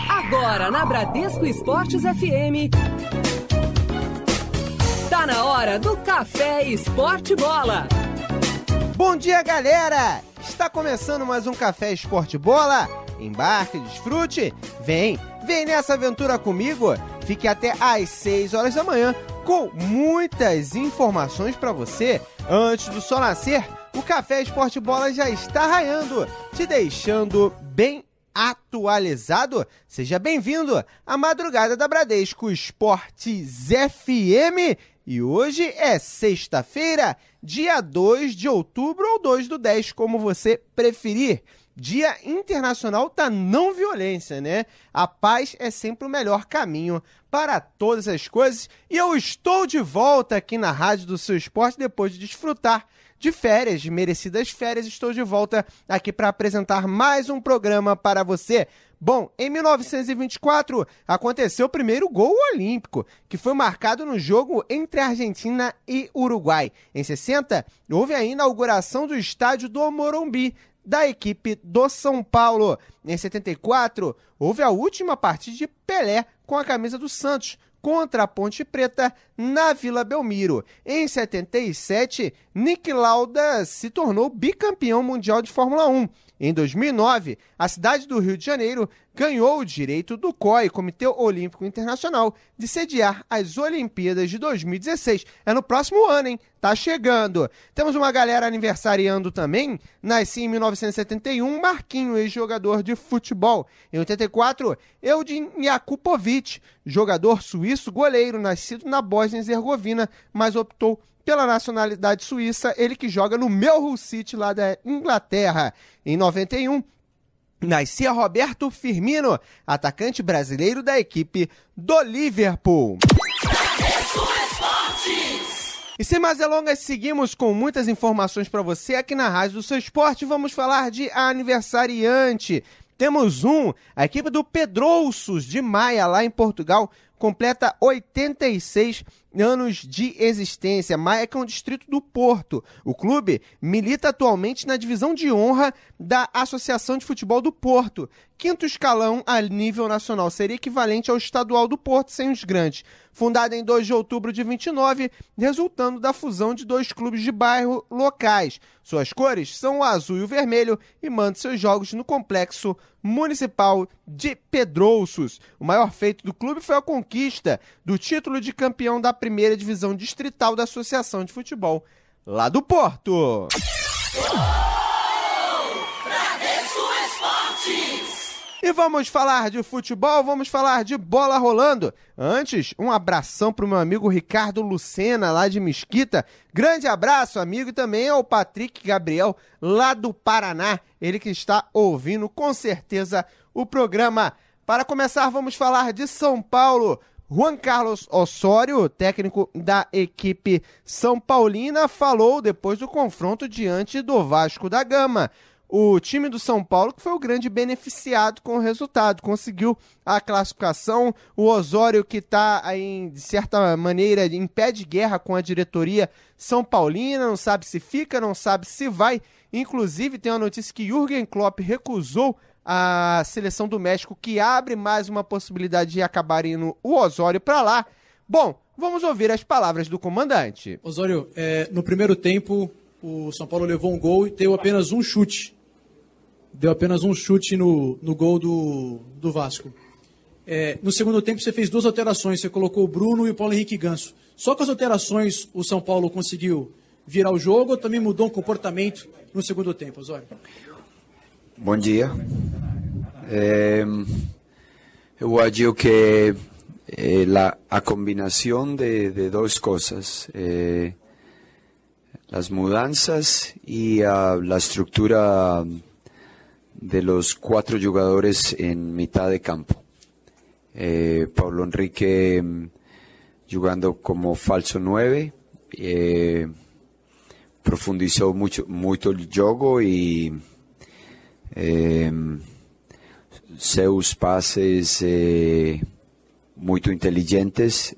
Agora na Bradesco Esportes FM, tá na hora do Café Esporte Bola. Bom dia, galera! Está começando mais um Café Esporte Bola. Embarque, desfrute, vem nessa aventura comigo. Fique até às 6 horas da manhã com muitas informações para você. Antes do sol nascer, o Café Esporte Bola já está raiando, te deixando bem atualizado. Seja bem-vindo à madrugada da Bradesco Esportes FM. E hoje é sexta-feira, dia 2 de outubro ou 2/10, como você preferir. Dia Internacional da Não Violência, né? A paz é sempre o melhor caminho para todas as coisas. E eu estou de volta aqui na Rádio do Seu Esporte depois de desfrutar de férias, de merecidas férias. Estou de volta aqui para apresentar mais um programa para você. Bom, em 1924 aconteceu o primeiro gol olímpico, que foi marcado no jogo entre Argentina e Uruguai. Em 60, houve a inauguração do estádio do Morumbi, da equipe do São Paulo. Em 74, houve a última partida de Pelé com a camisa do Santos contra a Ponte Preta na Vila Belmiro. Em 77, Niki Lauda se tornou bicampeão mundial de Fórmula 1. Em 2009, a cidade do Rio de Janeiro ganhou o direito do COI, Comitê Olímpico Internacional, de sediar as Olimpíadas de 2016. É no próximo ano, hein? Tá chegando. Temos uma galera aniversariando também. Nasci em 1971, Marquinho, ex-jogador de futebol. Em 84, Eldin Jakupovic, jogador suíço, goleiro, nascido na Bósnia e Herzegovina, mas optou pela nacionalidade suíça, ele que joga no Melhull City, lá da Inglaterra. Em 91, nascia Roberto Firmino, atacante brasileiro da equipe do Liverpool. E sem mais delongas, seguimos com muitas informações para você aqui na Rádio do Seu Esporte. Vamos falar de aniversariante. Temos a equipe do Pedrouços de Maia, lá em Portugal, completa 86 anos de existência. Maia, que é um distrito do Porto. O clube milita atualmente na divisão de honra da Associação de Futebol do Porto, quinto escalão a nível nacional, seria equivalente ao estadual do Porto sem os grandes. Fundada em 2 de outubro de 29, resultando da fusão de 2 clubes de bairro locais. Suas cores são o azul e o vermelho e manda seus jogos no Complexo Municipal de Pedrouços. O maior feito do clube foi a conquista do título de campeão da primeira divisão distrital da Associação de Futebol lá do Porto. E vamos falar de futebol, vamos falar de bola rolando. Antes, um abração para o meu amigo Ricardo Lucena, lá de Mesquita. Grande abraço, amigo, e também ao Patrick Gabriel, lá do Paraná. Ele que está ouvindo, com certeza, o programa. Para começar, vamos falar de São Paulo. Juan Carlos Osório, técnico da equipe São Paulina, falou depois do confronto diante do Vasco da Gama. O time do São Paulo que foi o grande beneficiado com o resultado, conseguiu a classificação. O Osório, que está, de certa maneira, em pé de guerra com a diretoria São Paulina, não sabe se fica, não sabe se vai. Inclusive, tem uma notícia que Jürgen Klopp recusou a seleção do México, que abre mais uma possibilidade de acabar indo o Osório para lá. Bom, vamos ouvir as palavras do comandante. Osório, no primeiro tempo, o São Paulo levou um gol e deu apenas um chute. Deu apenas um chute no gol do Vasco. No segundo tempo você fez 2 alterações, você colocou o Bruno e o Paulo Henrique Ganso. Só com as alterações o São Paulo conseguiu virar o jogo ou também mudou o comportamento no segundo tempo, Osório? Bom dia. Eu acho que a combinação de 2 coisas, as mudanças e a estrutura de los 4 jugadores en mitad de campo. Paulo Henrique jugando como falso 9, profundizó mucho el juego y seus pases muy inteligentes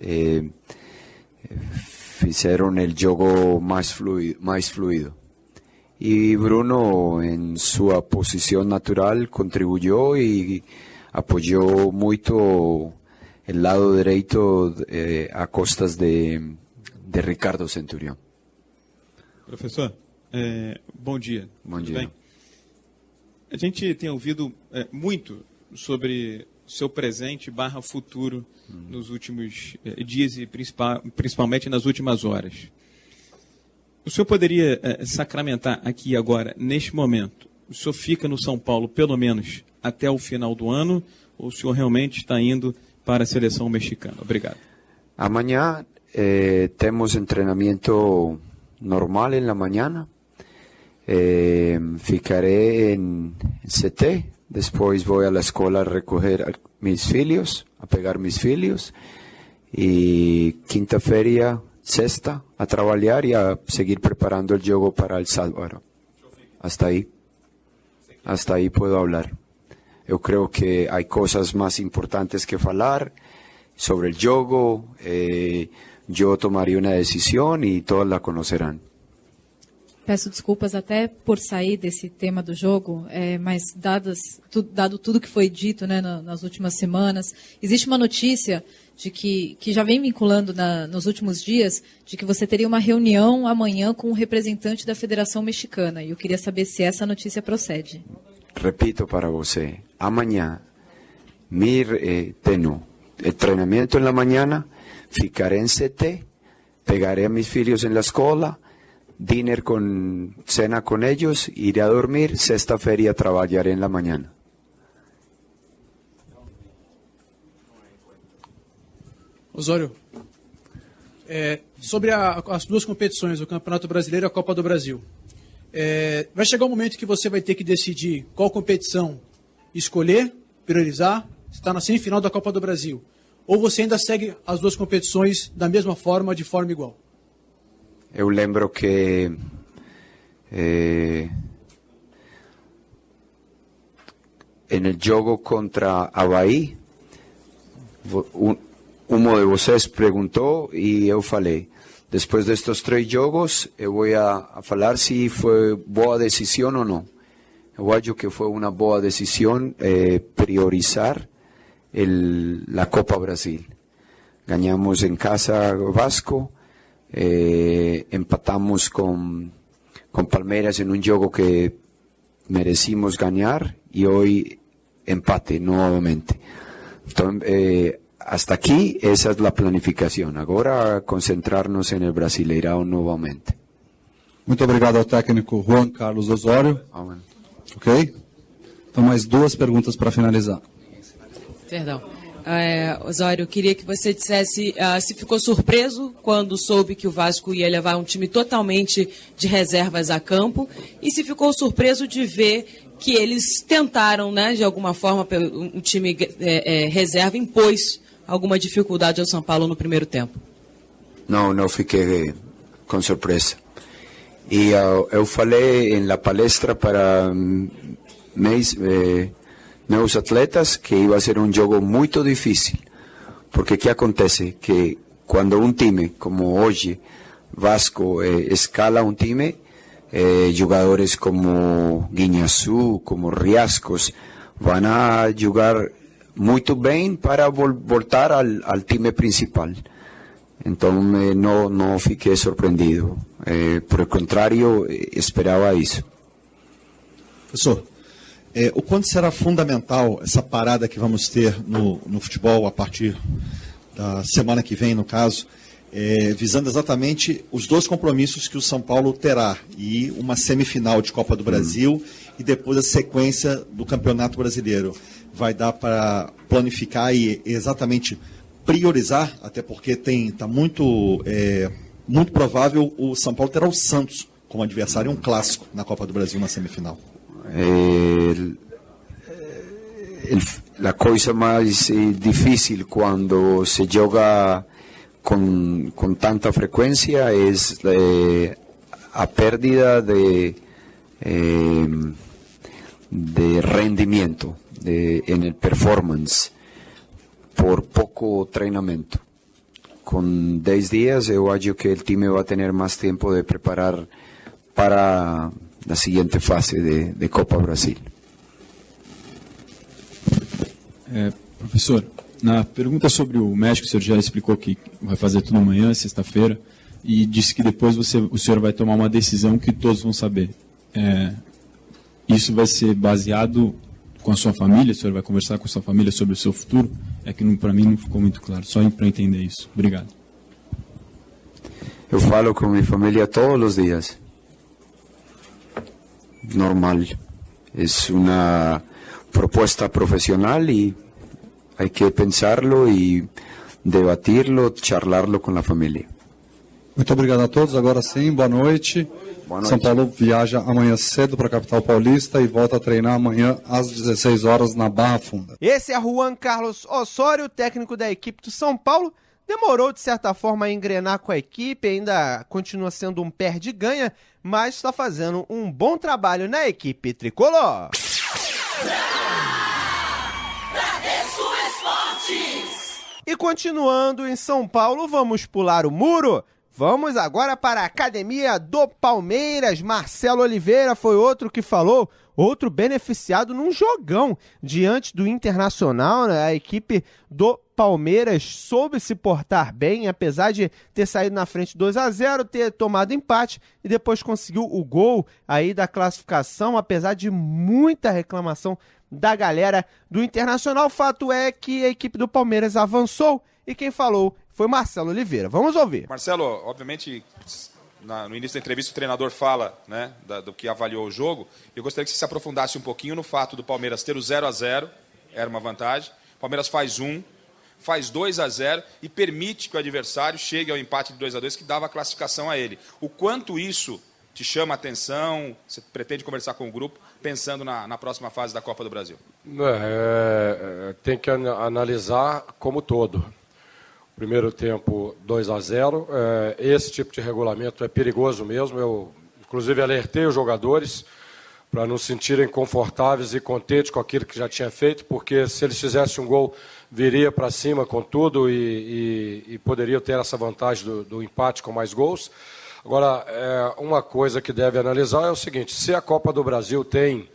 fizeram el juego más fluido. y Bruno en su posición natural contribuyó y apoyó mucho el lado derecho a costas de Ricardo Centurión. Professor, bom dia. Bom Tudo dia. bem? A gente tem ouvido muito sobre seu presente / futuro nos últimos dias e principalmente nas últimas horas. O senhor poderia sacramentar aqui agora, neste momento, o senhor fica no São Paulo pelo menos até o final do ano ou o senhor realmente está indo para a seleção mexicana? Obrigado. Amanhã temos treinamento normal en la mañana. Ficaré en CT, después voy a la escuela a recoger mis filhos, a pegar mis filhos, y quinta-feira, sexta, a trabalhar y a seguir preparando el juego para el sábado. Hasta ahí puedo hablar. Yo creo que hay cosas más importantes que hablar sobre el juego. Yo tomaría una decisión y todos la conocerán. Peço desculpas até por sair desse tema do jogo, mas dado tudo que foi dito, né, nas últimas semanas, existe uma notícia de que já vem vinculando nos últimos dias, de que você teria uma reunião amanhã com um representante da Federação Mexicana. E eu queria saber se essa notícia procede. Repito para você, amanhã tenho el treinamento en la mañana, ficaré en CT, pegaré a mis filhos en la escuela, cena con ellos, iré a dormir, sexta-feira trabalharé en la mañana. Osório, sobre as duas competições, o Campeonato Brasileiro e a Copa do Brasil. Vai chegar um momento que você vai ter que decidir qual competição escolher, priorizar, está na semifinal da Copa do Brasil. Ou você ainda segue as duas competições da mesma forma, de forma igual? Eu lembro que no jogo contra Avaí, um de vocês perguntou e eu falei, depois destes 3 jogos, eu vou a falar se foi boa decisão ou não. Eu acho que foi uma boa decisão priorizar la Copa Brasil. Ganhamos em casa Vasco, empatamos con Palmeiras en un juego que merecimos ganar y hoy empate nuevamente. Entonces, hasta aquí esa es la planificación. Agora concentrarnos en el Brasileirão novamente. Muito obrigado ao técnico Juan Carlos Osório. Ok? Então, mais 2 perguntas para finalizar. Perdão. Osório, eu queria que você dissesse se ficou surpreso quando soube que o Vasco ia levar um time totalmente de reservas a campo e se ficou surpreso de ver que eles tentaram, né, de alguma forma, um time reserva impôs alguma dificuldade ao São Paulo no primeiro tempo. Não fiquei com surpresa. E eu falei na palestra para meus atletas que iba a ser un juego muy difícil, porque ¿qué acontece? Que cuando un time como hoy Vasco escala un time, jugadores como Guiñazú, como Riascos van a jugar muy bien para voltar al time principal. Entonces no fiquei sorprendido, por el contrario, esperaba eso. Professor, o quanto será fundamental essa parada que vamos ter no futebol a partir da semana que vem, no caso, visando exatamente os 2 compromissos que o São Paulo terá, e uma semifinal de Copa do Brasil e depois a sequência do Campeonato Brasileiro. Vai dar para planificar e exatamente priorizar, até porque está muito provável o São Paulo terá o Santos como adversário, um clássico na Copa do Brasil na semifinal. La cosa más difícil cuando se juega con tanta frecuencia es la pérdida de rendimiento en el performance por poco entrenamiento. Con 10 días yo acho que el time va a tener más tiempo de preparar para la siguiente fase de Copa Brasil. Professor, na pergunta sobre o México, o senhor já explicou que vai fazer tudo amanhã, sexta-feira, e disse que depois o senhor vai tomar uma decisão que todos vão saber. Isso vai ser baseado com a sua família? O senhor vai conversar com a sua família sobre o seu futuro? É que para mim não ficou muito claro, só para entender isso. Obrigado. Eu falo com minha família todos os dias. Normal. É uma proposta profissional e hay que pensarlo e debatirlo, charlarlo com a família. Muito obrigado a todos. Agora sim, boa noite. Boa noite. São Paulo viaja amanhã cedo para a capital paulista e volta a treinar amanhã às 16 horas na Barra Funda. Esse é Juan Carlos Osório, técnico da equipe do São Paulo. Demorou, de certa forma, a engrenar com a equipe, ainda continua sendo um perde-ganha, mas está fazendo um bom trabalho na equipe tricolor. E continuando em São Paulo, vamos pular o muro. Vamos agora para a academia do Palmeiras. Marcelo Oliveira foi outro que falou, outro beneficiado num jogão diante do Internacional, né? A equipe do Palmeiras soube se portar bem, apesar de ter saído na frente 2-0, ter tomado empate e depois conseguiu o gol aí da classificação, apesar de muita reclamação da galera do Internacional. O fato é que a equipe do Palmeiras avançou e quem falou foi Marcelo Oliveira. Vamos ouvir. Marcelo, obviamente, no início da entrevista o treinador fala, né, do que avaliou o jogo. Eu gostaria que você se aprofundasse um pouquinho no fato do Palmeiras ter o 0-0, era uma vantagem. O Palmeiras faz 2-0 e permite que o adversário chegue ao empate de 2-2, que dava a classificação a ele. O quanto isso te chama a atenção? Você pretende conversar com o grupo pensando na próxima fase da Copa do Brasil? Tem que analisar como todo. Primeiro tempo 2-0, esse tipo de regulamento é perigoso mesmo. Eu, inclusive, alertei os jogadores para não se sentirem confortáveis e contentes com aquilo que já tinha feito, porque se eles fizessem um gol, viria para cima com tudo e poderia ter essa vantagem do empate com mais gols. Agora, uma coisa que deve analisar é o seguinte: se a Copa do Brasil tem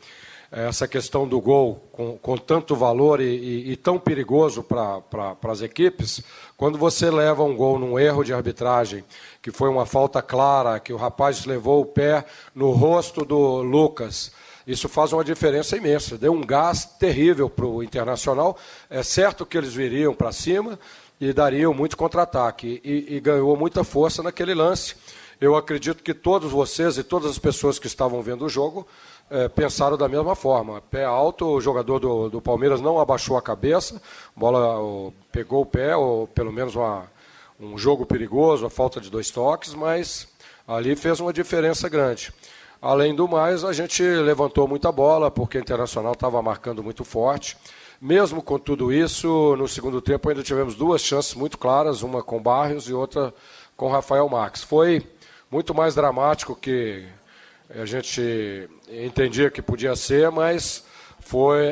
essa questão do gol com tanto valor e tão perigoso para as equipes, quando você leva um gol num erro de arbitragem, que foi uma falta clara, que o rapaz levou o pé no rosto do Lucas, isso faz uma diferença imensa, deu um gás terrível para o Internacional. É certo que eles viriam para cima e dariam muito contra-ataque, e ganhou muita força naquele lance. Eu acredito que todos vocês e todas as pessoas que estavam vendo o jogo pensaram da mesma forma. Pé alto, o jogador do Palmeiras não abaixou a cabeça, a bola pegou o pé, ou pelo menos um jogo perigoso, a falta de 2 toques, mas ali fez uma diferença grande. Além do mais, a gente levantou muita bola, porque o Internacional estava marcando muito forte. Mesmo com tudo isso, no segundo tempo ainda tivemos 2 chances muito claras, uma com Barrios e outra com Rafael Marques. Foi muito mais dramático que a gente entendia que podia ser, mas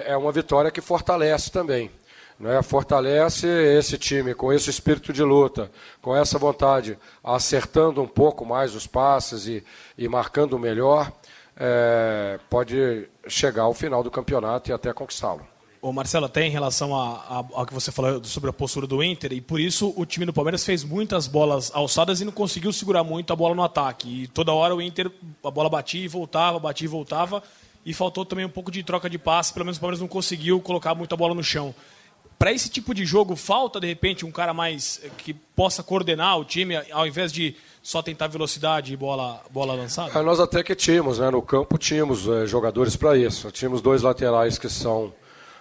é uma vitória que fortalece também, né? Fortalece esse time com esse espírito de luta, com essa vontade, acertando um pouco mais os passes e marcando melhor, pode chegar ao final do campeonato e até conquistá-lo. Ô Marcelo, até em relação ao que você falou sobre a postura do Inter, e por isso o time do Palmeiras fez muitas bolas alçadas e não conseguiu segurar muito a bola no ataque. E toda hora o Inter, a bola batia e voltava, e faltou também um pouco de troca de passe, pelo menos o Palmeiras não conseguiu colocar muita bola no chão. Para esse tipo de jogo, falta de repente um cara mais que possa coordenar o time, ao invés de só tentar velocidade e bola lançada? Nós até que tínhamos, né? No campo tínhamos jogadores para isso. Tínhamos 2 laterais que são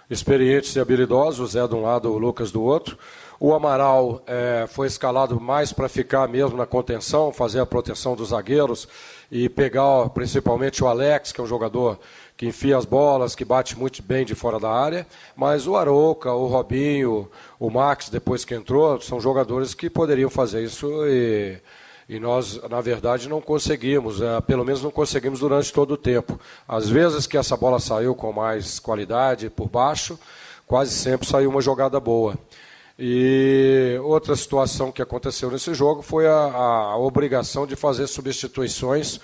experientes e habilidosos, o Zé de um lado, o Lucas do outro. O Amaral foi escalado mais para ficar mesmo na contenção, fazer a proteção dos zagueiros e pegar principalmente o Alex, que é um jogador que enfia as bolas, que bate muito bem de fora da área. Mas o Arouca, o Robinho, o Max, depois que entrou, são jogadores que poderiam fazer isso e nós, na verdade, não conseguimos, pelo menos não conseguimos durante todo o tempo. Às vezes que essa bola saiu com mais qualidade por baixo, quase sempre saiu uma jogada boa. E outra situação que aconteceu nesse jogo foi a obrigação de fazer substituições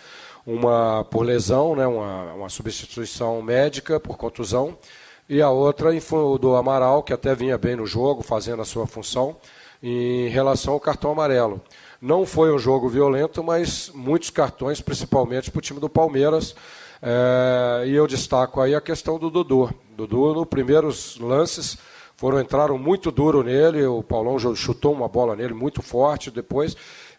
uma por lesão, né, uma substituição médica por contusão, e a outra do Amaral, que até vinha bem no jogo, fazendo a sua função, em relação ao cartão amarelo. Não foi um jogo violento, mas muitos cartões, principalmente para o time do Palmeiras. E eu destaco aí a questão do Dudu. Dudu, nos primeiros lances, entraram muito duro nele, o Paulão chutou uma bola nele muito forte depois,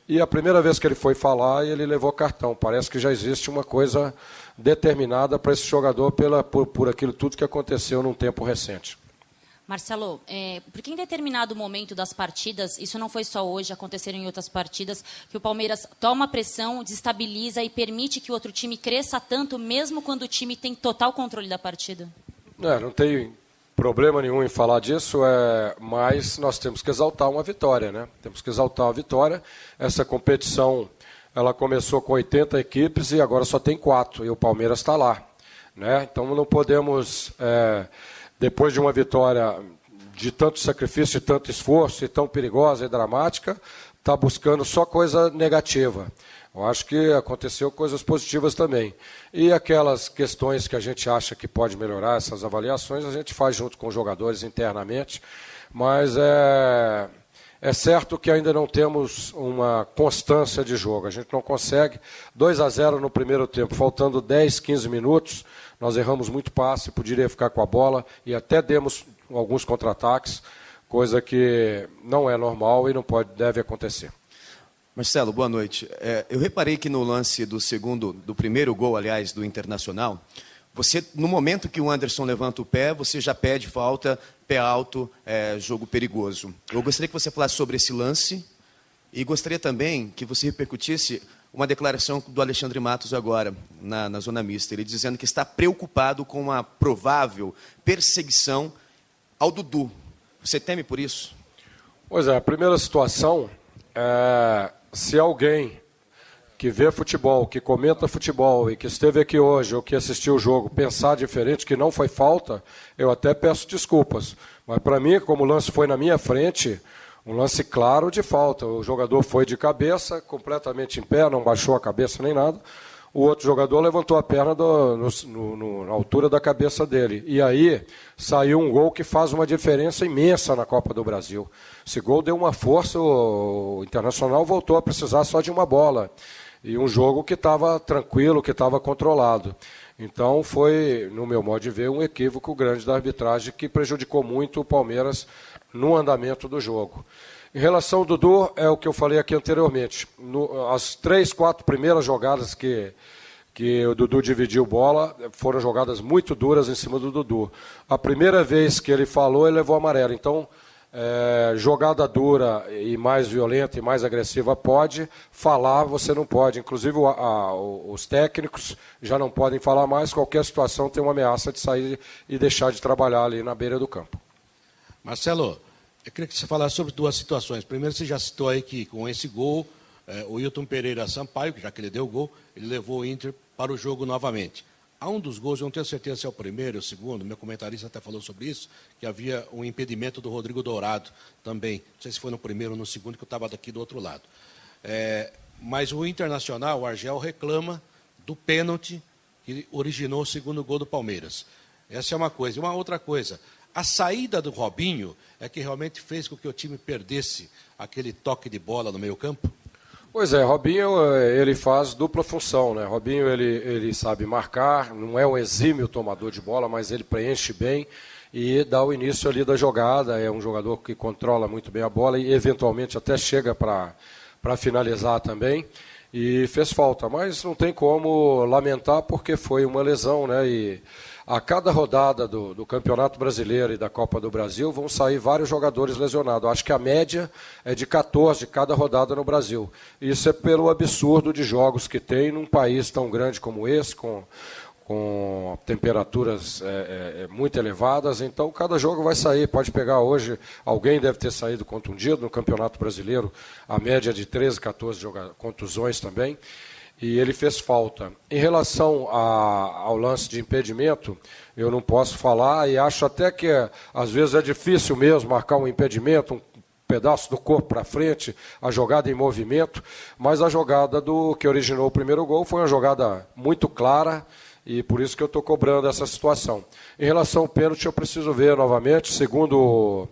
e a primeira vez que ele foi falar, ele levou cartão. Parece que já existe uma coisa determinada para esse jogador por aquilo tudo que aconteceu num tempo recente. Marcelo, porque em determinado momento das partidas, isso não foi só hoje, aconteceram em outras partidas, que o Palmeiras toma pressão, desestabiliza e permite que o outro time cresça tanto, mesmo quando o time tem total controle da partida? Não tem problema nenhum em falar disso, mas nós temos que exaltar uma vitória, né? Temos que exaltar a vitória. Essa competição, ela começou com 80 equipes e agora só tem 4, e o Palmeiras está lá, né? Então não podemos... depois de uma vitória de tanto sacrifício, de tanto esforço, e tão perigosa e dramática, está buscando só coisa negativa. Eu acho que aconteceu coisas positivas também. E aquelas questões que a gente acha que pode melhorar, essas avaliações, a gente faz junto com os jogadores internamente, mas é certo que ainda não temos uma constância de jogo. A gente não consegue. 2-0 no primeiro tempo, faltando 10, 15 minutos, nós erramos muito passe, poderia ficar com a bola e até demos alguns contra-ataques, coisa que não é normal e deve acontecer. Marcelo, boa noite. Eu reparei que no lance do primeiro gol, aliás, do Internacional, você, no momento que o Anderson levanta o pé, você já pede falta, pé alto, jogo perigoso. Eu gostaria que você falasse sobre esse lance e gostaria também que você repercutisse uma declaração do Alexandre Matos agora, na zona mista, ele dizendo que está preocupado com uma provável perseguição ao Dudu. Você teme por isso? Pois é, a primeira situação se alguém que vê futebol, que comenta futebol e que esteve aqui hoje ou que assistiu o jogo pensar diferente, que não foi falta, eu até peço desculpas. Mas para mim, como o lance foi na minha frente, um lance claro de falta. O jogador foi de cabeça, completamente em pé, não baixou a cabeça nem nada. O outro jogador levantou a perna na altura da cabeça dele. E aí saiu um gol que faz uma diferença imensa na Copa do Brasil. Esse gol deu uma força, o Internacional voltou a precisar só de uma bola. E um jogo que estava tranquilo, que estava controlado. Então foi, no meu modo de ver, um equívoco grande da arbitragem que prejudicou muito o Palmeiras no andamento do jogo. Em relação ao Dudu, é o que eu falei aqui anteriormente. As 3, 4 primeiras jogadas que o Dudu dividiu bola foram jogadas muito duras em cima do Dudu. A primeira vez que ele falou, ele levou amarelo. Então, jogada dura e mais violenta e mais agressiva pode, falar você não pode. Inclusive os técnicos já não podem falar mais, qualquer situação tem uma ameaça de sair e deixar de trabalhar ali na beira do campo. Marcelo, eu queria que você falasse sobre 2 situações. Primeiro, você já citou aí que com esse gol, o Hilton Pereira Sampaio, já que ele deu o gol, ele levou o Inter para o jogo novamente. Há um dos gols, eu não tenho certeza se é o primeiro ou o segundo, meu comentarista até falou sobre isso, que havia um impedimento do Rodrigo Dourado também. Não sei se foi no primeiro ou no segundo, que eu estava daqui do outro lado. Mas o Internacional, o Argel, reclama do pênalti que originou o segundo gol do Palmeiras. Essa é uma coisa. E uma outra coisa, a saída do Robinho é que realmente fez com que o time perdesse aquele toque de bola no meio-campo? Pois é, Robinho, ele faz dupla função, né? Robinho, ele sabe marcar, não é um exímio tomador de bola, mas ele preenche bem e dá o início ali da jogada. É um jogador que controla muito bem a bola e eventualmente até chega para finalizar também. E fez falta, mas não tem como lamentar porque foi uma lesão, né? E a cada rodada do Campeonato Brasileiro e da Copa do Brasil vão sair vários jogadores lesionados. Acho que a média é de 14 cada rodada no Brasil. Isso é pelo absurdo de jogos que tem num país tão grande como esse, com temperaturas muito elevadas. Então, cada jogo vai sair. Pode pegar hoje, alguém deve ter saído contundido no Campeonato Brasileiro, a média é de 13, 14 contusões também. E ele fez falta. Em relação ao lance de impedimento, eu não posso falar e acho até que às vezes é difícil mesmo marcar um impedimento, um pedaço do corpo para frente, a jogada em movimento, mas a jogada que originou o primeiro gol foi uma jogada muito clara, e por isso que eu estou cobrando essa situação. Em relação ao pênalti, eu preciso ver novamente, segundo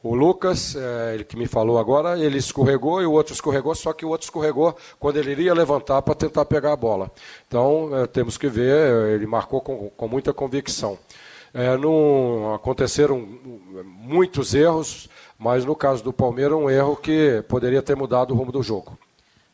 o Lucas, ele que me falou agora, ele escorregou e o outro escorregou, só que o outro escorregou quando ele iria levantar para tentar pegar a bola. Então, temos que ver, ele marcou com muita convicção. Não aconteceram muitos erros, mas no caso do Palmeiras, um erro que poderia ter mudado o rumo do jogo.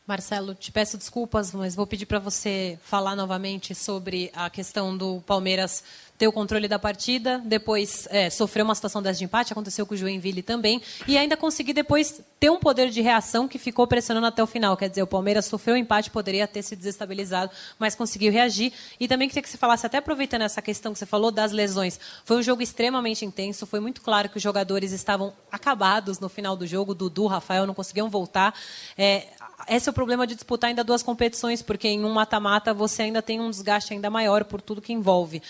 Marcelo, te peço desculpas, mas vou pedir para você falar novamente sobre a questão do Palmeiras ter o controle da partida, depois sofreu uma situação dessa de empate, aconteceu com o Joinville também, e ainda conseguir depois ter um poder de reação que ficou pressionando até o final. Quer dizer, o Palmeiras sofreu o empate, poderia ter se desestabilizado, mas conseguiu reagir. E também queria que você falasse, até aproveitando essa questão que você falou das lesões, foi um jogo extremamente intenso, foi muito claro que os jogadores estavam acabados no final do jogo, Dudu, Rafael não conseguiam voltar. Esse é o problema de disputar ainda 2 competições, porque em um mata-mata você ainda tem um desgaste ainda maior por tudo que envolve.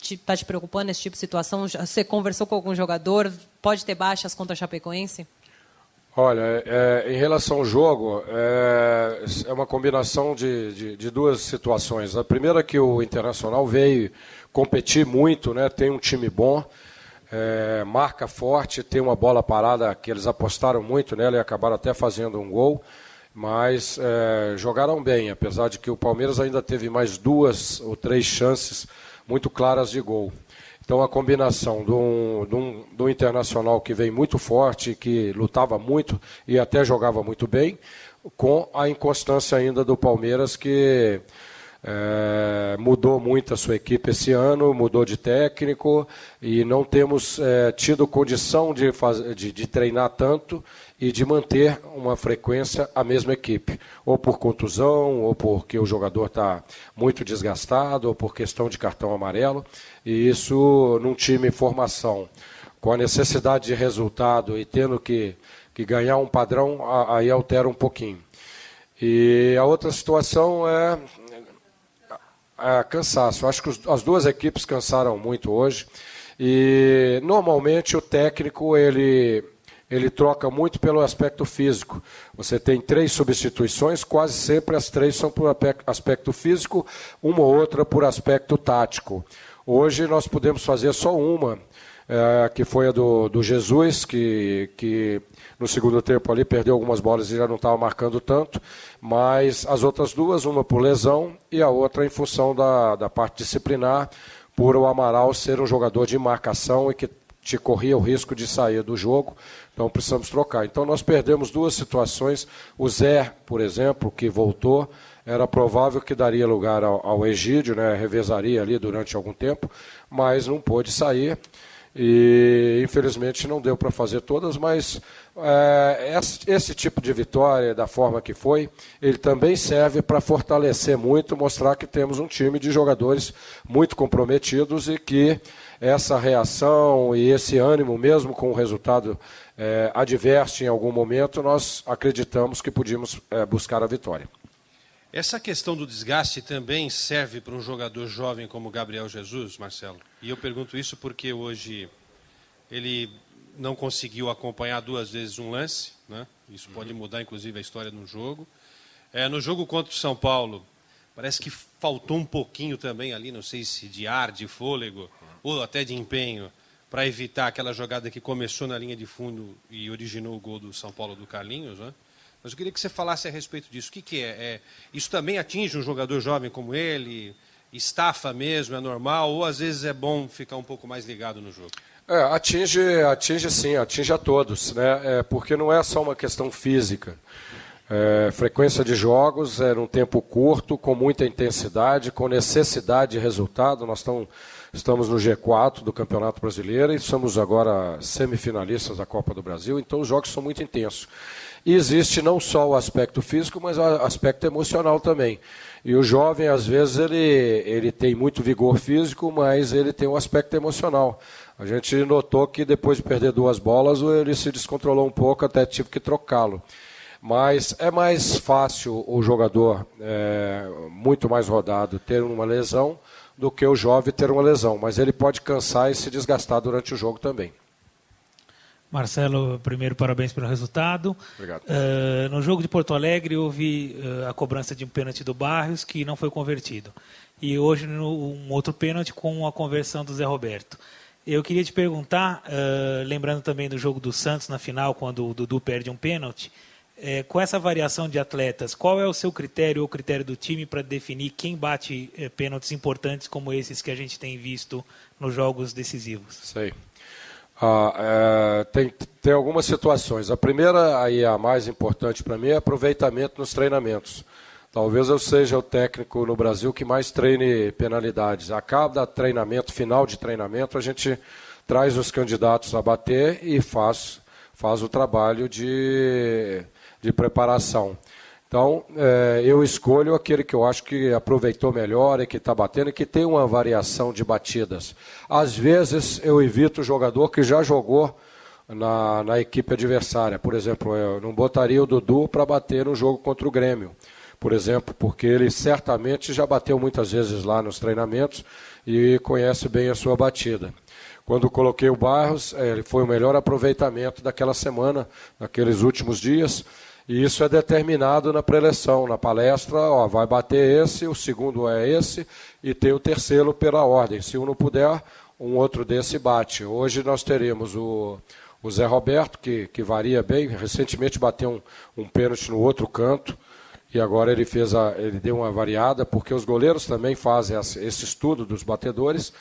Está te preocupando esse tipo de situação? Você conversou com algum jogador? Pode ter baixas contra a Chapecoense? Olha, em relação ao jogo, é uma combinação de 2 situações. A primeira é que o Internacional veio competir muito, né? Tem um time bom, marca forte, tem uma bola parada que eles apostaram muito nela e acabaram até fazendo um gol, mas jogaram bem, apesar de que o Palmeiras ainda teve mais 2 ou 3 chances muito claras de gol. Então a combinação do Internacional que vem muito forte, que lutava muito e até jogava muito bem, com a inconstância ainda do Palmeiras, que mudou muito a sua equipe esse ano, mudou de técnico e não temos tido condição de treinar tanto e de manter uma frequência a mesma equipe, ou por contusão, ou porque o jogador está muito desgastado, ou por questão de cartão amarelo, e isso num time em formação, com a necessidade de resultado e tendo que ganhar um padrão, aí altera um pouquinho. E a outra situação é cansaço. Acho que as 2 equipes cansaram muito hoje, e normalmente o técnico ele troca muito pelo aspecto físico. Você tem 3 substituições, quase sempre as 3 são por aspecto físico, uma ou outra por aspecto tático. Hoje nós podemos fazer só uma, que foi a do Jesus, que no segundo tempo ali perdeu algumas bolas e já não estava marcando tanto, mas as outras 2, uma por lesão e a outra em função da parte disciplinar, por o Amaral ser um jogador de marcação e que te corria o risco de sair do jogo, então precisamos trocar. Então nós perdemos 2 situações, o Zé, por exemplo, que voltou, era provável que daria lugar ao Egídio, né, revezaria ali durante algum tempo, mas não pôde sair e infelizmente não deu para fazer todas, mas esse tipo de vitória, da forma que foi, ele também serve para fortalecer muito, mostrar que temos um time de jogadores muito comprometidos e que essa reação e esse ânimo, mesmo com o resultado adverso em algum momento, nós acreditamos que podíamos buscar a vitória. Essa questão do desgaste também serve para um jogador jovem como Gabriel Jesus, Marcelo? E eu pergunto isso porque hoje ele não conseguiu acompanhar 2 vezes um lance, né? Isso pode mudar inclusive a história de um jogo. No jogo contra o São Paulo, parece que faltou um pouquinho também ali, não sei se de ar, de fôlego, ou até de empenho, para evitar aquela jogada que começou na linha de fundo e originou o gol do São Paulo do Carlinhos, né? Mas eu queria que você falasse a respeito disso. O que é? Isso também atinge um jogador jovem como ele? Estafa mesmo, é normal? Ou às vezes é bom ficar um pouco mais ligado no jogo? Atinge sim, atinge a todos, né? Porque não é só uma questão física. Frequência de jogos num tempo curto, com muita intensidade, com necessidade de resultado. Nós estamos no G4 do Campeonato Brasileiro e somos agora semifinalistas da Copa do Brasil, então os jogos são muito intensos. E existe não só o aspecto físico, mas o aspecto emocional também. E o jovem, às vezes, ele tem muito vigor físico, mas ele tem um aspecto emocional. A gente notou que depois de perder 2 bolas, ele se descontrolou um pouco, até tive que trocá-lo. Mas é mais fácil o jogador, muito mais rodado, ter uma lesão do que o jovem ter uma lesão. Mas ele pode cansar e se desgastar durante o jogo também. Marcelo, primeiro, parabéns pelo resultado. Obrigado. No jogo de Porto Alegre, houve a cobrança de um pênalti do Barrios, que não foi convertido. E hoje, um outro pênalti com a conversão do Zé Roberto. Eu queria te perguntar, lembrando também do jogo do Santos na final, quando o Dudu perde um pênalti, com essa variação de atletas, qual é o seu critério ou o critério do time para definir quem bate pênaltis importantes como esses que a gente tem visto nos jogos decisivos? Sei. Tem algumas situações. A primeira, aí a mais importante para mim, é aproveitamento nos treinamentos. Talvez eu seja o técnico no Brasil que mais treine penalidades. A cada treinamento, final de treinamento, a gente traz os candidatos a bater e faz o trabalho de preparação. Então, eu escolho aquele que eu acho que aproveitou melhor e que está batendo e que tem uma variação de batidas. Às vezes, eu evito o jogador que já jogou na equipe adversária. Por exemplo, eu não botaria o Dudu para bater no jogo contra o Grêmio, por exemplo, porque ele certamente já bateu muitas vezes lá nos treinamentos e conhece bem a sua batida. Quando coloquei o Barros, ele foi o melhor aproveitamento daquela semana, naqueles últimos dias. E isso é determinado na preleção, na palestra, vai bater esse, o segundo é esse, e tem o terceiro pela ordem. Se um não puder, um outro desse bate. Hoje nós teremos o Zé Roberto, que varia bem, recentemente bateu um pênalti no outro canto, e agora ele deu uma variada, porque os goleiros também fazem esse estudo dos batedores,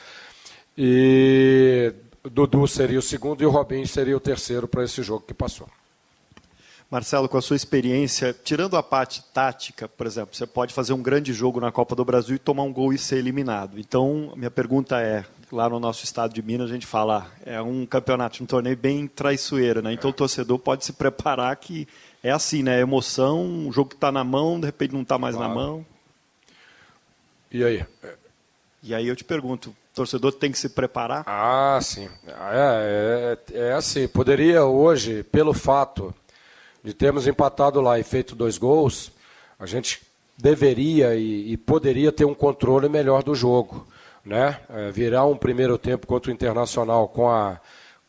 e Dudu seria o segundo e o Robinho seria o terceiro para esse jogo que passou. Marcelo, com a sua experiência, tirando a parte tática, por exemplo, você pode fazer um grande jogo na Copa do Brasil e tomar um gol e ser eliminado. Então, minha pergunta é, lá no nosso estado de Minas, a gente fala, é um campeonato, um torneio bem traiçoeiro, né? Então o torcedor pode se preparar que é assim, né? Emoção, um jogo que está na mão, de repente não está mais na mão. E aí? E aí eu te pergunto, o torcedor tem que se preparar? Ah, sim. É assim, poderia hoje, pelo fato de termos empatado lá e feito 2 gols, a gente deveria e poderia ter um controle melhor do jogo, né? Virar um primeiro tempo contra o Internacional com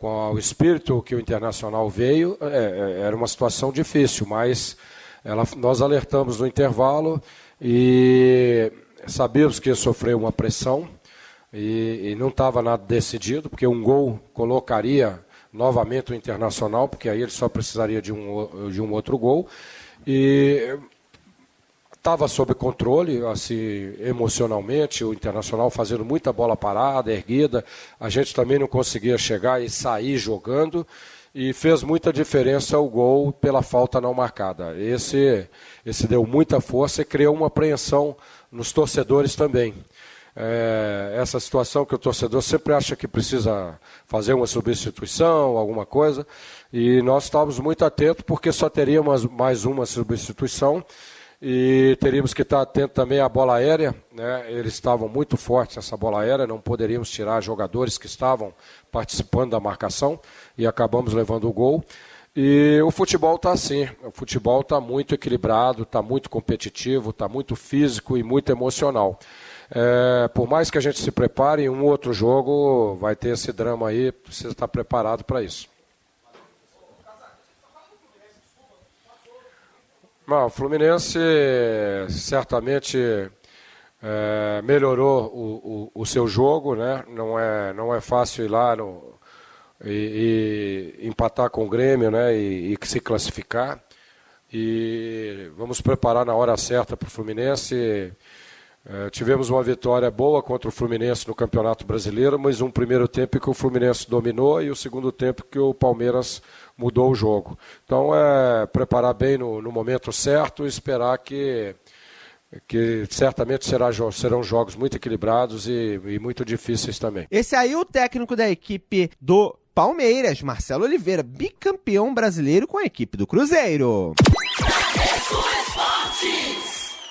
o espírito que o Internacional veio, era uma situação difícil, mas nós alertamos no intervalo e sabíamos que ia sofrer uma pressão e não estava nada decidido, porque um gol colocaria novamente o Internacional, porque aí ele só precisaria de um outro gol. E estava sob controle, assim, emocionalmente, o Internacional fazendo muita bola parada, erguida. A gente também não conseguia chegar e sair jogando. E fez muita diferença o gol pela falta não marcada. Esse deu muita força e criou uma apreensão nos torcedores também. Essa situação que o torcedor sempre acha que precisa fazer uma substituição, alguma coisa, e nós estávamos muito atentos porque só teríamos mais uma substituição e teríamos que estar atentos também à bola aérea, né? Eles estavam muito fortes nessa bola aérea, não poderíamos tirar jogadores que estavam participando da marcação e acabamos levando o gol. E o futebol está assim, o futebol está muito equilibrado, está muito competitivo, está muito físico e muito emocional. Por mais que a gente se prepare, em um outro jogo vai ter esse drama aí, precisa estar preparado para isso. O Fluminense certamente melhorou o seu jogo, né? Não é fácil ir lá e empatar com o Grêmio, né? E se classificar. E vamos preparar na hora certa para o Fluminense. Tivemos uma vitória boa contra o Fluminense no Campeonato Brasileiro, mas um primeiro tempo que o Fluminense dominou e o segundo tempo que o Palmeiras mudou o jogo. Então, preparar bem no momento certo e esperar que certamente serão jogos muito equilibrados e muito difíceis também. Esse aí é o técnico da equipe do Palmeiras, Marcelo Oliveira, bicampeão brasileiro com a equipe do Cruzeiro.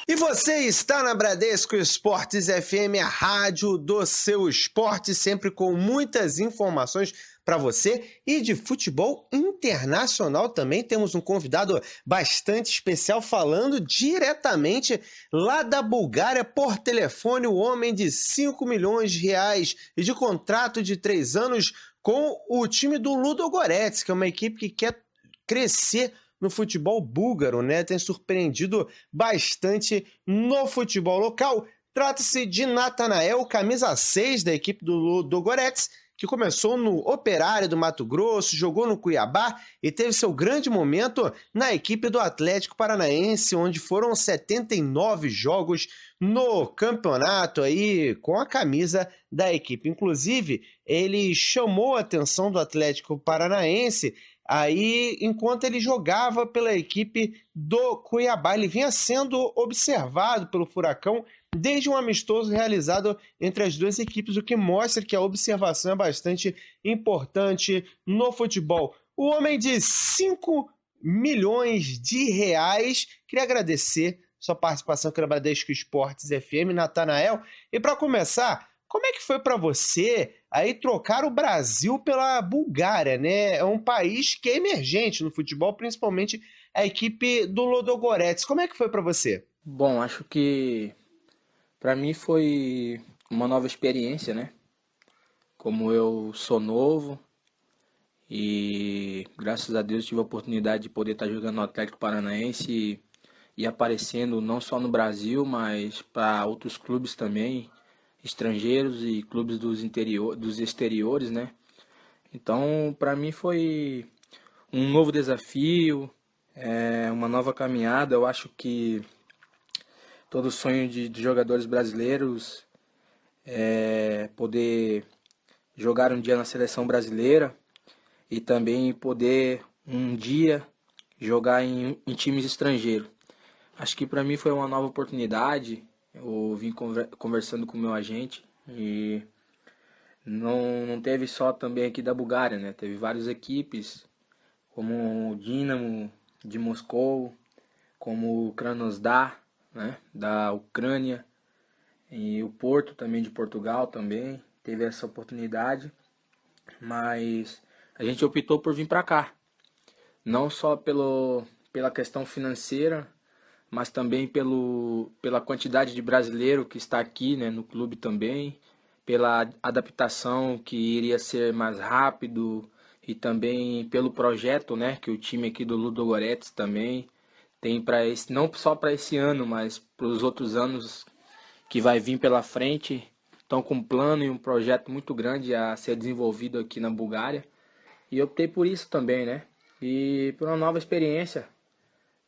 E você está na Bradesco Esportes FM, a rádio do seu esporte, sempre com muitas informações para você e de futebol internacional também. Temos um convidado bastante especial falando diretamente lá da Bulgária por telefone, o homem de 5 milhões de reais e de contrato de 3 anos com o time do Ludogorets, que é uma equipe que quer crescer no futebol búlgaro, né? Tem surpreendido bastante no futebol local. Trata-se de Natanael, camisa 6 da equipe do Ludogorets, que começou no Operário do Mato Grosso, jogou no Cuiabá e teve seu grande momento na equipe do Atlético Paranaense, onde foram 79 jogos no campeonato aí com a camisa da equipe. Inclusive, ele chamou a atenção do Atlético Paranaense aí enquanto ele jogava pela equipe do Cuiabá. Ele vinha sendo observado pelo Furacão desde um amistoso realizado entre as duas equipes, o que mostra que a observação é bastante importante no futebol. O homem de 5 milhões de reais, queria agradecer sua participação aqui na Bradesco Esportes FM, Natanael. E para começar, como é que foi para você aí trocar o Brasil pela Bulgária, né? É um país que é emergente no futebol, principalmente a equipe do Ludogorets. Como é que foi para você? Bom, acho que para mim foi uma nova experiência, né? Como eu sou novo e graças a Deus tive a oportunidade de poder estar jogando no Atlético Paranaense e aparecendo não só no Brasil, mas para outros clubes também, estrangeiros e clubes dos exteriores, né? Então, para mim foi um novo desafio, uma nova caminhada. Eu acho que todo sonho de jogadores brasileiros é poder jogar um dia na seleção brasileira e também poder um dia jogar em times estrangeiros. Acho que para mim foi uma nova oportunidade. Eu vim conversando com o meu agente e não teve só também aqui da Bulgária, né? Teve várias equipes, como o Dinamo de Moscou, como o Krasnodar, né? Da Ucrânia, e o Porto também de Portugal também teve essa oportunidade, mas a gente optou por vir para cá, não só pela questão financeira, mas também pela quantidade de brasileiro que está aqui, né, no clube também, pela adaptação que iria ser mais rápido e também pelo projeto, né, que o time aqui do Ludogorets também tem para esse, não só para esse ano, mas para os outros anos que vai vir pela frente. Estão com um plano e um projeto muito grande a ser desenvolvido aqui na Bulgária. E eu optei por isso também, né? E por uma nova experiência,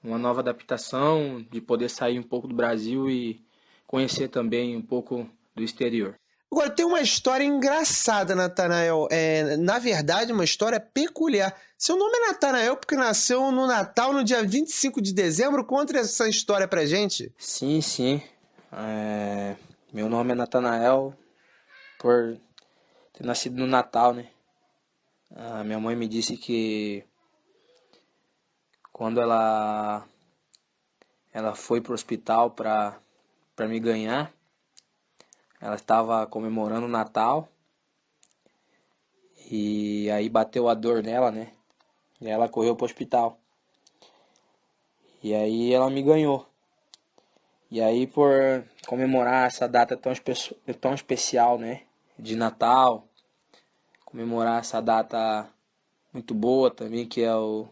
uma nova adaptação, de poder sair um pouco do Brasil e conhecer também um pouco do exterior. Agora, tem uma história engraçada, Natanael. Na verdade, uma história peculiar. Seu nome é Natanael porque nasceu no Natal, no dia 25 de dezembro. Conta essa história pra gente. Sim. Meu nome é Natanael por ter nascido no Natal, né? Minha mãe me disse que quando ela foi pro hospital para me ganhar, ela estava comemorando o Natal e aí bateu a dor nela, né? E ela correu pro hospital. E aí ela me ganhou. E aí, por comemorar essa data tão especial, né? De Natal, comemorar essa data muito boa também, que é o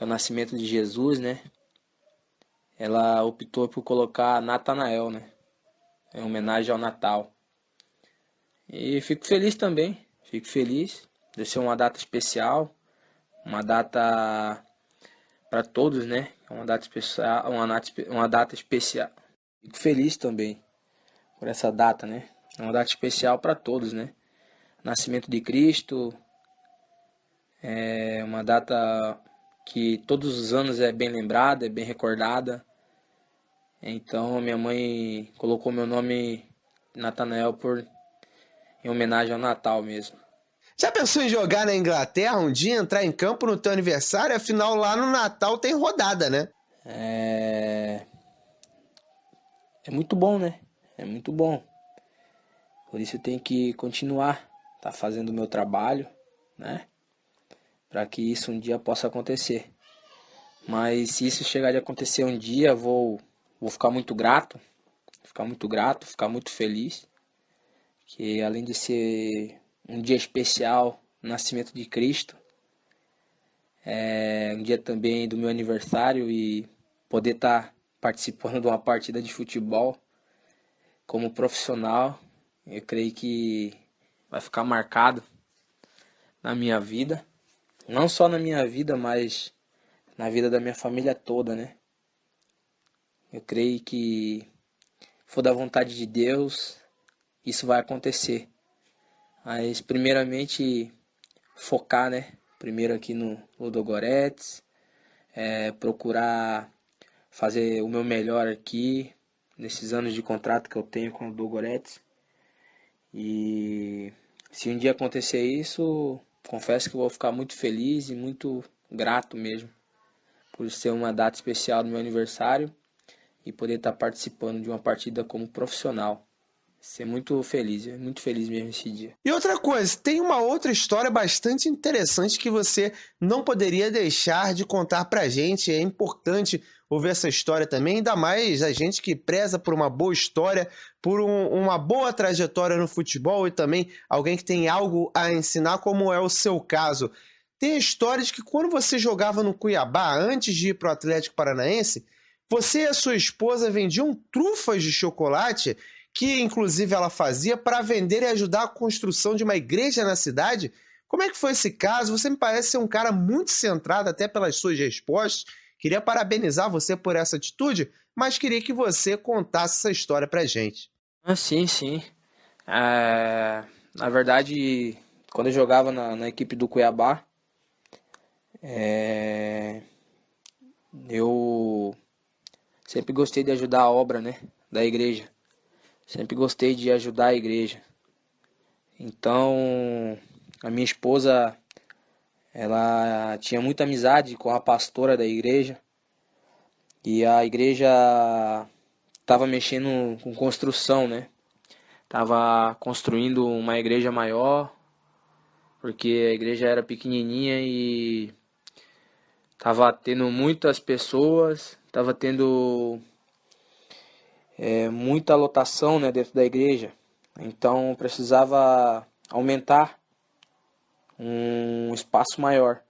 nascimento de Jesus, né? Ela optou por colocar Natanael, né? Em homenagem ao Natal. E fico feliz também. Fico feliz de ser uma data especial. Uma data para todos, né? Uma data especial. Uma data especial. Fico feliz também por essa data, né? É uma data especial para todos, né? Nascimento de Cristo. É uma data que todos os anos é bem lembrada, é bem recordada. Então minha mãe colocou meu nome Natanael em homenagem ao Natal mesmo. Já pensou em jogar na Inglaterra um dia, entrar em campo no teu aniversário? Afinal, lá no Natal tem rodada, né? é muito bom, né? É muito bom. Por isso eu tenho que continuar, tá fazendo o meu trabalho, né? Para que isso um dia possa acontecer. Mas se isso chegar de acontecer um dia, vou ficar muito grato, ficar muito feliz. Que além de ser um dia especial, o nascimento de Cristo, é um dia também do meu aniversário e poder estar participando de uma partida de futebol como profissional, eu creio que vai ficar marcado na minha vida. Não só na minha vida, mas na vida da minha família toda, né? Eu creio que, se for da vontade de Deus, isso vai acontecer. Mas, primeiramente, focar, né? Primeiro aqui no Ludogorets, procurar fazer o meu melhor aqui, nesses anos de contrato que eu tenho com o Ludogorets. E se um dia acontecer isso, confesso que eu vou ficar muito feliz e muito grato mesmo por ser uma data especial do meu aniversário e poder estar participando de uma partida como profissional. Ser muito feliz mesmo esse dia. E outra coisa, tem uma outra história bastante interessante que você não poderia deixar de contar pra gente. É importante ouvir essa história também, ainda mais a gente que preza por uma boa história, por uma boa trajetória no futebol e também alguém que tem algo a ensinar, como é o seu caso. Tem histórias de que quando você jogava no Cuiabá, antes de ir pro Atlético Paranaense, você e a sua esposa vendiam trufas de chocolate que inclusive ela fazia para vender e ajudar a construção de uma igreja na cidade. Como é que foi esse caso? Você me parece ser um cara muito centrado até pelas suas respostas. Queria parabenizar você por essa atitude, mas queria que você contasse essa história pra gente. Sim. Na verdade, quando eu jogava na equipe do Cuiabá, eu sempre gostei de ajudar a obra, né, da igreja. Sempre gostei de ajudar a igreja. Então, a minha esposa, ela tinha muita amizade com a pastora da igreja. E a igreja estava mexendo com construção, né? Estava construindo uma igreja maior, porque a igreja era pequenininha e estava tendo muitas pessoas, estava tendo muita lotação, né, dentro da igreja. Então precisava aumentar um espaço maior.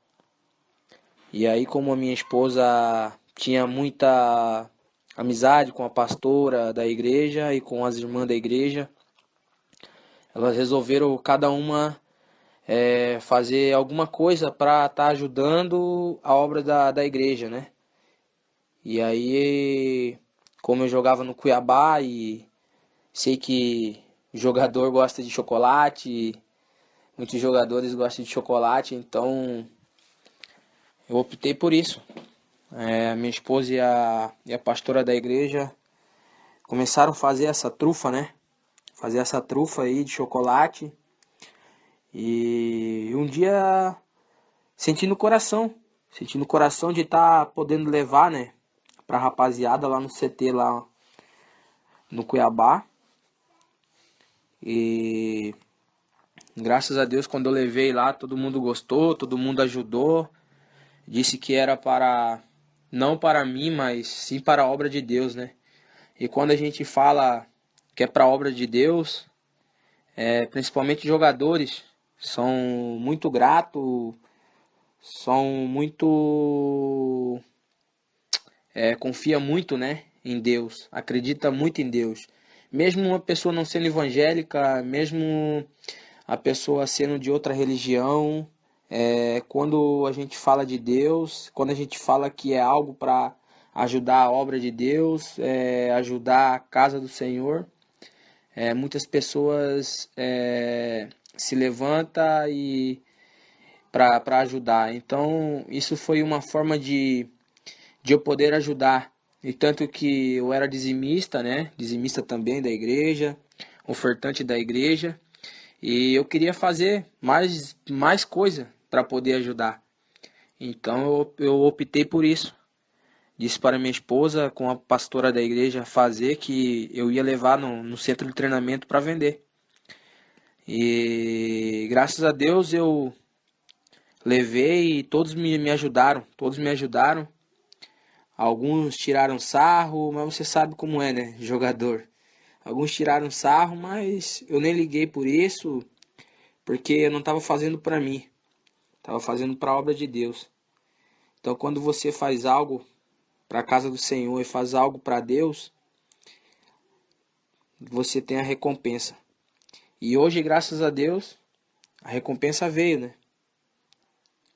E aí, como a minha esposa tinha muita amizade com a pastora da igreja e com as irmãs da igreja, elas resolveram cada uma fazer alguma coisa para estar ajudando a obra da igreja, né? E aí, como eu jogava no Cuiabá e sei que jogador gosta de chocolate, muitos jogadores gostam de chocolate, então eu optei por isso. A minha esposa e a pastora da igreja começaram a fazer essa trufa, né? Fazer essa trufa aí de chocolate. E um dia senti no coração de estar podendo levar, né, pra rapaziada lá no CT, lá no Cuiabá. E graças a Deus, quando eu levei lá, todo mundo gostou, todo mundo ajudou. Disse que era não para mim, mas sim para a obra de Deus, né? E quando a gente fala que é para a obra de Deus, principalmente jogadores, são muito gratos, são muito... confia muito, né, em Deus, acredita muito em Deus. Mesmo uma pessoa não sendo evangélica, mesmo a pessoa sendo de outra religião, quando a gente fala de Deus, quando a gente fala que é algo para ajudar a obra de Deus, ajudar a casa do Senhor, muitas pessoas se levantam para ajudar. Então, isso foi uma forma de eu poder ajudar. E tanto que eu era dizimista, né? Dizimista também da igreja, ofertante da igreja. E eu queria fazer mais coisa para poder ajudar. Então eu optei por isso, disse para minha esposa, com a pastora da igreja, fazer, que eu ia levar no centro de treinamento para vender. E graças a Deus eu levei e todos me ajudaram, Alguns tiraram sarro, mas você sabe como é, né, jogador. Alguns tiraram sarro, mas eu nem liguei por isso, porque eu não estava fazendo para mim, estava fazendo para a obra de Deus. Então, quando você faz algo para a casa do Senhor e faz algo para Deus, você tem a recompensa. E hoje, graças a Deus, a recompensa veio, né?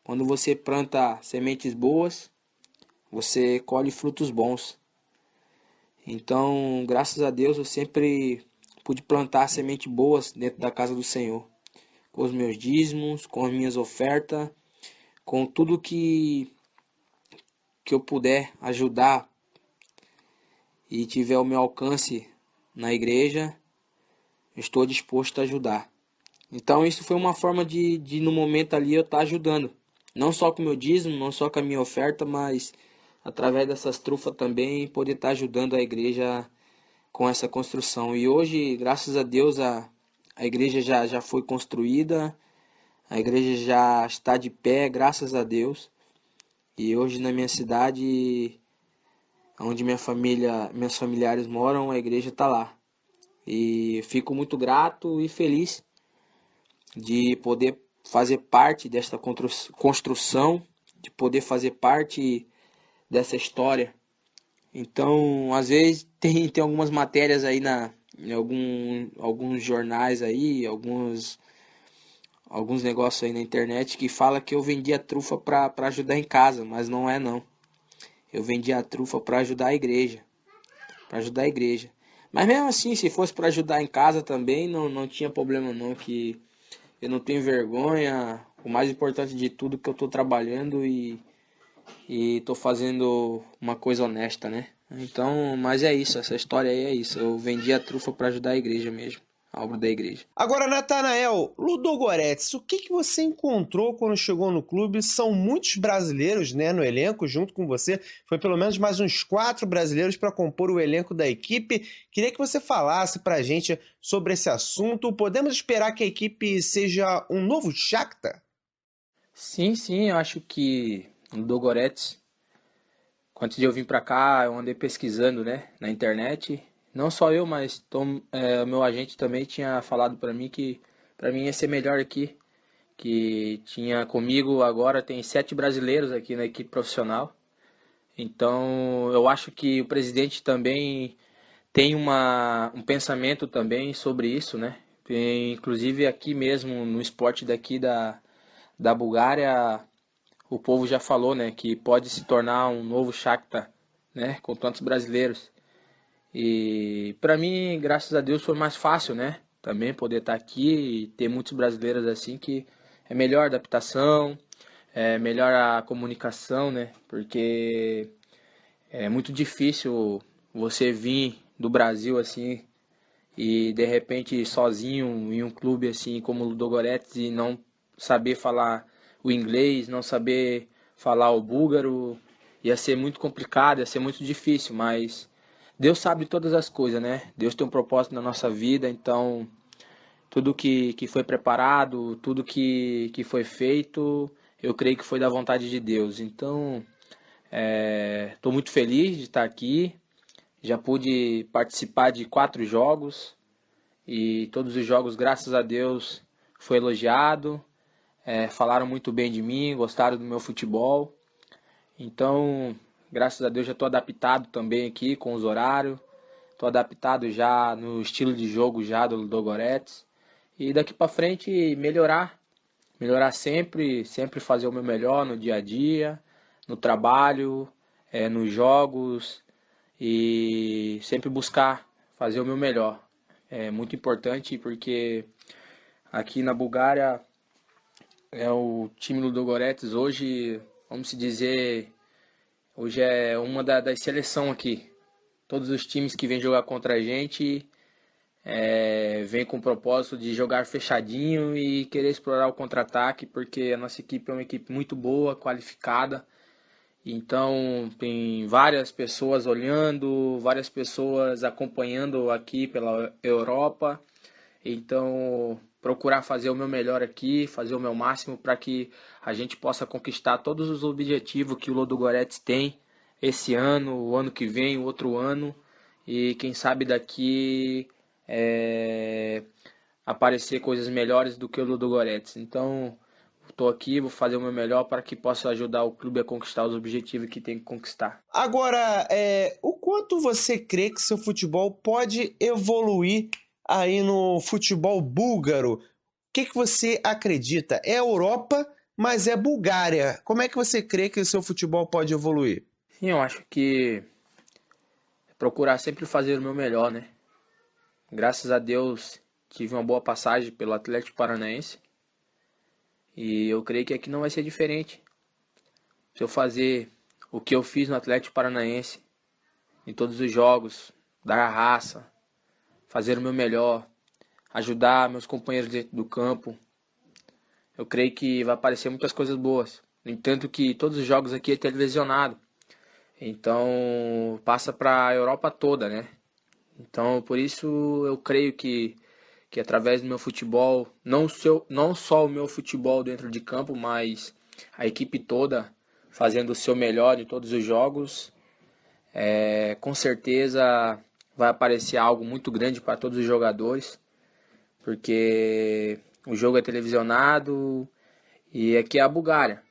Quando você planta sementes boas, você colhe frutos bons. Então, graças a Deus, eu sempre pude plantar sementes boas dentro da casa do Senhor. Com os meus dízimos, com as minhas ofertas, com tudo que eu puder ajudar e tiver o meu alcance na igreja, estou disposto a ajudar. Então, isso foi uma forma de no momento ali, eu estar ajudando. Não só com o meu dízimo, não só com a minha oferta, mas através dessas trufas também, poder estar ajudando a igreja com essa construção. E hoje, graças a Deus, a igreja já foi construída, a igreja já está de pé, graças a Deus. E hoje na minha cidade, onde meus familiares moram, a igreja está lá. E fico muito grato e feliz de poder fazer parte desta construção, de poder fazer parte dessa história. Então, às vezes tem algumas matérias aí em alguns jornais aí, alguns negócios aí na internet que fala que eu vendi a trufa para ajudar em casa, mas não é não. Eu vendi a trufa para ajudar a igreja. Mas mesmo assim, se fosse para ajudar em casa também, não tinha problema não, que eu não tenho vergonha. O mais importante de tudo é que eu estou trabalhando e estou fazendo uma coisa honesta, né? Então, mas é isso, essa história aí é isso. Eu vendi a trufa para ajudar a igreja mesmo, a obra da igreja. Agora, Natanael, Ludogorets, o que você encontrou quando chegou no clube? São muitos brasileiros, né, no elenco, junto com você. Foi pelo menos mais uns 4 brasileiros para compor o elenco da equipe. Queria que você falasse para a gente sobre esse assunto. Podemos esperar que a equipe seja um novo Shakhtar? Sim, eu acho que o Ludogorets, antes de eu vir para cá, eu andei pesquisando, né, na internet. Não só eu, mas o meu agente também tinha falado para mim que para mim ia ser melhor aqui. Que tinha comigo agora, tem 7 brasileiros aqui na equipe profissional. Então eu acho que o presidente também tem um pensamento também sobre isso, né? Inclusive aqui mesmo no esporte daqui da Bulgária, o povo já falou, né, que pode se tornar um novo Shakhtar, né, com tantos brasileiros. E para mim, graças a Deus, foi mais fácil, né? Também poder estar aqui e ter muitos brasileiros assim, que é melhor a adaptação, é melhor a comunicação, né? Porque é muito difícil você vir do Brasil assim e de repente sozinho em um clube assim como o Ludogorets e não saber falar o inglês, não saber falar o búlgaro. Ia ser muito complicado, ia ser muito difícil, mas Deus sabe todas as coisas, né? Deus tem um propósito na nossa vida, então tudo que foi preparado, tudo que foi feito, eu creio que foi da vontade de Deus. Então, estou muito feliz de estar aqui. Já pude participar de 4 jogos e todos os jogos, graças a Deus, foi elogiado. Falaram muito bem de mim, gostaram do meu futebol. Então, graças a Deus já estou adaptado também aqui com os horários. Estou adaptado já no estilo de jogo já do Ludogorets. E daqui para frente melhorar. Melhorar sempre fazer o meu melhor no dia a dia, no trabalho, nos jogos. E sempre buscar fazer o meu melhor. É muito importante porque aqui na Bulgária o time Ludogorets hoje, vamos se dizer, hoje é uma das seleções aqui. Todos os times que vêm jogar contra a gente vêm com o propósito de jogar fechadinho e querer explorar o contra-ataque, porque a nossa equipe é uma equipe muito boa, qualificada. Então tem várias pessoas olhando, várias pessoas acompanhando aqui pela Europa. Então procurar fazer o meu melhor aqui, fazer o meu máximo para que a gente possa conquistar todos os objetivos que o Ludogorets tem esse ano, o ano que vem, o outro ano, e quem sabe daqui aparecer coisas melhores do que o Ludogorets. Então estou aqui, vou fazer o meu melhor para que possa ajudar o clube a conquistar os objetivos que tem que conquistar. Agora, o quanto você crê que seu futebol pode evoluir aí no futebol búlgaro? O que você acredita? É Europa, mas é Bulgária. Como é que você crê que o seu futebol pode evoluir? Sim, eu acho que procurar sempre fazer o meu melhor, né? Graças a Deus tive uma boa passagem pelo Atlético Paranaense e eu creio que aqui não vai ser diferente. Se eu fazer o que eu fiz no Atlético Paranaense, em todos os jogos, dar a raça, fazer o meu melhor, ajudar meus companheiros dentro do campo, eu creio que vai aparecer muitas coisas boas. No entanto que todos os jogos aqui é televisionado, então passa para a Europa toda, né? Então por isso eu creio que através do meu futebol, não só o meu futebol dentro de campo, mas a equipe toda fazendo o seu melhor em todos os jogos, com certeza vai aparecer algo muito grande para todos os jogadores, porque o jogo é televisionado e aqui é a Bulgária,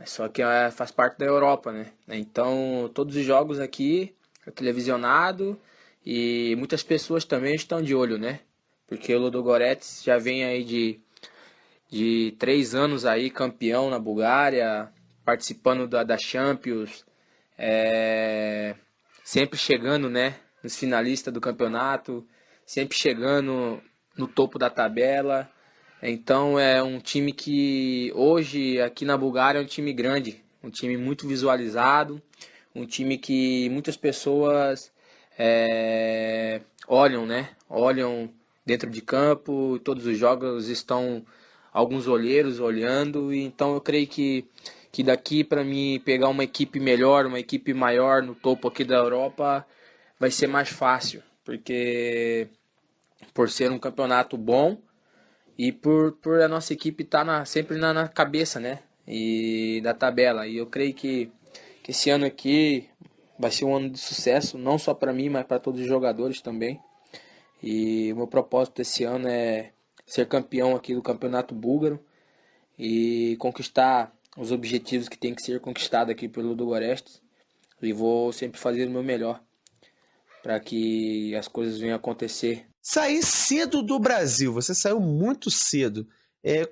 só que faz parte da Europa, né? Então todos os jogos aqui é televisionado e muitas pessoas também estão de olho, né? Porque o Ludogorets já vem aí de 3 anos aí campeão na Bulgária, participando da Champions, sempre chegando, né, nos finalistas do campeonato, sempre chegando no topo da tabela. Então é um time que hoje aqui na Bulgária é um time grande, um time muito visualizado, um time que muitas pessoas olham, né? Olham dentro de campo, todos os jogos estão alguns olheiros olhando, e então eu creio que daqui para mim pegar uma equipe melhor, uma equipe maior no topo aqui da Europa vai ser mais fácil, porque por ser um campeonato bom e por a nossa equipe estar sempre na cabeça, né, e da tabela, e eu creio que esse ano aqui vai ser um ano de sucesso, não só para mim, mas para todos os jogadores também. E o meu propósito esse ano é ser campeão aqui do Campeonato Búlgaro e conquistar os objetivos que tem que ser conquistado aqui pelo Ludogorets. E vou sempre fazer o meu melhor para que as coisas venham a acontecer. Sair cedo do Brasil, você saiu muito cedo.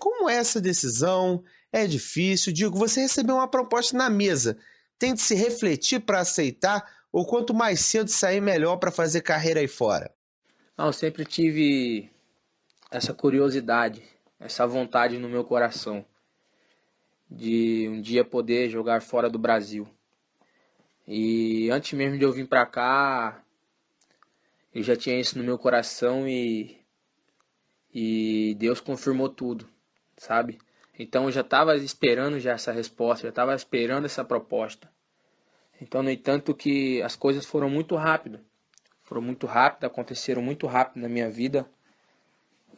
Como é essa decisão? É difícil? Digo, você recebeu uma proposta na mesa. Tem de se refletir para aceitar, ou quanto mais cedo sair, melhor para fazer carreira aí fora? Eu sempre tive essa curiosidade, essa vontade no meu coração de um dia poder jogar fora do Brasil. E antes mesmo de eu vir para cá, eu já tinha isso no meu coração e Deus confirmou tudo, sabe? Então eu já estava esperando já essa resposta, já estava esperando essa proposta. Então, no entanto, que as coisas foram muito rápido. Aconteceram muito rápido na minha vida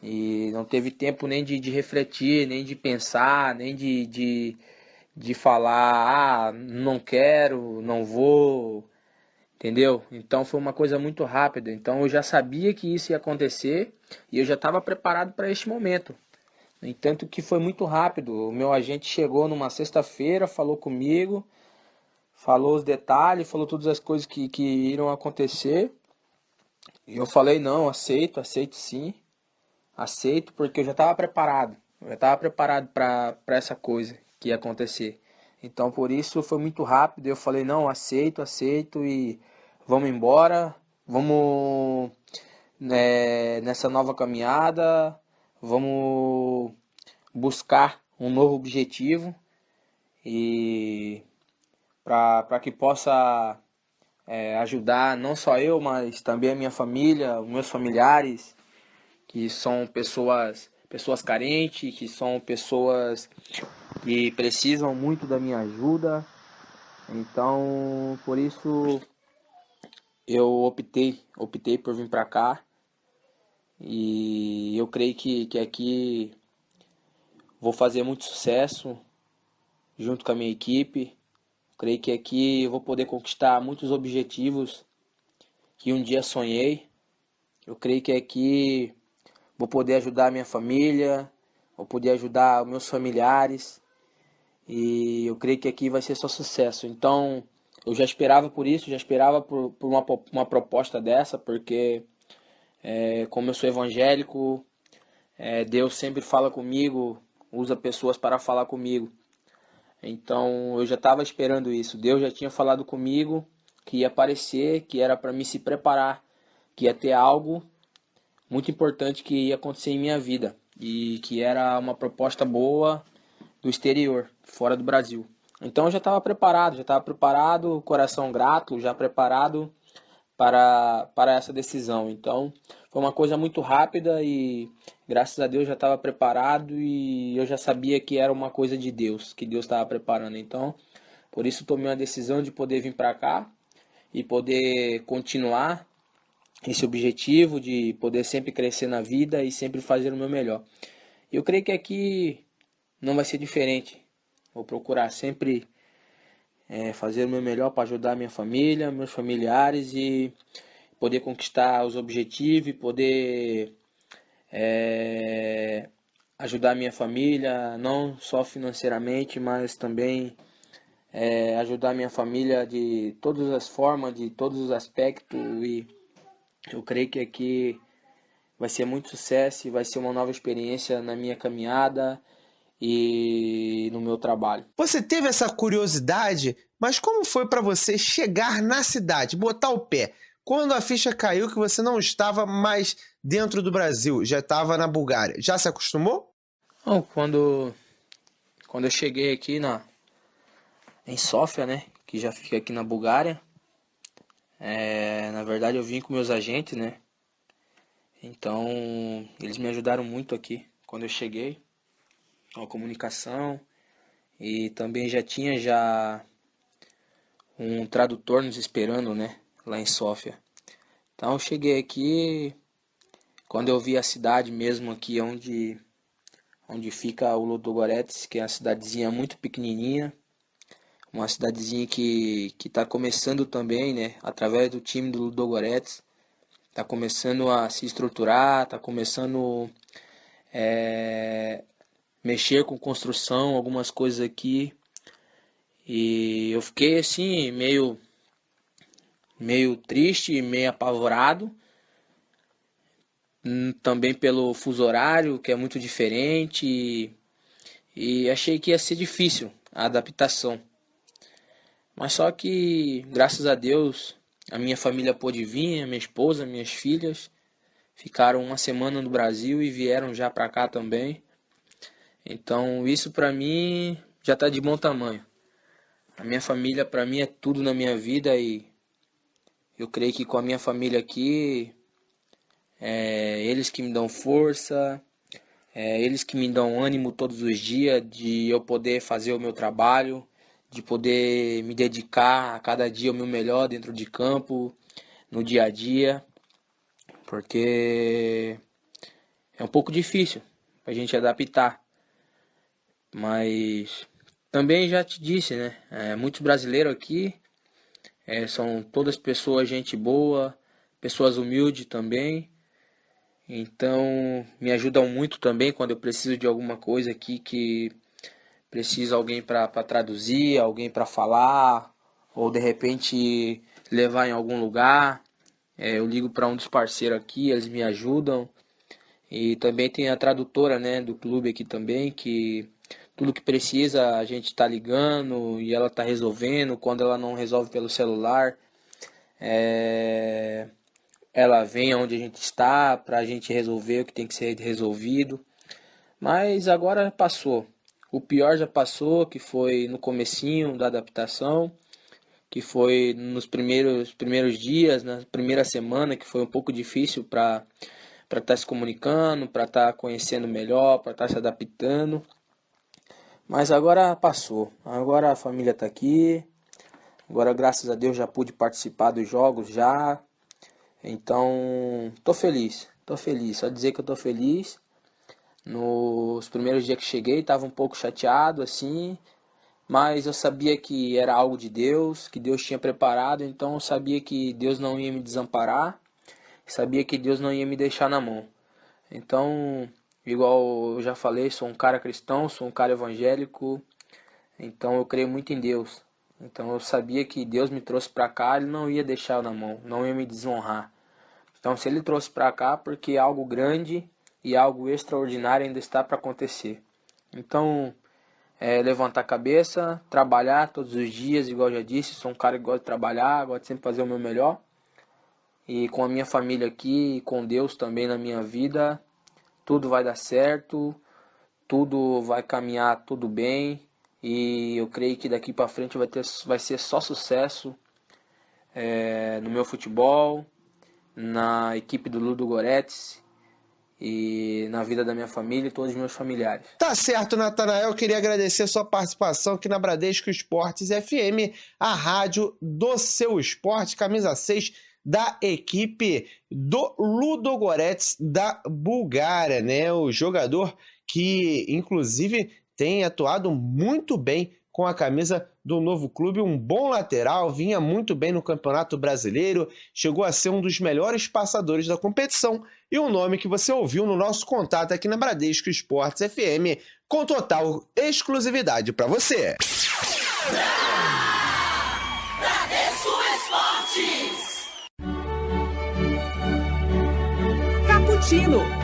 e não teve tempo nem de refletir, nem de pensar, nem de falar, não quero, não vou, entendeu? Então foi uma coisa muito rápida, então eu já sabia que isso ia acontecer e eu já estava preparado para este momento. No entanto que foi muito rápido, o meu agente chegou numa sexta-feira, falou comigo, falou os detalhes, falou todas as coisas que iriam acontecer. E eu falei, não, aceito sim, aceito, porque eu já estava preparado, para essa coisa que ia acontecer. Então por isso foi muito rápido, eu falei, não, aceito e vamos embora, vamos nessa nova caminhada, vamos buscar um novo objetivo e para que possa ajudar não só eu, mas também a minha família, os meus familiares, que são pessoas carentes, que são pessoas que precisam muito da minha ajuda. Então, por isso eu optei por vir para cá. E eu creio que aqui vou fazer muito sucesso junto com a minha equipe. Creio que aqui eu vou poder conquistar muitos objetivos que um dia sonhei. Eu creio que aqui vou poder ajudar a minha família, vou poder ajudar os meus familiares. E eu creio que aqui vai ser só sucesso. Então, eu já esperava por isso, já esperava por uma proposta dessa, porque como eu sou evangélico, Deus sempre fala comigo, usa pessoas para falar comigo. Então, eu já estava esperando isso. Deus já tinha falado comigo que ia aparecer, que era para me se preparar, que ia ter algo muito importante que ia acontecer em minha vida. E que era uma proposta boa do exterior, fora do Brasil. Então eu já estava preparado, coração grato, já preparado para essa decisão. Então foi uma coisa muito rápida e graças a Deus já estava preparado e eu já sabia que era uma coisa de Deus, que Deus estava preparando. Então por isso tomei a decisão de poder vir para cá e poder continuar esse objetivo de poder sempre crescer na vida e sempre fazer o meu melhor. Eu creio que aqui não vai ser diferente. Vou procurar sempre fazer o meu melhor para ajudar a minha família, meus familiares e poder conquistar os objetivos e poder ajudar a minha família, não só financeiramente, mas também ajudar a minha família de todas as formas, de todos os aspectos. E eu creio que aqui vai ser muito sucesso e vai ser uma nova experiência na minha caminhada e no meu trabalho. Você teve essa curiosidade, mas como foi para você chegar na cidade, botar o pé? Quando a ficha caiu que você não estava mais dentro do Brasil, já estava na Bulgária, já se acostumou? Não, quando eu cheguei aqui em Sófia, né, que já fica aqui na Bulgária, na verdade eu vim com meus agentes, né, então eles me ajudaram muito aqui quando eu cheguei, com a comunicação, e também já tinha um tradutor nos esperando, né, lá em Sófia. Então eu cheguei aqui, quando eu vi a cidade mesmo aqui onde fica o Ludogorets, que é uma cidadezinha muito pequenininha, uma cidadezinha que está começando também, né, através do time do Ludogorets, está começando a se estruturar, está começando mexer com construção, algumas coisas aqui, e eu fiquei assim meio triste, meio apavorado, também pelo fuso horário, que é muito diferente, e achei que ia ser difícil a adaptação. Mas só que, graças a Deus, a minha família pôde vir, a minha esposa, minhas filhas, ficaram uma semana no Brasil e vieram já para cá também. Então isso para mim já está de bom tamanho. A minha família para mim é tudo na minha vida e eu creio que com a minha família aqui, eles que me dão força, eles que me dão ânimo todos os dias de eu poder fazer o meu trabalho, de poder me dedicar a cada dia o meu melhor dentro de campo, no dia a dia, porque é um pouco difícil a gente adaptar. Mas também já te disse, né? Muitos brasileiros aqui são todas pessoas, gente boa, pessoas humildes também. Então me ajudam muito também quando eu preciso de alguma coisa aqui que precisa alguém para traduzir, alguém para falar, ou de repente levar em algum lugar. Eu ligo para um dos parceiros aqui, eles me ajudam. E também tem a tradutora, né, do clube aqui também, que tudo que precisa a gente está ligando e ela está resolvendo. Quando ela não resolve pelo celular, ela vem onde a gente está para a gente resolver o que tem que ser resolvido. Mas agora passou. O pior já passou, que foi no comecinho da adaptação, que foi nos primeiros dias, na primeira semana, que foi um pouco difícil para estar se comunicando, para estar conhecendo melhor, para estar se adaptando. Mas agora passou. Agora a família está aqui, Agora, graças a Deus, já pude participar dos jogos já. Então, tô feliz. Só dizer que eu tô feliz. Nos primeiros dias que cheguei, estava um pouco chateado, assim. Mas eu sabia que era algo de Deus, que Deus tinha preparado. Então, eu sabia que Deus não ia me desamparar. Sabia que Deus não ia me deixar na mão. Então, igual eu já falei, sou um cara cristão, sou um cara evangélico. Então, eu creio muito em Deus. Então, eu sabia que Deus me trouxe para cá, Ele não ia deixar eu na mão, não ia me desonrar. Então, se Ele trouxe para cá, porque algo grande e algo extraordinário ainda está para acontecer. Então, levantar a cabeça, trabalhar todos os dias, igual eu já disse, sou um cara que gosta de trabalhar, gosto de sempre fazer o meu melhor. E com a minha família aqui, e com Deus também na minha vida, tudo vai dar certo, tudo vai caminhar tudo bem. E eu creio que daqui para frente vai ser só sucesso no meu futebol, na equipe do Ludogorets e na vida da minha família e todos os meus familiares. Tá certo, Natanael. Eu queria agradecer a sua participação aqui na Bradesco Esportes FM, a rádio do seu esporte, camisa 6 da equipe do Ludogorets da Bulgária, né? O jogador que, inclusive, tem atuado muito bem com a camisa do novo clube, um bom lateral, vinha muito bem no Campeonato Brasileiro, chegou a ser um dos melhores passadores da competição e um nome que você ouviu no nosso contato aqui na Bradesco Esportes FM, com total exclusividade para você. Bradesco Esportes.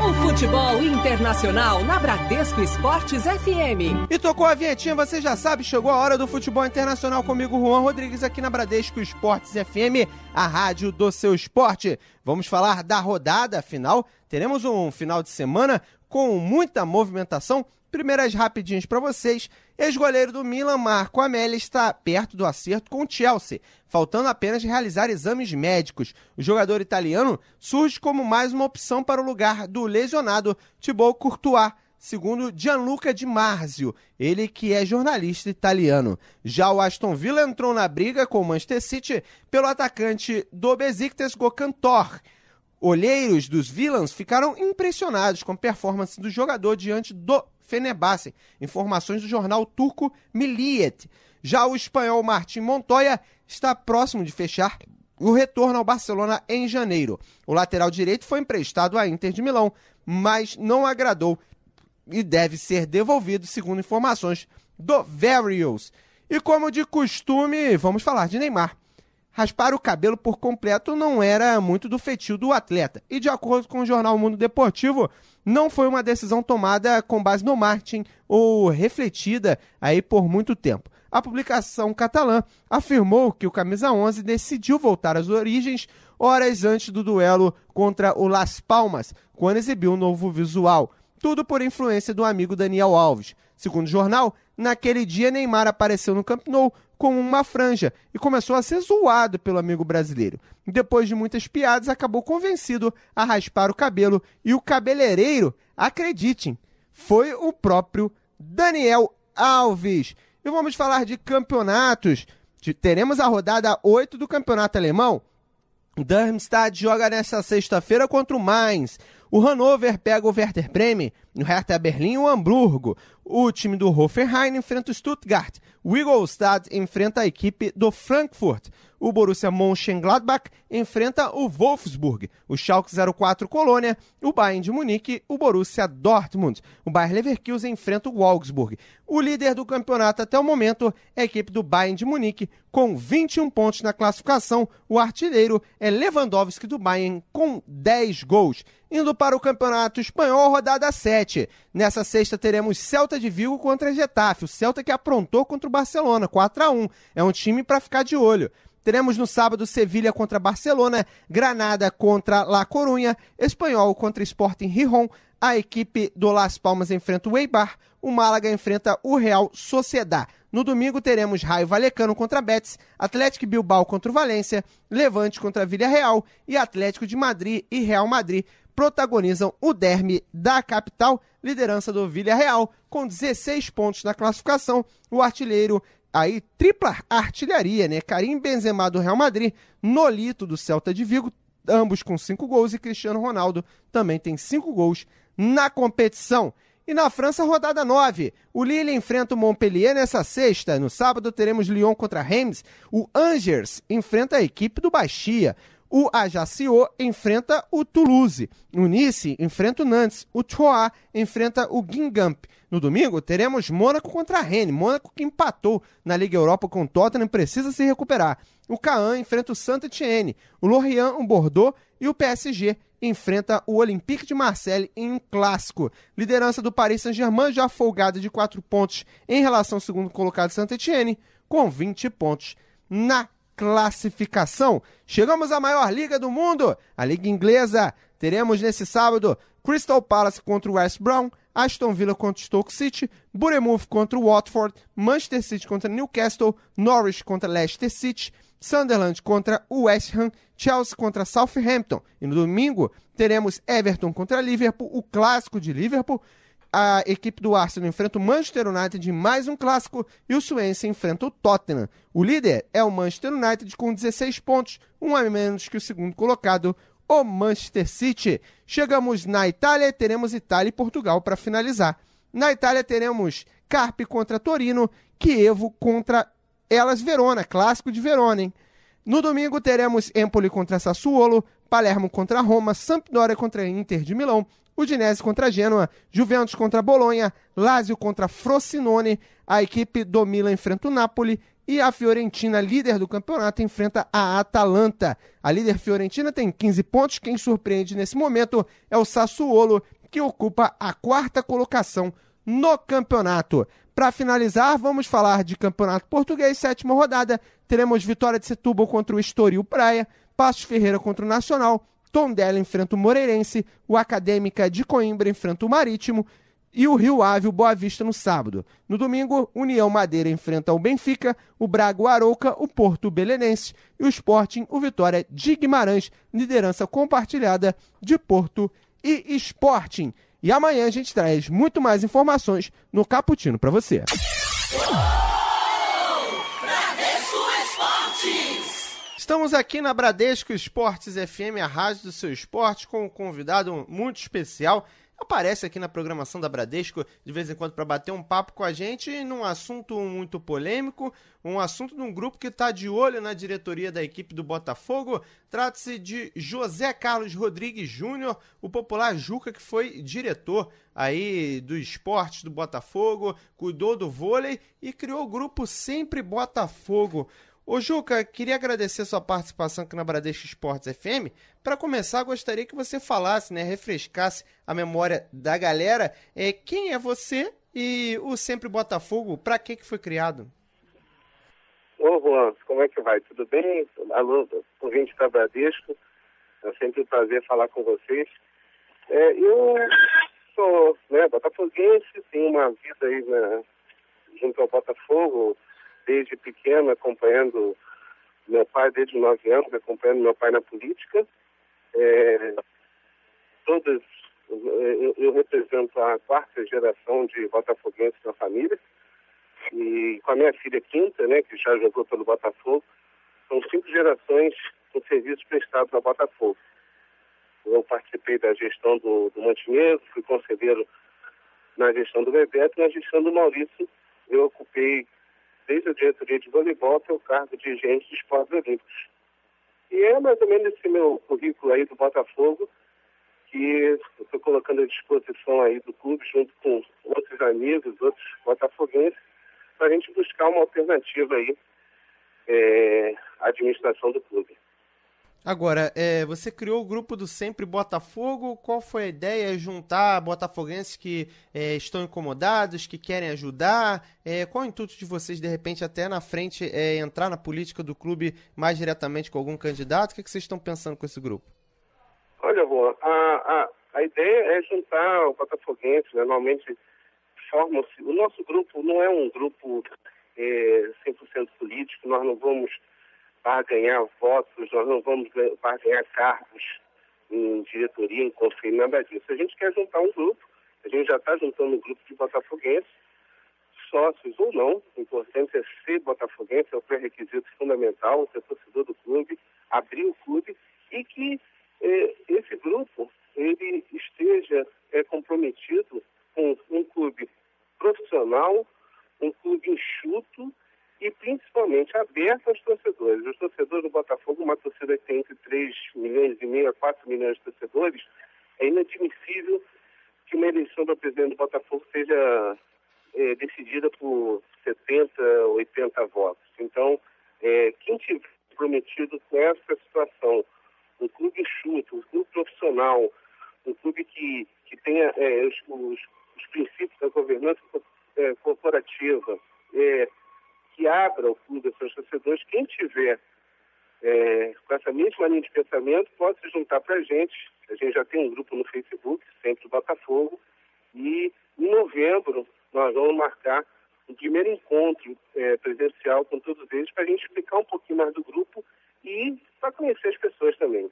O futebol internacional na Bradesco Esportes FM. E tocou a vinhetinha, você já sabe, chegou a hora do futebol internacional comigo, Juan Rodrigues, aqui na Bradesco Esportes FM, a rádio do seu esporte. Vamos falar da rodada final. Teremos um final de semana com muita movimentação. Primeiras rapidinhas para vocês. Ex-goleiro do Milan, Marco Amelli, está perto do acerto com o Chelsea, faltando apenas realizar exames médicos. O jogador italiano surge como mais uma opção para o lugar do lesionado Thibaut Courtois, segundo Gianluca Di Marzio, ele que é jornalista italiano. Já o Aston Villa entrou na briga com o Manchester City pelo atacante do Besiktas, Gökhan Torre. Olheiros dos Villans ficaram impressionados com a performance do jogador diante do Fenerbahçe, informações do jornal turco Milliyet. Já o espanhol Martín Montoya está próximo de fechar o retorno ao Barcelona em janeiro. O lateral direito foi emprestado à Inter de Milão, mas não agradou e deve ser devolvido, segundo informações do Varios. E como de costume, vamos falar de Neymar. Raspar o cabelo por completo não era muito do feitio do atleta. E de acordo com o jornal Mundo Deportivo, não foi uma decisão tomada com base no marketing ou refletida aí por muito tempo. A publicação catalã afirmou que o camisa 11 decidiu voltar às origens horas antes do duelo contra o Las Palmas, quando exibiu um novo visual. Tudo por influência do amigo Daniel Alves. Segundo o jornal, naquele dia Neymar apareceu no Camp Nou com uma franja e começou a ser zoado pelo amigo brasileiro. Depois de muitas piadas, acabou convencido a raspar o cabelo e o cabeleireiro, acreditem, foi o próprio Daniel Alves. E vamos falar de campeonatos. Teremos a rodada 8 do campeonato alemão. O Darmstadt joga nesta sexta-feira contra o Mainz. O Hannover pega o Werder Bremen, o Hertha Berlim e o Hamburgo. O time do Hoffenheim enfrenta o Stuttgart. O Ingolstadt enfrenta a equipe do Frankfurt. O Borussia Mönchengladbach enfrenta o Wolfsburg. O Schalke 04 Colônia, o Bayern de Munique, o Borussia Dortmund. O Bayer Leverkusen enfrenta o Augsburg. O líder do campeonato até o momento é a equipe do Bayern de Munique, com 21 pontos na classificação. O artilheiro é Lewandowski do Bayern, com 10 gols. Indo para o Campeonato Espanhol, rodada 7. Nessa sexta teremos Celta de Vigo contra Getafe. O Celta que aprontou contra o Barcelona, 4-1. É um time para ficar de olho. Teremos no sábado Sevilha contra Barcelona, Granada contra La Coruña, Espanhol contra Sporting Gijón, a equipe do Las Palmas enfrenta o Eibar, o Málaga enfrenta o Real Sociedad. No domingo teremos Raio Vallecano contra Betis, Atlético Bilbao contra o Valência, Levante contra Villarreal e Atlético de Madrid e Real Madrid protagonizam o derby da capital, liderança do Villarreal com 16 pontos na classificação. O artilheiro aí tripla artilharia, né? Karim Benzema do Real Madrid, Nolito do Celta de Vigo, ambos com 5 gols, e Cristiano Ronaldo também tem 5 gols na competição. E na França, rodada 9, o Lille enfrenta o Montpellier nessa sexta. No sábado teremos Lyon contra Reims, o Angers enfrenta a equipe do Bastia, o Ajaccio enfrenta o Toulouse, o Nice enfrenta o Nantes, o Troyes enfrenta o Guingamp. No domingo teremos Mônaco contra Rennes, Mônaco que empatou na Liga Europa com o Tottenham, precisa se recuperar. O Caen enfrenta o Saint-Étienne, o Lorient, o Bordeaux, e o PSG enfrenta o Olympique de Marseille em um clássico. Liderança do Paris Saint-Germain já folgada de 4 pontos em relação ao segundo colocado Saint-Étienne, com 20 pontos na classificação. Chegamos à maior liga do mundo, a Liga Inglesa. Teremos nesse sábado Crystal Palace contra o West Brom, Aston Villa contra o Stoke City, Bournemouth contra o Watford, Manchester City contra Newcastle, Norwich contra Leicester City, Sunderland contra o West Ham, Chelsea contra Southampton. E no domingo teremos Everton contra Liverpool, o clássico de Liverpool. A equipe do Arsenal enfrenta o Manchester United em mais um clássico, e o Swansea enfrenta o Tottenham. O líder é o Manchester United com 16 pontos, um a menos que o segundo colocado, o Manchester City. Chegamos na Itália, teremos Itália e Portugal para finalizar. Na Itália teremos Carpi contra Torino, Chievo contra Hellas Verona, clássico de Verona, hein? No domingo teremos Empoli contra Sassuolo, Palermo contra Roma, Sampdoria contra Inter de Milão, Udinese contra Gênua, Juventus contra Bolonha, Lazio contra Frosinone, a equipe do Milan enfrenta o Napoli e a Fiorentina, líder do campeonato, enfrenta a Atalanta. A líder Fiorentina tem 15 pontos, quem surpreende nesse momento é o Sassuolo, que ocupa a 4ª colocação no campeonato. Para finalizar, vamos falar de Campeonato Português, 7ª rodada. Teremos Vitória de Setúbal contra o Estoril Praia, Passos Ferreira contra o Nacional, Tondela enfrenta o Moreirense, o Acadêmica de Coimbra enfrenta o Marítimo e o Rio Ave, o Boa Vista no sábado. No domingo, União Madeira enfrenta o Benfica, o Braga o Arouca, o Porto o Belenenses e o Sporting o Vitória de Guimarães, liderança compartilhada de Porto e Sporting. E amanhã a gente traz muito mais informações no Cappuccino para você. Estamos aqui na Bradesco Esportes FM, a rádio do seu esporte, com um convidado muito especial. Aparece aqui na programação da Bradesco de vez em quando para bater um papo com a gente num assunto muito polêmico, um assunto de um grupo que está de olho na diretoria da equipe do Botafogo. Trata-se de José Carlos Rodrigues Júnior, o popular Juca, que foi diretor aí do esporte do Botafogo, cuidou do vôlei e criou o grupo Sempre Botafogo. Ô Juca, queria agradecer sua participação aqui na Bradesco Esportes FM. Para começar, gostaria que você falasse, né, refrescasse a memória da galera. Quem é você e o Sempre Botafogo, para que foi criado? Ô Juan, como é que vai? Tudo bem? Alô, ouvinte da Bradesco. É sempre um prazer falar com vocês. Eu sou botafoguense, tenho uma vida aí junto ao Botafogo, desde pequeno, acompanhando meu pai, desde 9 anos, acompanhando meu pai na política. Eu represento a 4ª geração de botafoguenses na família. E com a minha filha quinta, né, que já jogou pelo Botafogo, são 5 gerações com serviços prestados ao Botafogo. Eu participei da gestão do Montenegro, fui conselheiro na gestão do Bebeto e na gestão do Maurício. Eu ocupei, desde a diretoria de voleibol até o cargo de dirigente de esportes olímpicos. E é mais ou menos esse meu currículo aí do Botafogo, que eu estou colocando à disposição aí do clube, junto com outros amigos, outros botafoguenses, para a gente buscar uma alternativa aí à administração do clube. Agora, você criou o grupo do Sempre Botafogo. Qual foi a ideia? Juntar botafoguenses que estão incomodados, que querem ajudar? Qual o intuito de vocês, de repente, até na frente, entrar na política do clube mais diretamente com algum candidato? O que vocês estão pensando com esse grupo? Olha, Juan, a ideia é juntar botafoguenses, né? Normalmente formam-se... O nosso grupo não é um grupo 100% político, nós não vamos barganhar votos, nós não vamos barganhar cargos em diretoria, em conselho, nada disso. A gente quer juntar um grupo, a gente já está juntando um grupo de botafoguenses, sócios ou não, o importante é ser botafoguense, é o pré-requisito fundamental, ser torcedor do clube, abrir o clube e que esse grupo ele esteja comprometido com um clube profissional, um clube enxuto e principalmente aberto aos torcedores. Os torcedores do Botafogo, uma torcida que tem entre 3 milhões e meio a 4 milhões de torcedores, é inadmissível que uma eleição para presidente do Botafogo seja decidida por 70, 80 votos. Então, quem tiver comprometido com essa situação, um clube enxuto, um clube profissional, um clube que tenha os princípios da governança corporativa, que abra o clube aos seus torcedores, quem tiver com essa mesma linha de pensamento pode se juntar para a gente já tem um grupo no Facebook, sempre do Botafogo, e em novembro nós vamos marcar um primeiro encontro presencial com todos eles para a gente explicar um pouquinho mais do grupo e para conhecer as pessoas também.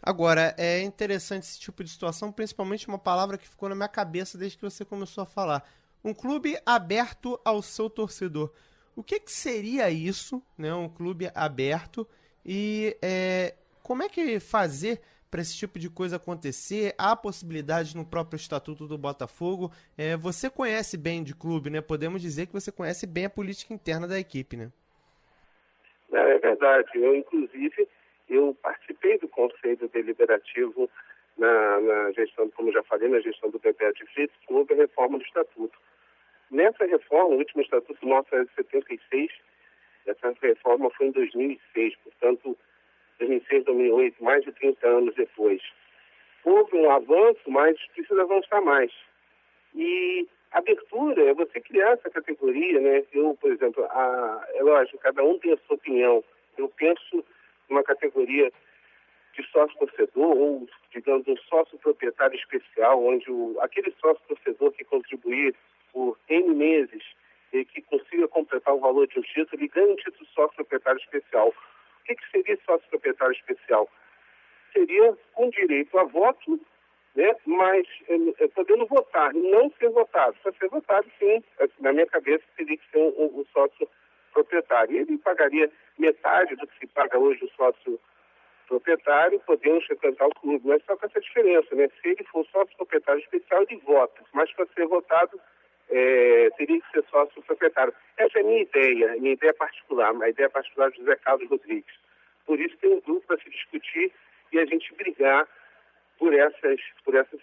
Agora, é interessante esse tipo de situação, principalmente uma palavra que ficou na minha cabeça desde que você começou a falar. Um clube aberto ao seu torcedor. O que seria isso, né? Um clube aberto e como é que fazer para esse tipo de coisa acontecer? Há possibilidades no próprio Estatuto do Botafogo. Você conhece bem de clube, né? Podemos dizer que você conhece bem a política interna da equipe, né? É verdade. Eu participei do Conselho Deliberativo na gestão, como já falei, na gestão do Bebeto de Freitas, que houve a reforma do Estatuto. Nessa reforma, o último Estatuto nosso é de 76, essa reforma foi em 2006, portanto, 2006, 2008, mais de 30 anos depois. Houve um avanço, mas precisa avançar mais. E a abertura é você criar essa categoria, né? Eu, por exemplo, é lógico, cada um tem a sua opinião. Eu penso numa categoria de sócio-torcedor ou, digamos, um sócio-proprietário especial, onde aquele sócio-torcedor que contribuir por N meses e que consiga completar o valor de um título, ele ganha um título sócio-proprietário especial. O que seria sócio-proprietário especial? Seria com direito a voto, né, mas podendo votar, não ser votado. Para ser votado, sim, na minha cabeça, teria que ser um sócio proprietário. Ele pagaria metade do que se paga hoje o sócio proprietário, podendo frequentar o clube, mas só com essa diferença, né? Se ele for sócio proprietário especial, ele vota, mas para ser votado, teria que ser sócio proprietário. Essa é a minha ideia particular, a ideia particular de José Carlos Rodrigues. Por isso tem um grupo para se discutir e a gente brigar por essas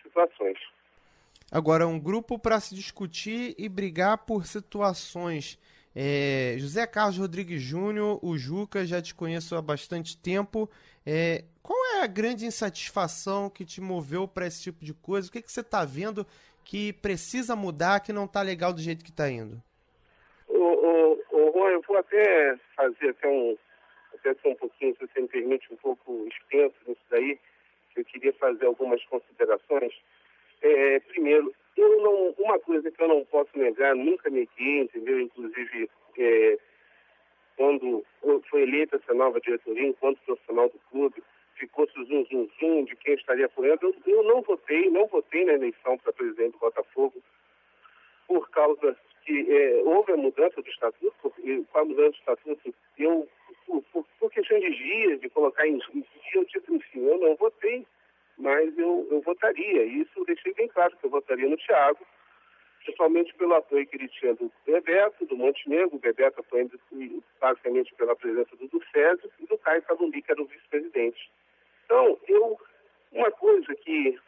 situações. Agora, um grupo para se discutir e brigar por situações. José Carlos Rodrigues Júnior, o Juca, já te conheço há bastante tempo. Qual é a grande insatisfação que te moveu para esse tipo de coisa? O que você está vendo que precisa mudar, que não está legal do jeito que está indo? Juan, eu vou até fazer um pouquinho, se você me permite, um pouco extenso nisso daí. Eu queria fazer algumas considerações. Primeiro, uma coisa que eu não posso negar, nunca neguei, entendeu? Inclusive, quando foi eleita essa nova diretoria, enquanto profissional do clube, ficou-se o zum de quem estaria apoiando. Eu não votei na eleição para presidente do Botafogo, por causa que houve a mudança do estatuto, e com a mudança do estatuto, por questão de dias, de colocar em dia o título, enfim, eu não votei, mas eu votaria. E isso eu deixei bem claro que eu votaria no Thiago, principalmente pelo apoio que ele tinha do Bebeto, do Montenegro, o Bebeto apoiando basicamente pela presença do César e do Caio Calumbi, que era o vice-presidente. Então, uma coisa que,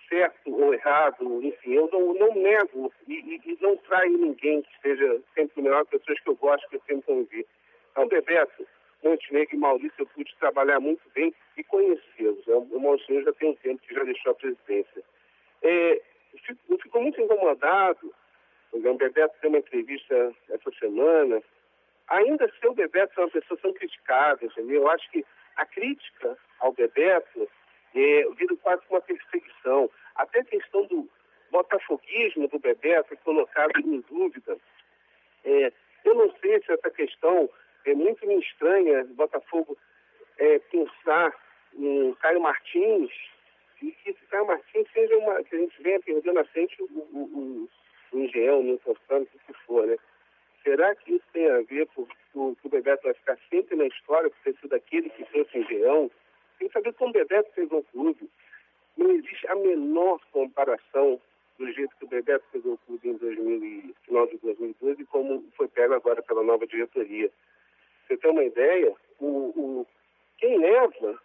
certo ou errado, enfim, eu não nego e não traio ninguém que esteja sempre melhor, pessoas que eu gosto, que eu sempre convivi. Então, Bebeto, Montenegro e Maurício, eu pude trabalhar muito bem e conhecê-los. O Montenegro já tem um tempo que já deixou a presidência. Eu fico muito incomodado. O Bebeto deu uma entrevista essa semana. Ainda ser o Bebeto é uma pessoa tão criticada, entendeu? Eu acho que a crítica ao Bebeto vira quase uma perseguição. Até a questão do botafoguismo do Bebeto é colocado em dúvida. Eu não sei se essa questão é muito me estranha, o Botafogo pensar em Caio Martins, e que esse Caio Martins seja que a gente venha perdendo na frente no Engenhão, no Newton Santos, o que for, né? Será que isso tem a ver com que o Bebeto vai ficar sempre na história por ter sido aquele que trouxe o Engenhão? Tem que saber como o Bebeto fez o clube. Não existe a menor comparação do jeito que o Bebeto fez o clube em final de 2012 e como foi pego agora pela nova diretoria. Você tem uma ideia? Quem leva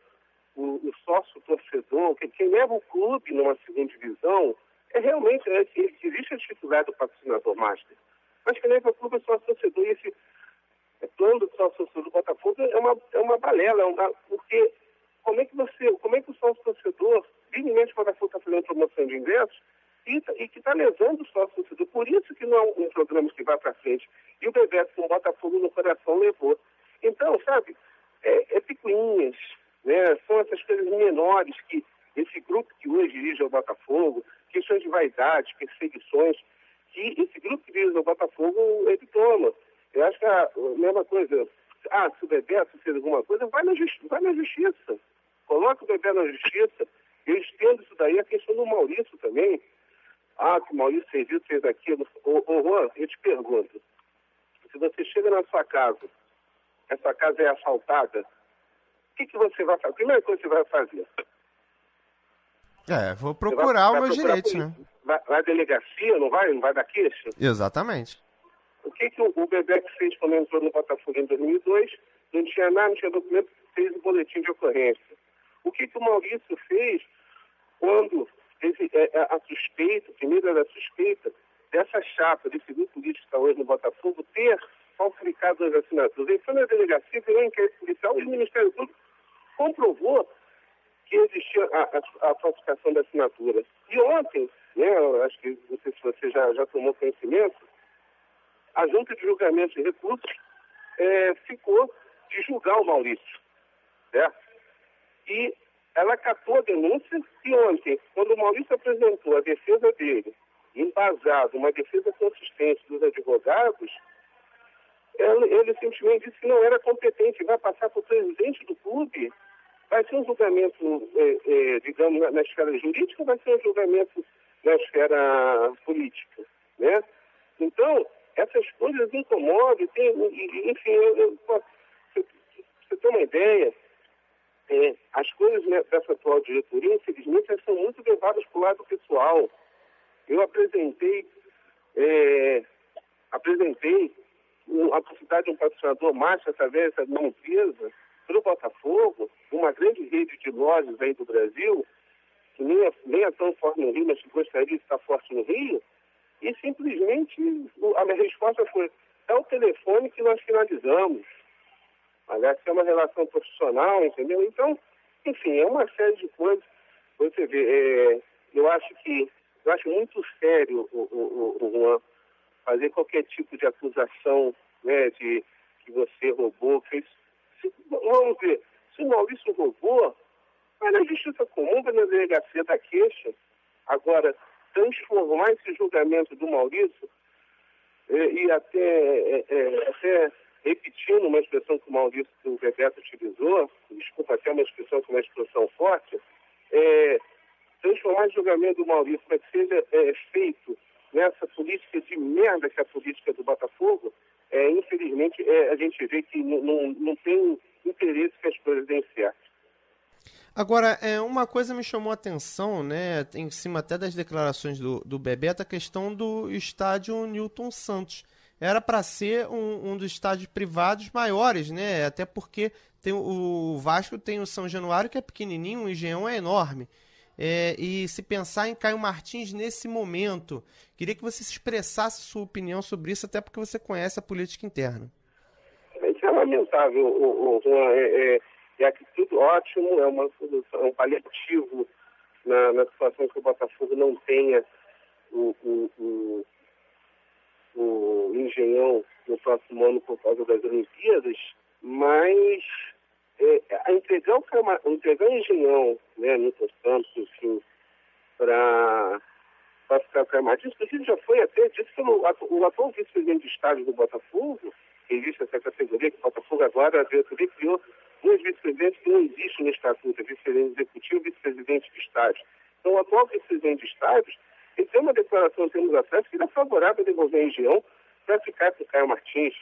o sócio torcedor, quem leva o clube numa segunda divisão, realmente existe a dificuldade do patrocinador master. Mas quem leva o clube é sócio torcedor. E esse plano do sócio torcedor do Botafogo é uma balela, porque como é que o sócio torcedor, dignamente o Botafogo está fazendo promoção de ingressos e que está lesando o sócio torcedor. Por isso que não é um programa que vai para frente. E o Bebeto, com o Botafogo no coração, levou. Então, sabe, picuinhas, né? São essas coisas menores que esse grupo que hoje dirige o Botafogo, questões de vaidade, perseguições, que esse grupo que dirige o Botafogo, ele toma. Eu acho que a mesma coisa, se o Bebeto fez alguma coisa, vai na justiça. Coloca o Bebeto na justiça. Eu estendo isso daí, a questão do Maurício também. Que o Maurício fez aquilo. Juan, eu te pergunto, se você chega na sua casa, essa casa é assaltada, o que você vai fazer? A primeira coisa que você vai fazer? Vou procurar os meus direitos, né? Vai à delegacia, não vai dar queixa? Exatamente. O que o Bebeto fez quando entrou no Botafogo em 2002? Não tinha nada, não tinha documento, fez o boletim de ocorrência. O que o Maurício fez quando a suspeita, primeiro era a suspeita, dessa chapa, desse grupo político que está hoje no Botafogo, ter falsificado as assinaturas? Ele foi na delegacia, virou um inquérito policial e o Ministério Público comprovou que existia a falsificação da assinatura. E ontem, né, acho que não sei se você já tomou conhecimento, a Junta de Julgamento e Recursos ficou de julgar o Maurício, certo? E ela catou a denúncia e ontem, quando o Maurício apresentou a defesa dele, embasado, uma defesa consistente dos advogados, ele simplesmente disse que não era competente, vai passar para o presidente do clube. Vai ser um julgamento, digamos, na esfera jurídica ou vai ser um julgamento na esfera política, né? Então, essas coisas incomodam, enfim, você tem uma ideia, as coisas dessa atual diretoria, infelizmente, elas são muito levadas para o lado pessoal. Eu apresentei a possibilidade de um patrocinador master através de uma empresa para o Botafogo, uma grande rede de lojas aí do Brasil, que nem é tão forte no Rio, mas que gostaria de estar forte no Rio, e simplesmente a minha resposta foi: é o telefone que nós finalizamos. Aliás, é uma relação profissional, entendeu? Então, enfim, é uma série de coisas. Você vê, eu acho muito sério o Juan fazer qualquer tipo de acusação, né, de que você roubou, fez. Vamos ver, se o Maurício roubou, vai na justiça comum, vai na delegacia da queixa. Agora, transformar esse julgamento do Maurício e até repetindo uma expressão que o Bebeto utilizou, desculpa, até uma expressão com uma expressão forte, transformar o julgamento do Maurício para que seja feito nessa política de merda que é a política do Botafogo, infelizmente, a gente vê que não tem interesse que as coisas deem certo. Agora, uma coisa me chamou a atenção, né, em cima até das declarações do Bebeto, a questão do estádio Newton Santos. Era para ser um dos estádios privados maiores, né, até porque o Vasco tem o São Januário, que é pequenininho, o Engenhão é enorme. E se pensar em Caio Martins nesse momento, queria que você expressasse sua opinião sobre isso, até porque você conhece a política interna. Isso é lamentável, Juan. É tudo ótimo, é um paliativo na situação que o Botafogo não tenha o Engenhão no próximo ano por causa das Olimpíadas, mas entregar o Engenhão, né, no Santos, enfim, para ficar o Caio Martins, inclusive já foi até dito pelo o atual vice-presidente de estádio do Botafogo, que existe essa categoria, que o Botafogo agora, a diretoria criou dois vice-presidentes que não existem no estatuto, vice-presidente executivo e vice-presidente de estádio. Então, o atual vice-presidente de estádios Ele tem uma declaração tempos atrás que era favorável a devolver a Engenhão para ficar com o Caio Martins.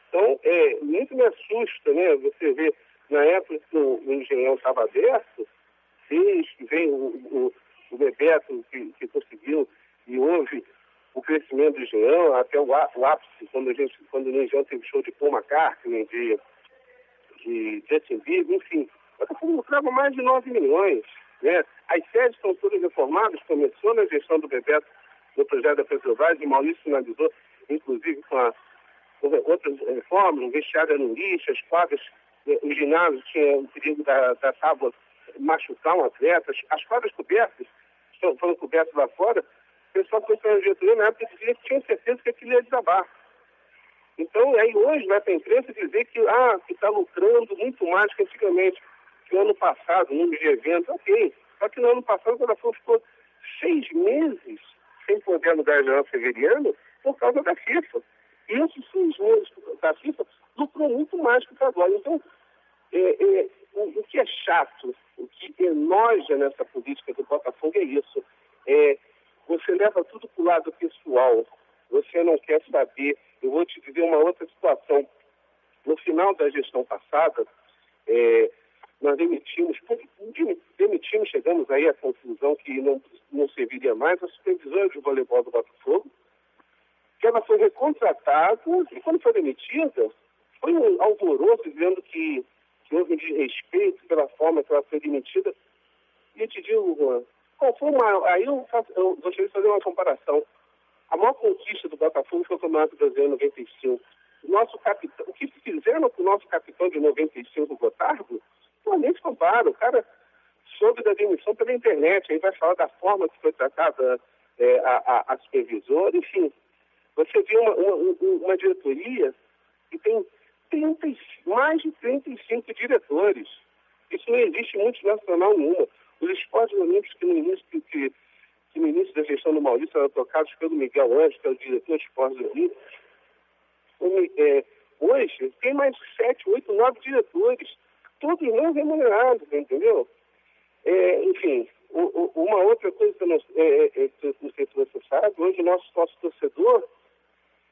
Então, muito me assusta, né? Você vê, na época que o Engenhão estava aberto, desde que veio o Bebeto que conseguiu, e houve o crescimento do Engenhão, até o ápice, quando o Engenhão teve show de Paul McCartney, de Justin Bieber, enfim, o Botafogo lucrava mais de 9 milhões, né? As sedes estão todas reformadas, começou na gestão do Bebeto, no projeto da Petrobras, e Maurício finalizou, inclusive, com outras reformas, o vestiário era um lixo, as quadras, o ginásio tinha o perigo da tábua machucar um atleta, as quadras cobertas, foram cobertas lá fora, o pessoal que foi na diretoria na época dizia que tinha certeza que aquilo ia desabar. Então, aí hoje vai para a imprensa dizer que está lucrando muito mais que antigamente, que no ano passado, no número de eventos, ok. Só que no ano passado o Botafogo ficou 6 meses sem poder alugar a janela fevereiro por causa da FIFA. E esses 6 meses da FIFA lucrou muito mais que agora. Então, o que é chato, o que enoja nessa política do Botafogo é isso. Você leva tudo para o lado pessoal. Você não quer saber. Eu vou te dizer uma outra situação. No final da gestão passada, nós demitimos, chegamos aí à conclusão que não serviria mais a supervisora de voleibol do Botafogo, que ela foi recontratada, e quando foi demitida, foi um alvoroço dizendo que houve um desrespeito pela forma que ela foi demitida. E eu te digo, Juan, aí eu gostaria de fazer uma comparação. A maior conquista do Botafogo foi o Campeonato Brasileiro em 95. O que fizeram com o nosso capitão de 95, o Gotardo, nem se compara. O cara soube da demissão pela internet, aí vai falar da forma que foi tratada a supervisora, enfim. Você vê uma diretoria que tem mais de 35 diretores. Isso não existe em multinacional nenhuma. Os esportes olímpicos que no início da gestão do Maurício eram tocados pelo Miguel Anjos, que é o diretor de esportes olímpicos, hoje tem mais 7, 8, 9 diretores, todos não remunerados, entendeu? Enfim, uma outra coisa que eu não sei se você sabe, hoje o nosso torcedor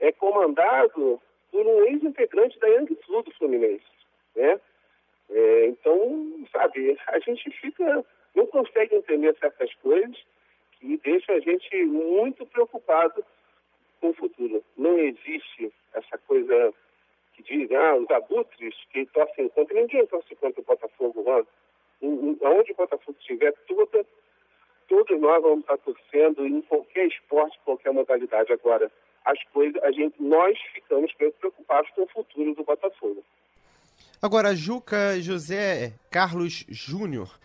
é comandado por um ex-integrante da Young Flu do Fluminense, né? Então, sabe, a gente não consegue entender certas coisas que deixam a gente muito preocupado com o futuro. Não existe essa coisa que diz, os abutres que torcem contra, ninguém torce contra o Botafogo, aonde o Botafogo estiver, todos nós vamos estar torcendo em qualquer esporte, qualquer modalidade. Agora, nós ficamos preocupados com o futuro do Botafogo. Agora, Juca José Carlos Júnior,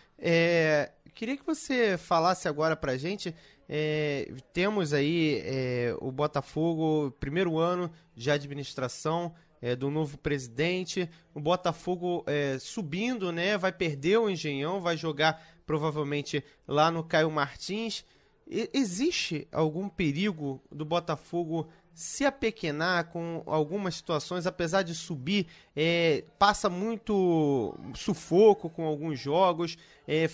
queria que você falasse agora pra gente, temos aí o Botafogo, primeiro ano de administração do novo presidente, o Botafogo subindo, né, vai perder o Engenhão, vai jogar provavelmente lá no Caio Martins. Existe algum perigo do Botafogo se apequenar com algumas situações, apesar de subir, passa muito sufoco com alguns jogos,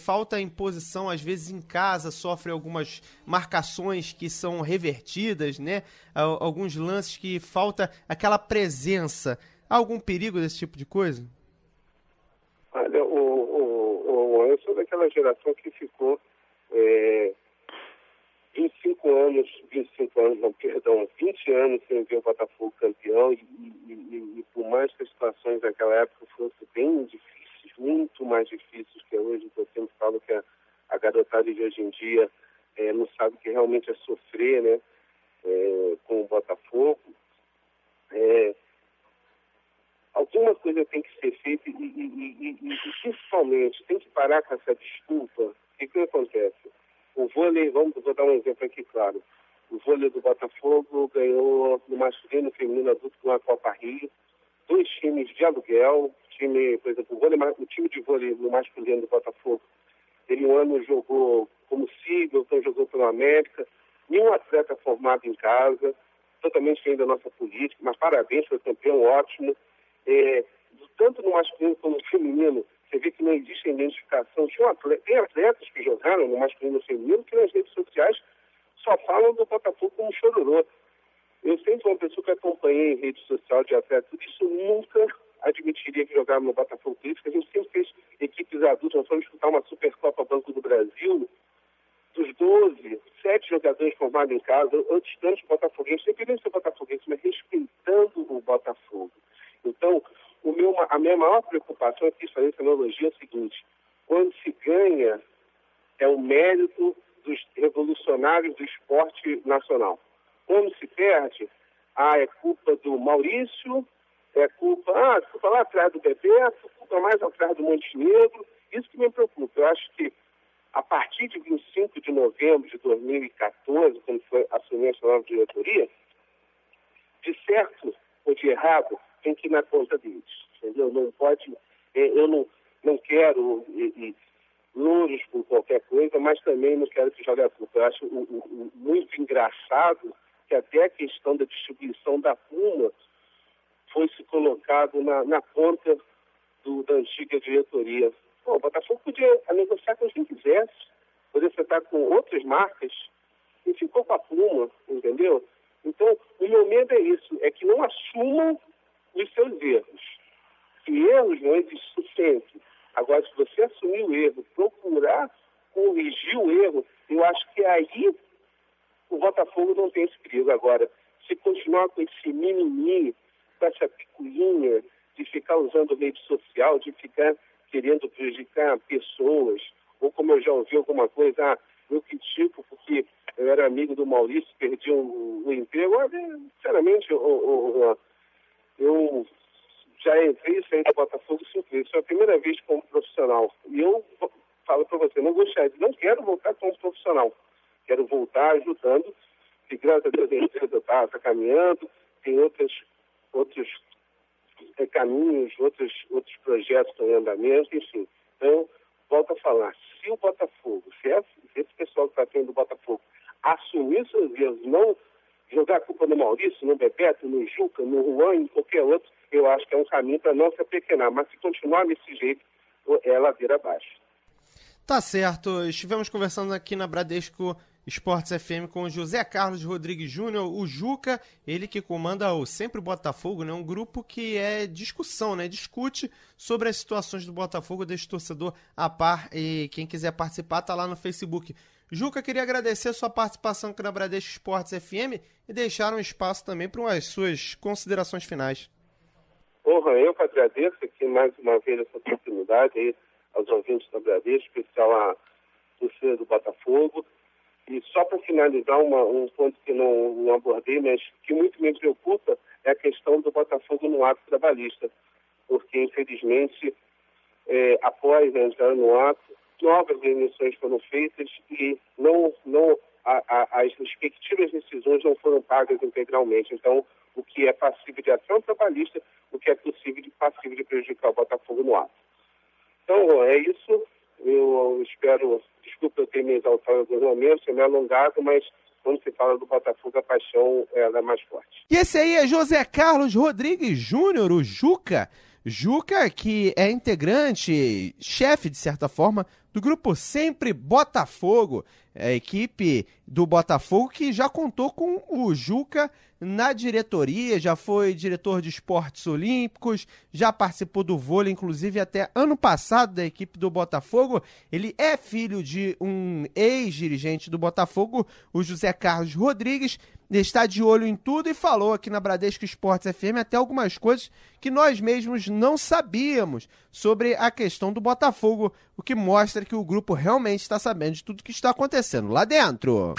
falta imposição, às vezes em casa, sofre algumas marcações que são revertidas, né? Alguns lances que falta aquela presença. Há algum perigo desse tipo de coisa? Olha, eu sou daquela geração que ficou 20 anos sem ver o Botafogo campeão e por mais que as situações daquela época fossem bem difíceis, muito mais difíceis que hoje, que eu sempre falo que a garotada de hoje em dia não sabe o que realmente é sofrer, né, com o Botafogo, alguma coisa tem que ser feita e principalmente tem que parar com essa desculpa. O que acontece? O vôlei, vou dar um exemplo aqui claro. O vôlei do Botafogo ganhou no masculino e no feminino adulto com a Copa Rio. 2 times de aluguel. Por exemplo, o time de vôlei no masculino do Botafogo, ele um ano jogou como Sigel, então jogou pelo América. Nenhum atleta formado em casa, totalmente diferente da nossa política, mas parabéns, foi campeão ótimo. Tanto no masculino como no feminino, você vê que não existe identificação. Tem atletas que jogaram no masculino e no feminino que nas redes sociais só falam do Botafogo como chororô. Eu sempre fui uma pessoa que acompanhei em rede social de atleta, tudo isso, nunca admitiria que jogava no Botafogo. Por isso que a gente sempre fez equipes adultas. Nós fomos disputar uma Supercopa Banco do Brasil, dos 12, 7 jogadores formados em casa, antes tantos botafoguenses, sempre queriam ser botafoguenses, mas respeitando o Botafogo. Então, a minha maior preocupação, aqui fazer essa analogia, é o seguinte: quando se ganha, é o mérito dos revolucionários do esporte nacional. Quando se perde, é culpa do Maurício, é culpa lá atrás do Bebeto, culpa mais atrás do Montenegro. Isso que me preocupa. Eu acho que a partir de 25 de novembro de 2014, quando foi assumir essa nova diretoria, de certo ou de errado, tem que ir na conta deles. Entendeu? Não pode, eu não quero louros por qualquer coisa, mas também não quero que jogue a culpa. Eu acho muito engraçado que até a questão da distribuição da Puma foi se colocado na conta da antiga diretoria. Pô, o Botafogo podia negociar com quem quisesse, podia sentar com outras marcas, e ficou com a Puma, entendeu? Então, o meu medo é isso, é que não assumam os seus erros. Que erros não existem sempre. Agora, se você assumir o erro, procurar corrigir o erro, eu acho que aí o Botafogo não tem esse perigo. Agora, se continuar com esse mimimi, com essa picuinha de ficar usando rede social, de ficar querendo prejudicar pessoas, ou como eu já ouvi alguma coisa, eu critico porque eu era amigo do Maurício, perdi o emprego. Sinceramente, eu já entrei e saí do Botafogo 5 vezes. Foi a primeira vez como profissional. E eu falo para você, não quero voltar como profissional. Quero voltar ajudando, e graças a Deus a empresa está caminhando, tem outros caminhos, outros projetos estão em andamento, enfim. Então, volto a falar, se o Botafogo, se esse pessoal que está tendo do Botafogo assumir seus erros, não jogar a culpa no Maurício, no Bebeto, no Juca, no Juan, em qualquer outro, eu acho que é um caminho para não se apequenar. Mas se continuar desse jeito, é ladeira abaixo. Tá certo. Estivemos conversando aqui na Bradesco Esportes FM com o José Carlos Rodrigues Júnior, o Juca, ele que comanda o Sempre Botafogo, né? Um grupo que é discussão, né? Discute sobre as situações do Botafogo, deixa o torcedor a par, e quem quiser participar tá lá no Facebook. Juca, queria agradecer a sua participação aqui na Bradesco Esportes FM e deixar um espaço também para as suas considerações finais. Porra, eu que agradeço aqui mais uma vez essa oportunidade aí aos ouvintes da Bradesco, especial a torcida do Botafogo. E só para finalizar, um ponto que não abordei, mas que muito me preocupa, é a questão do Botafogo no ato trabalhista. Porque, infelizmente, após entrar no ato, novas demissões foram feitas e as respectivas decisões não foram pagas integralmente. Então, o que é passível de ação trabalhista, o que é passível de prejudicar o Botafogo no ato. Então, é isso. Eu espero, desculpa eu ter me exaltado em alguns momentos, eu me alongado, mas quando se fala do Botafogo, a paixão ela é mais forte. E esse aí é José Carlos Rodrigues Júnior, o Juca. Juca, que é integrante, chefe, de certa forma, do grupo Sempre Botafogo, a equipe do Botafogo que já contou com o Juca na diretoria, já foi diretor de esportes olímpicos, já participou do vôlei, inclusive até ano passado da equipe do Botafogo. Ele é filho de um ex-dirigente do Botafogo, o José Carlos Rodrigues, está de olho em tudo e falou aqui na Bradesco Esportes FM até algumas coisas que nós mesmos não sabíamos sobre a questão do Botafogo, o que mostra que o grupo realmente está sabendo de tudo que está acontecendo lá dentro.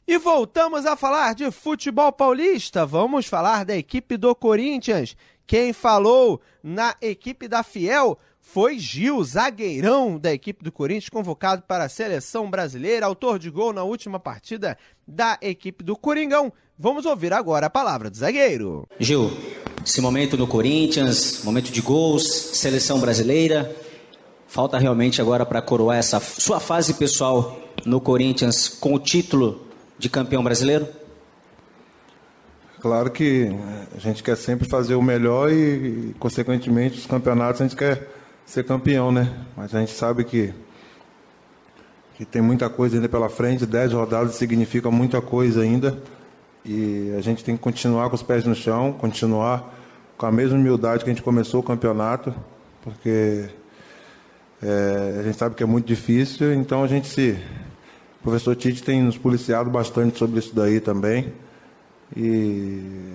E voltamos a falar de futebol paulista. Vamos falar da equipe do Corinthians. Quem falou na equipe da Fiel foi Gil, zagueirão da equipe do Corinthians, convocado para a seleção brasileira, autor de gol na última partida da equipe do Coringão. Vamos ouvir agora a palavra do zagueiro. Gil, esse momento no Corinthians, momento de gols, seleção brasileira, falta realmente agora para coroar essa sua fase pessoal no Corinthians com o título de campeão brasileiro? Claro que a gente quer sempre fazer o melhor e consequentemente, os campeonatos a gente quer ser campeão, né? Mas a gente sabe que tem muita coisa ainda pela frente, 10 rodadas significa muita coisa ainda, e a gente tem que continuar com os pés no chão, continuar com a mesma humildade que a gente começou o campeonato, porque a gente sabe que é muito difícil, então o professor Tite tem nos policiado bastante sobre isso daí também, e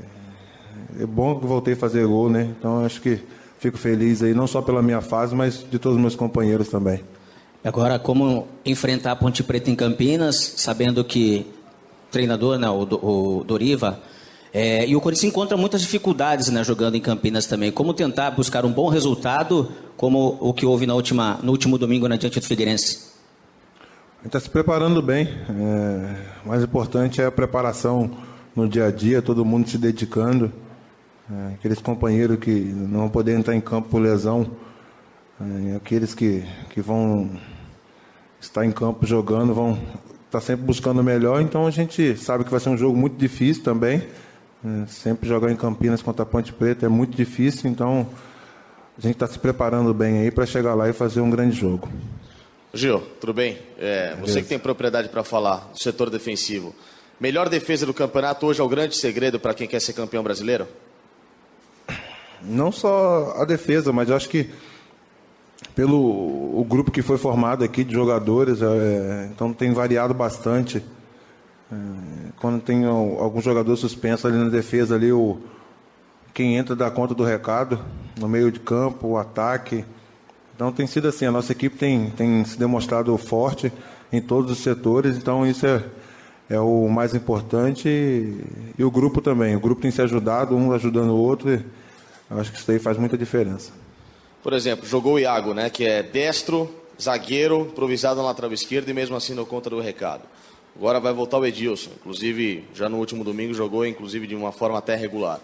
é bom que voltei a fazer gol, né? Então acho que fico feliz aí, não só pela minha fase, mas de todos os meus companheiros também. Agora, como enfrentar a Ponte Preta em Campinas, sabendo que o treinador, né, o Doriva, e o Corinthians encontra muitas dificuldades, né, jogando em Campinas também. Como tentar buscar um bom resultado, como o que houve no último domingo diante do Figueirense? A gente está se preparando bem. O mais importante é a preparação no dia a dia, todo mundo se dedicando. Aqueles companheiros que não vão poder entrar em campo por lesão, aqueles que vão estar em campo jogando, vão estar sempre buscando o melhor. Então a gente sabe que vai ser um jogo muito difícil também. Sempre jogar em Campinas contra a Ponte Preta é muito difícil, então a gente está se preparando bem aí para chegar lá e fazer um grande jogo. Gil, tudo bem? Você que tem propriedade para falar do setor defensivo. Melhor defesa do campeonato hoje é o grande segredo para quem quer ser campeão brasileiro? Não só a defesa, mas eu acho que o grupo que foi formado aqui de jogadores, então tem variado bastante. Quando tem algum jogador suspenso ali na defesa, ali, quem entra dá conta do recado, no meio de campo, o ataque. Então tem sido assim, a nossa equipe tem se demonstrado forte em todos os setores, então isso é o mais importante, e o grupo também. O grupo tem se ajudado, um ajudando o outro, e eu acho que isso aí faz muita diferença. Por exemplo, jogou o Iago, né, que é destro, zagueiro, improvisado na lateral esquerda e mesmo assim não conta do recado. Agora vai voltar o Edilson, inclusive já no último domingo jogou inclusive de uma forma até regular.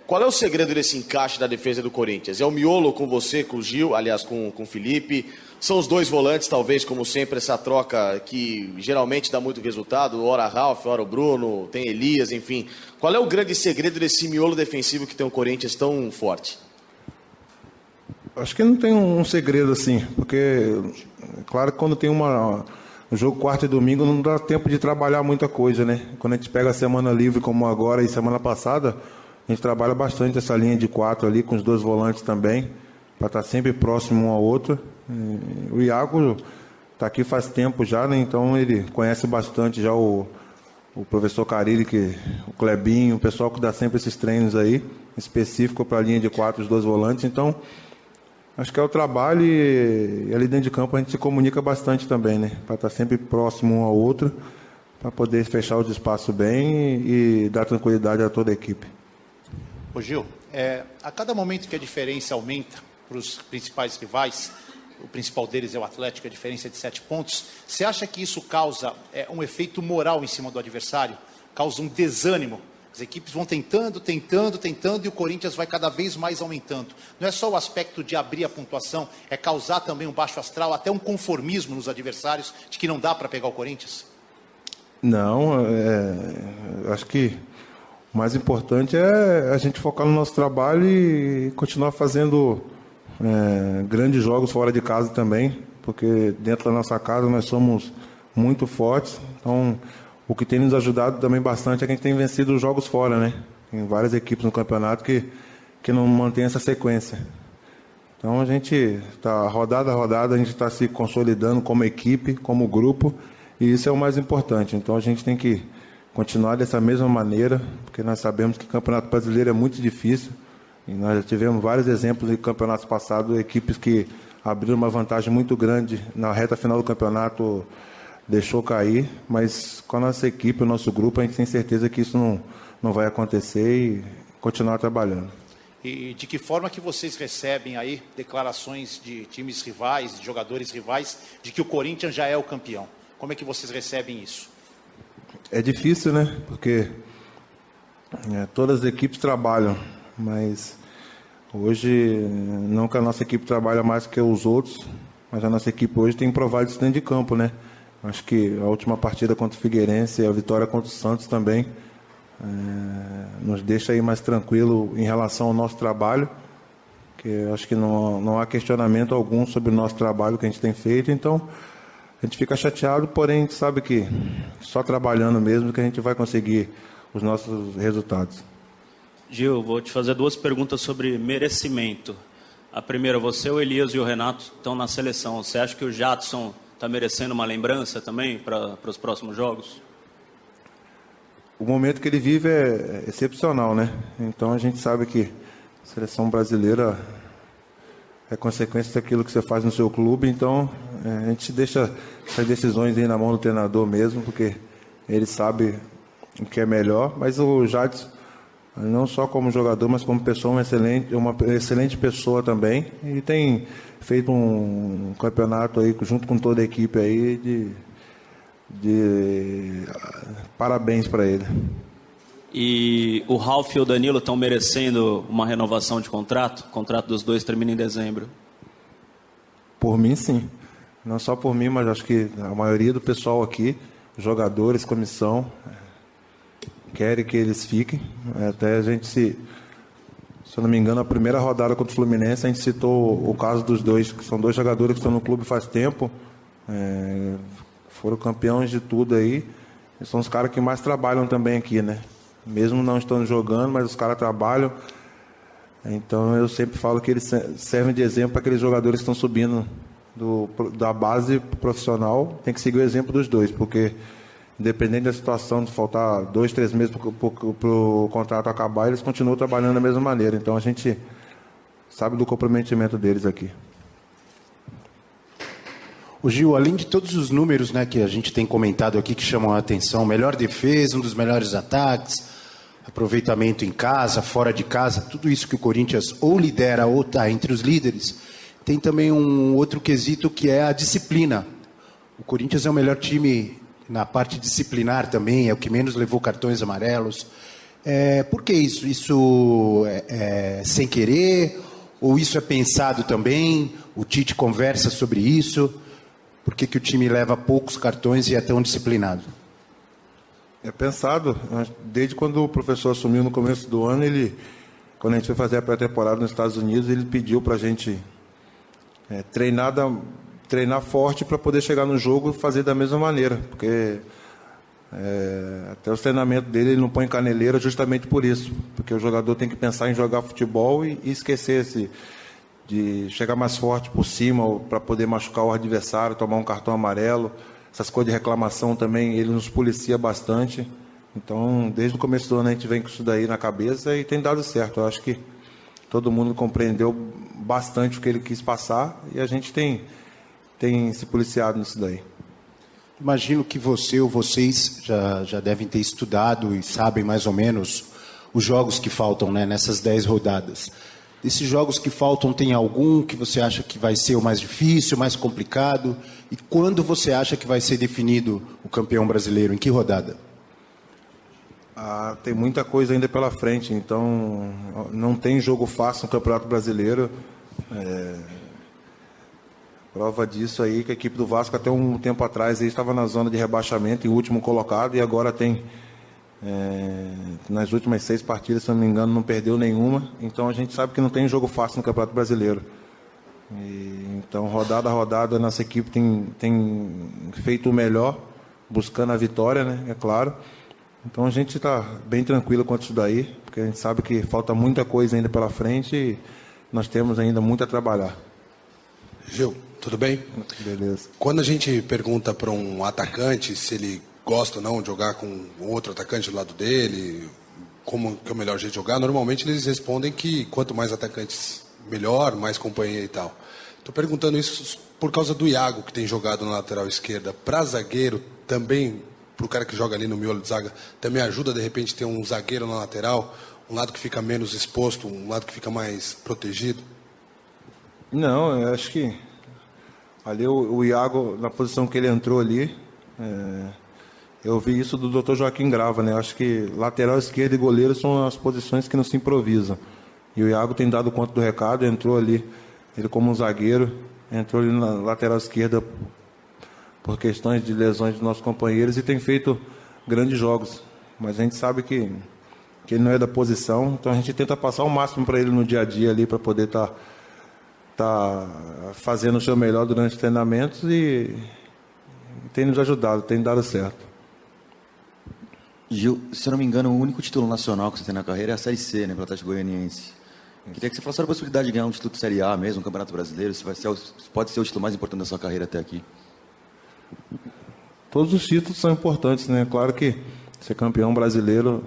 Qual é o segredo desse encaixe da defesa do Corinthians? É o miolo com você, com o Gil, aliás com o Felipe? São os dois volantes, talvez, como sempre, essa troca que geralmente dá muito resultado, ora Ralf, ora o Bruno, tem Elias, enfim. Qual é o grande segredo desse miolo defensivo que tem o Corinthians tão forte? Acho que não tem um segredo assim, porque claro que quando tem um jogo quarta e domingo não dá tempo de trabalhar muita coisa, né? Quando a gente pega a semana livre como agora e semana passada, a gente trabalha bastante essa linha de 4 ali, com os dois volantes também, para estar sempre próximo um ao outro. O Iago está aqui faz tempo já, né? Então ele conhece bastante já o professor Carille, o Clebinho, o pessoal que dá sempre esses treinos aí, específico para a linha de 4, os dois volantes. Então, acho que é o trabalho, e ali dentro de campo a gente se comunica bastante também, né? Para estar sempre próximo um ao outro, para poder fechar os espaços bem e dar tranquilidade a toda a equipe. Ô Gil, a cada momento que a diferença aumenta para os principais rivais, o principal deles é o Atlético, a diferença é de 7 pontos, você acha que isso causa um efeito moral em cima do adversário? Causa um desânimo? As equipes vão tentando, e o Corinthians vai cada vez mais aumentando. Não é só o aspecto de abrir a pontuação, é causar também um baixo astral, até um conformismo nos adversários, de que não dá para pegar o Corinthians? Não, acho que o mais importante é a gente focar no nosso trabalho e continuar fazendo grandes jogos fora de casa também, porque dentro da nossa casa nós somos muito fortes, então o que tem nos ajudado também bastante é que a gente tem vencido os jogos fora, né? Tem várias equipes no campeonato que não mantém essa sequência. Então a gente está rodada a rodada, a gente está se consolidando como equipe, como grupo, e isso é o mais importante. Então a gente tem que continuar dessa mesma maneira, porque nós sabemos que o Campeonato Brasileiro é muito difícil, e nós já tivemos vários exemplos de campeonatos passados, equipes que abriram uma vantagem muito grande na reta final do campeonato, deixou cair, mas com a nossa equipe, o nosso grupo, a gente tem certeza que isso não vai acontecer e continuar trabalhando. E de que forma que vocês recebem aí declarações de times rivais, de jogadores rivais, de que o Corinthians já é o campeão? Como é que vocês recebem isso? É difícil, né? Porque todas as equipes trabalham, mas hoje, não que a nossa equipe trabalha mais que os outros, mas a nossa equipe hoje tem provado isso dentro de campo, né? Acho que a última partida contra o Figueirense e a vitória contra o Santos também nos deixa aí mais tranquilo em relação ao nosso trabalho, que porque eu acho que não há questionamento algum sobre o nosso trabalho que a gente tem feito, então a gente fica chateado, porém a gente sabe que só trabalhando mesmo que a gente vai conseguir os nossos resultados. Gil, vou te fazer 2 perguntas sobre merecimento. A primeira, você, o Elias e o Renato estão na seleção. Você acha que o Jadson está merecendo uma lembrança também para os próximos jogos? O momento que ele vive é excepcional, né? Então a gente sabe que a seleção brasileira é consequência daquilo que você faz no seu clube, então a gente deixa essas decisões aí na mão do treinador mesmo, porque ele sabe o que é melhor, mas o Jadson, não só como jogador, mas como pessoa, uma excelente pessoa também, e tem feito um campeonato aí junto com toda a equipe aí de parabéns para ele. E o Ralf e o Danilo estão merecendo uma renovação de contrato? O contrato dos dois termina em dezembro. Por mim, sim. Não só por mim, mas acho que a maioria do pessoal aqui, jogadores, comissão, querem que eles fiquem. Até a gente, se eu não me engano, a primeira rodada contra o Fluminense, a gente citou o caso dos dois, que são 2 jogadores que estão no clube faz tempo, foram campeões de tudo aí, e são os caras que mais trabalham também aqui, né? Mesmo não estando jogando, mas os caras trabalham. Então eu sempre falo que eles servem de exemplo para aqueles jogadores que estão subindo da base profissional. Tem que seguir o exemplo dos dois, porque independente da situação de faltar 2, 3 meses para o contrato acabar, eles continuam trabalhando da mesma maneira. Então a gente sabe do comprometimento deles aqui. O Gil, além de todos os números, né, que a gente tem comentado aqui que chamam a atenção, melhor defesa, um dos melhores ataques, aproveitamento em casa, fora de casa, tudo isso que o Corinthians ou lidera ou está entre os líderes, tem também um outro quesito que é a disciplina. O Corinthians é o melhor time na parte disciplinar também, é o que menos levou cartões amarelos. Por que isso? Isso é sem querer? Ou isso é pensado também? O Tite conversa sobre isso? Por que o time leva poucos cartões e é tão disciplinado? É pensado. Desde quando o professor assumiu no começo do ano, quando a gente foi fazer a pré-temporada nos Estados Unidos, ele pediu para a gente treinar forte para poder chegar no jogo e fazer da mesma maneira. Porque até o treinamento dele ele não põe caneleira justamente por isso. Porque o jogador tem que pensar em jogar futebol e esquecer de chegar mais forte por cima para poder machucar o adversário, tomar um cartão amarelo. Essas coisas de reclamação também, ele nos policia bastante. Então, desde o começo do ano a gente vem com isso daí na cabeça e tem dado certo. Eu acho que todo mundo compreendeu bastante o que ele quis passar e a gente tem se policiado nisso daí. Imagino que você ou vocês já devem ter estudado e sabem mais ou menos os jogos que faltam, né, nessas 10 rodadas. Desses jogos que faltam, tem algum que você acha que vai ser o mais difícil, o mais complicado? E quando você acha que vai ser definido o campeão brasileiro? Em que rodada? Tem muita coisa ainda pela frente, então não tem jogo fácil no Campeonato Brasileiro. Prova disso aí que a equipe do Vasco até um tempo atrás aí estava na zona de rebaixamento, em último colocado, e agora tem... nas últimas 6 partidas, se não me engano, não perdeu nenhuma. Então a gente sabe que não tem jogo fácil no Campeonato Brasileiro. Então, rodada a rodada, a nossa equipe tem feito o melhor, buscando a vitória, né? É claro. Então a gente está bem tranquilo quanto isso daí, porque a gente sabe que falta muita coisa ainda pela frente e nós temos ainda muito a trabalhar. Gil, tudo bem? Beleza. Quando a gente pergunta para um atacante se ele gosta ou não de jogar com outro atacante do lado dele, como que é o melhor jeito de jogar, normalmente eles respondem que quanto mais atacantes, melhor, mais companhia e tal. Estou perguntando isso por causa do Iago, que tem jogado na lateral esquerda. Para zagueiro, também, para o cara que joga ali no miolo de zaga, também ajuda, de repente, ter um zagueiro na lateral, um lado que fica menos exposto, um lado que fica mais protegido? Não, eu acho que ali o Iago, na posição que ele entrou ali... Eu vi isso do Dr. Joaquim Grava, né? Acho que lateral esquerdo e goleiro são as posições que não se improvisam. E o Iago tem dado conta do recado, entrou ali, ele como um zagueiro, entrou ali na lateral esquerda por questões de lesões dos nossos companheiros e tem feito grandes jogos. Mas a gente sabe que ele não é da posição, então a gente tenta passar o máximo para ele no dia a dia ali, para poder estar está fazendo o seu melhor durante os treinamentos e tem nos ajudado, tem dado certo. Gil, se eu não me engano, o único título nacional que você tem na carreira é a Série C, né, para o Atlético Goianiense. Queria que você falasse sobre a possibilidade de ganhar um título de Série A mesmo, um Campeonato Brasileiro, se pode ser o título mais importante da sua carreira até aqui. Todos os títulos são importantes, né? Claro que ser campeão brasileiro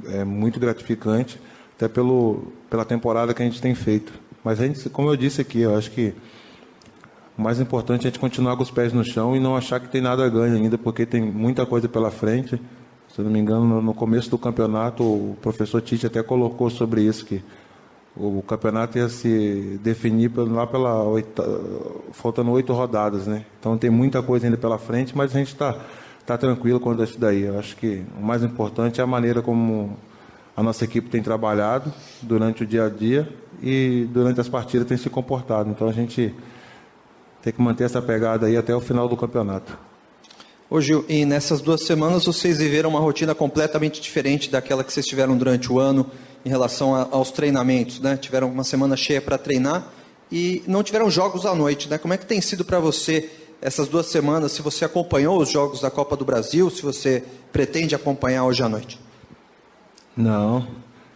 é muito gratificante, até pela temporada que a gente tem feito. Mas a gente, como eu disse aqui, eu acho que o mais importante é a gente continuar com os pés no chão e não achar que tem nada a ganho ainda, porque tem muita coisa pela frente. Se eu não me engano, no começo do campeonato, o professor Tite até colocou sobre isso, que o campeonato ia se definir lá faltando 8 rodadas, né? Então tem muita coisa ainda pela frente, mas a gente está tranquilo quanto a isso daí. Eu acho que o mais importante é a maneira como a nossa equipe tem trabalhado durante o dia a dia e durante as partidas tem se comportado. Então a gente tem que manter essa pegada aí até o final do campeonato. Ô Gil, e nessas 2 semanas vocês viveram uma rotina completamente diferente daquela que vocês tiveram durante o ano em relação aos treinamentos, né? Tiveram uma semana cheia para treinar e não tiveram jogos à noite, né? Como é que tem sido para você essas 2 semanas? Se você acompanhou os jogos da Copa do Brasil, se você pretende acompanhar hoje à noite? Não,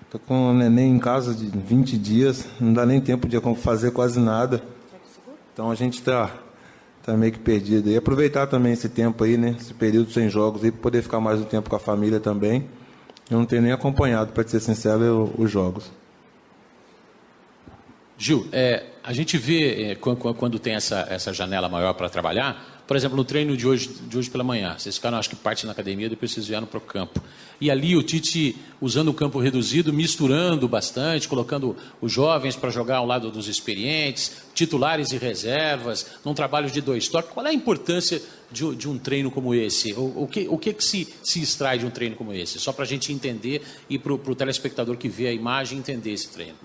estou com o neném em casa de 20 dias, não dá nem tempo de fazer quase nada. Então a gente está meio que perdido. E aproveitar também esse tempo aí, né? Esse período sem jogos aí, para poder ficar mais um tempo com a família também. Eu não tenho nem acompanhado, para ser sincero, os jogos. Gil, a gente vê quando tem essa janela maior para trabalhar, por exemplo, no treino de hoje pela manhã, vocês ficaram, acho que parte na academia, depois vocês vieram para o campo. E ali o Tite, usando o campo reduzido, misturando bastante, colocando os jovens para jogar ao lado dos experientes, titulares e reservas, num trabalho de 2 toques. Qual é a importância de um treino como esse? O que se extrai de um treino como esse? Só para a gente entender e para o telespectador que vê a imagem entender esse treino.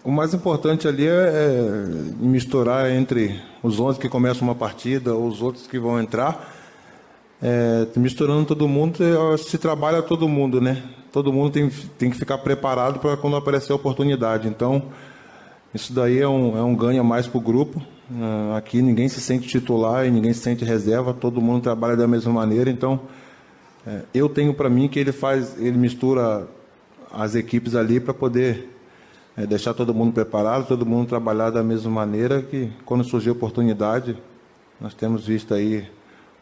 O mais importante ali é misturar entre os 11 que começam uma partida, os outros que vão entrar, misturando todo mundo, se trabalha todo mundo, né? Todo mundo tem que ficar preparado para quando aparecer a oportunidade. Então, isso daí é um ganho a mais para o grupo. Aqui ninguém se sente titular e ninguém se sente reserva, todo mundo trabalha da mesma maneira. Então, eu tenho para mim que ele mistura as equipes ali para poder deixar todo mundo preparado, todo mundo trabalhar da mesma maneira, que quando surgir a oportunidade, nós temos visto aí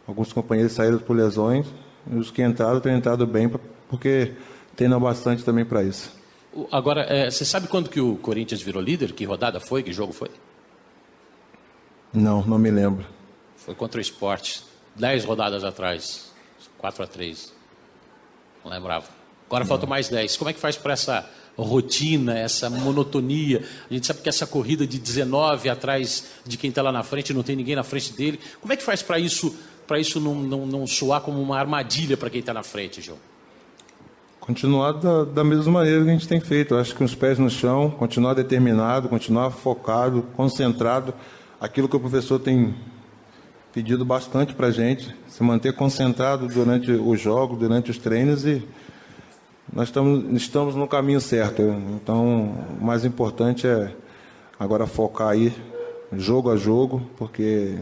alguns companheiros saíram por lesões, e os que entraram têm entrado bem, porque treinam bastante também para isso. Agora, você sabe quando que o Corinthians virou líder? Que rodada foi? Que jogo foi? Não me lembro. Foi contra o Sport, 10 rodadas atrás, 4-3. Não lembrava. Agora faltam mais 10. Como é que faz para essa rotina, essa monotonia? A gente sabe que essa corrida de 19 atrás de quem está lá na frente, não tem ninguém na frente dele. Como é que faz para isso não soar como uma armadilha para quem está na frente, João? Continuar da mesma maneira que a gente tem feito. Eu acho que com os pés no chão, continuar determinado, continuar focado, concentrado. Aquilo que o professor tem pedido bastante para a gente, se manter concentrado durante os jogos, durante os treinos, e nós estamos no caminho certo. Então, o mais importante é agora focar aí, jogo a jogo, porque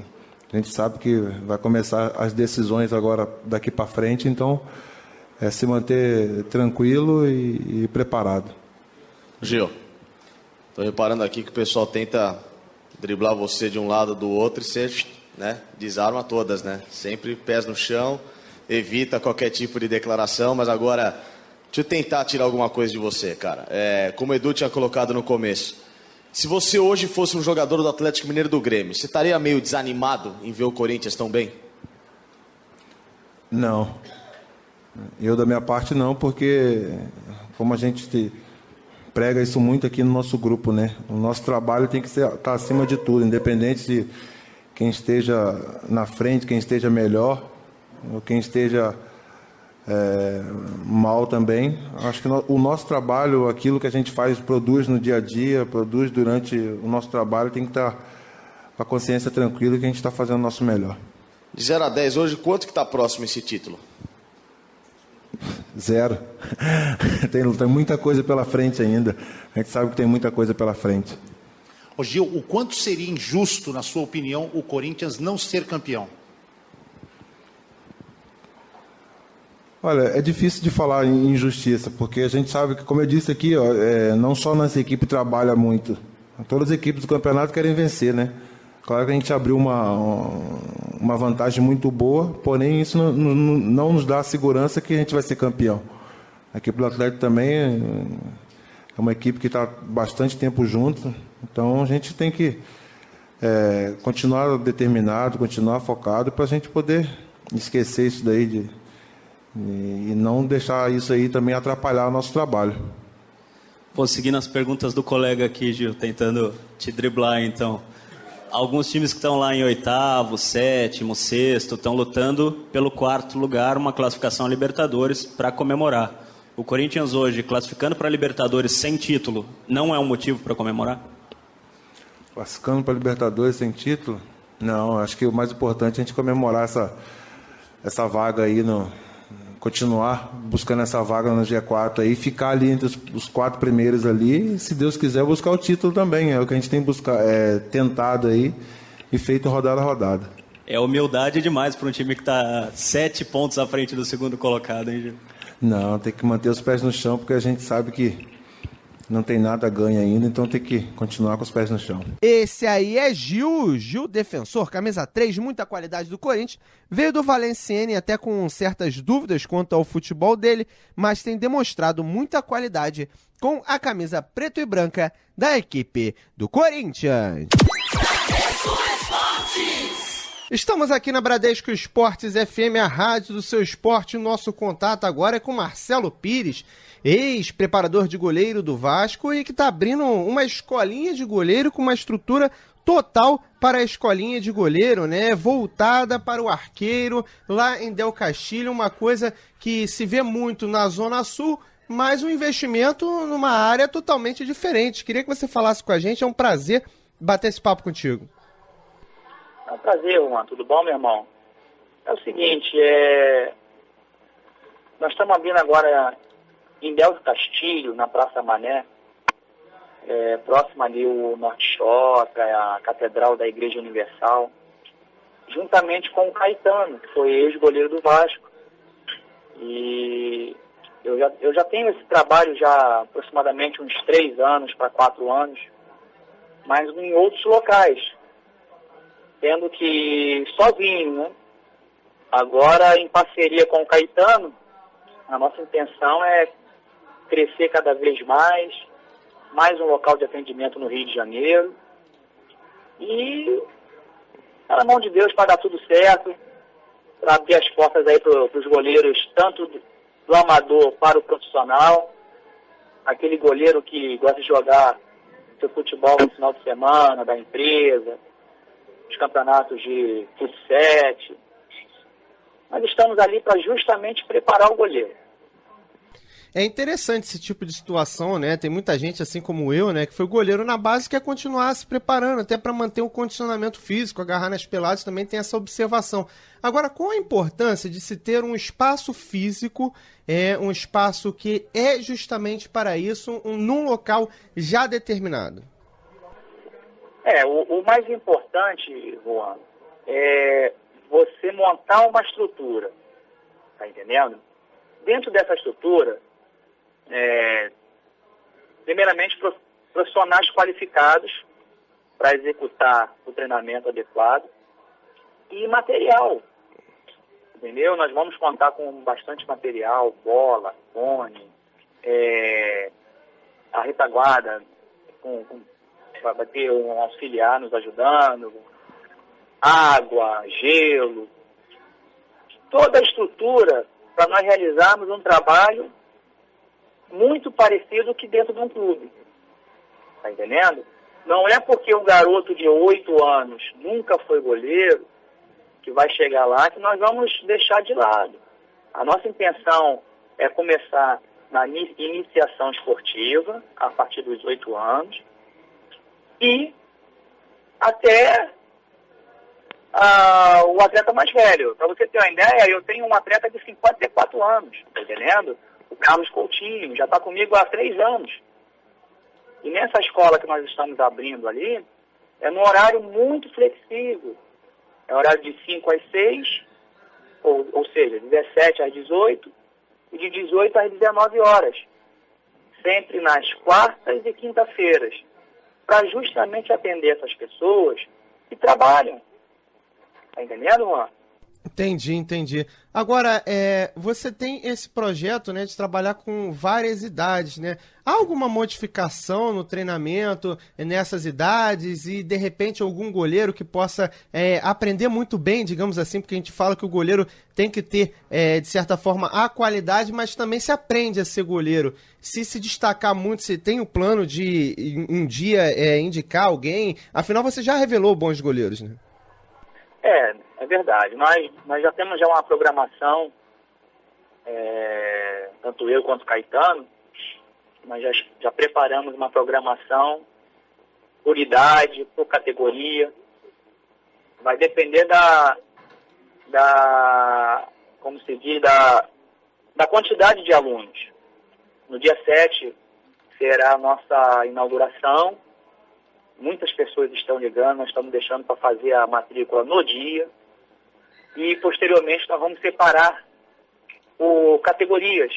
a gente sabe que vai começar as decisões agora daqui para frente, então é se manter tranquilo e preparado. Gil, estou reparando aqui que o pessoal tenta driblar você de um lado do outro e você, né, desarma todas, né? Sempre pés no chão, evita qualquer tipo de declaração, mas agora deixa eu tentar tirar alguma coisa de você, cara. Como o Edu tinha colocado no começo, se você hoje fosse um jogador do Atlético Mineiro do Grêmio, você estaria meio desanimado em ver o Corinthians tão bem? Não. Eu, da minha parte, não, porque como a gente prega isso muito aqui no nosso grupo, né? O nosso trabalho tem que estar acima de tudo, independente de quem esteja na frente, quem esteja melhor, ou quem esteja mal também. Acho que o nosso trabalho, aquilo que a gente faz, produz no dia a dia, produz durante o nosso trabalho, tem que estar com a consciência tranquila que a gente está fazendo o nosso melhor. De 0 a 10 hoje, quanto que está próximo esse título? 0. Tem muita coisa pela frente ainda. A gente sabe que tem muita coisa pela frente. Ô Gil, o quanto seria injusto, na sua opinião, o Corinthians não ser campeão? Olha, é difícil de falar em injustiça, porque a gente sabe que, como eu disse aqui, não só nossa equipe trabalha muito, todas as equipes do campeonato querem vencer, né? Claro que a gente abriu uma vantagem muito boa, porém isso não nos dá a segurança que a gente vai ser campeão. A equipe do Atlético também é uma equipe que está bastante tempo junto, então a gente tem que continuar determinado, continuar focado para a gente poder esquecer isso daí e não deixar isso aí também atrapalhar o nosso trabalho. Vou seguir nas perguntas do colega aqui, Gil, tentando te driblar, então. Alguns times que estão lá em 8º, 7º, 6º, estão lutando pelo 4º lugar, uma classificação a Libertadores, para comemorar. O Corinthians hoje, classificando para a Libertadores sem título, não é um motivo para comemorar? Classificando para a Libertadores sem título? Não, acho que o mais importante é a gente comemorar essa vaga aí, continuar buscando essa vaga no G4 aí, ficar ali entre os 4 primeiros ali, e, se Deus quiser, buscar o título também. É o que a gente tem tentado aí e feito rodada a rodada. É humildade demais para um time que está 7 pontos à frente do segundo colocado, hein, Gil? Não, tem que manter os pés no chão, porque a gente sabe que não tem nada a ganho ainda, então tem que continuar com os pés no chão. Esse aí é Gil defensor, camisa 3, muita qualidade do Corinthians, veio do Valenciennes até com certas dúvidas quanto ao futebol dele, mas tem demonstrado muita qualidade com a camisa preto e branca da equipe do Corinthians. Estamos aqui na Bradesco Esportes FM, a rádio do seu esporte. O nosso contato agora é com Marcelo Pires, ex-preparador de goleiro do Vasco e que está abrindo uma escolinha de goleiro com uma estrutura total para a escolinha de goleiro, né? Voltada para o arqueiro lá em Del Castilho, uma coisa que se vê muito na Zona Sul, mas um investimento numa área totalmente diferente. Queria que você falasse com a gente, é um prazer bater esse papo contigo. É um prazer, Juan. Tudo bom, meu irmão? É o seguinte, nós estamos abrindo agora em Del Castilho, na Praça Mané, próximo ali o Norte Shopping, a Catedral da Igreja Universal, juntamente com o Caetano, que foi ex-goleiro do Vasco. E eu já tenho esse trabalho já aproximadamente uns 3 anos para 4 anos, mas em outros locais, tendo que sozinho, né? Agora, em parceria com o Caetano, a nossa intenção é crescer cada vez mais um local de atendimento no Rio de Janeiro. E, na mão de Deus, para dar tudo certo, para abrir as portas aí para os goleiros, tanto do amador para o profissional, aquele goleiro que gosta de jogar seu futebol no final de semana, da empresa, os campeonatos de futsal. Nós estamos ali para justamente preparar o goleiro. É interessante esse tipo de situação, né? Tem muita gente, assim como eu, né, que foi goleiro na base, que quer continuar se preparando, até para manter um condicionamento físico, agarrar nas peladas, também tem essa observação. Agora, qual a importância de se ter um espaço físico, um espaço que é justamente para isso, num local já determinado? O mais importante, Juan, é você montar uma estrutura, tá entendendo? Dentro dessa estrutura, primeiramente, profissionais qualificados para executar o treinamento adequado e material, entendeu? Nós vamos contar com bastante material, bola, cone, a retaguarda, vai ter um auxiliar nos ajudando, água, gelo, toda a estrutura para nós realizarmos um trabalho muito parecido que dentro de um clube. Tá entendendo? Não é porque um garoto de 8 anos nunca foi goleiro que vai chegar lá que nós vamos deixar de lado. A nossa intenção é começar na iniciação esportiva, a partir dos 8 anos, e até o atleta mais velho. Para você ter uma ideia, eu tenho um atleta de 54 anos, tá entendendo? O Carlos Coutinho, já está comigo há 3 anos. E nessa escola que nós estamos abrindo ali, é num horário muito flexível. É horário de 5 às 6, ou seja, 17 às 18 e de 18 às 19 horas. Sempre nas quartas e quinta-feiras, para justamente atender essas pessoas que trabalham. Tá entendendo, Juan? Entendi. Agora, você tem esse projeto, né, de trabalhar com várias idades, né? Há alguma modificação no treinamento nessas idades e, de repente, algum goleiro que possa aprender muito bem, digamos assim, porque a gente fala que o goleiro tem que ter, de certa forma, a qualidade, mas também se aprende a ser goleiro. Se destacar muito, se tem o plano de um dia indicar alguém, afinal você já revelou bons goleiros, né? É verdade. Nós já temos uma programação, tanto eu quanto o Caetano, nós já preparamos uma programação por idade, por categoria. Vai depender como se diz, da quantidade de alunos. No dia 7 será a nossa inauguração. Muitas pessoas estão ligando, nós estamos deixando para fazer a matrícula no dia. E, posteriormente, nós vamos separar categorias.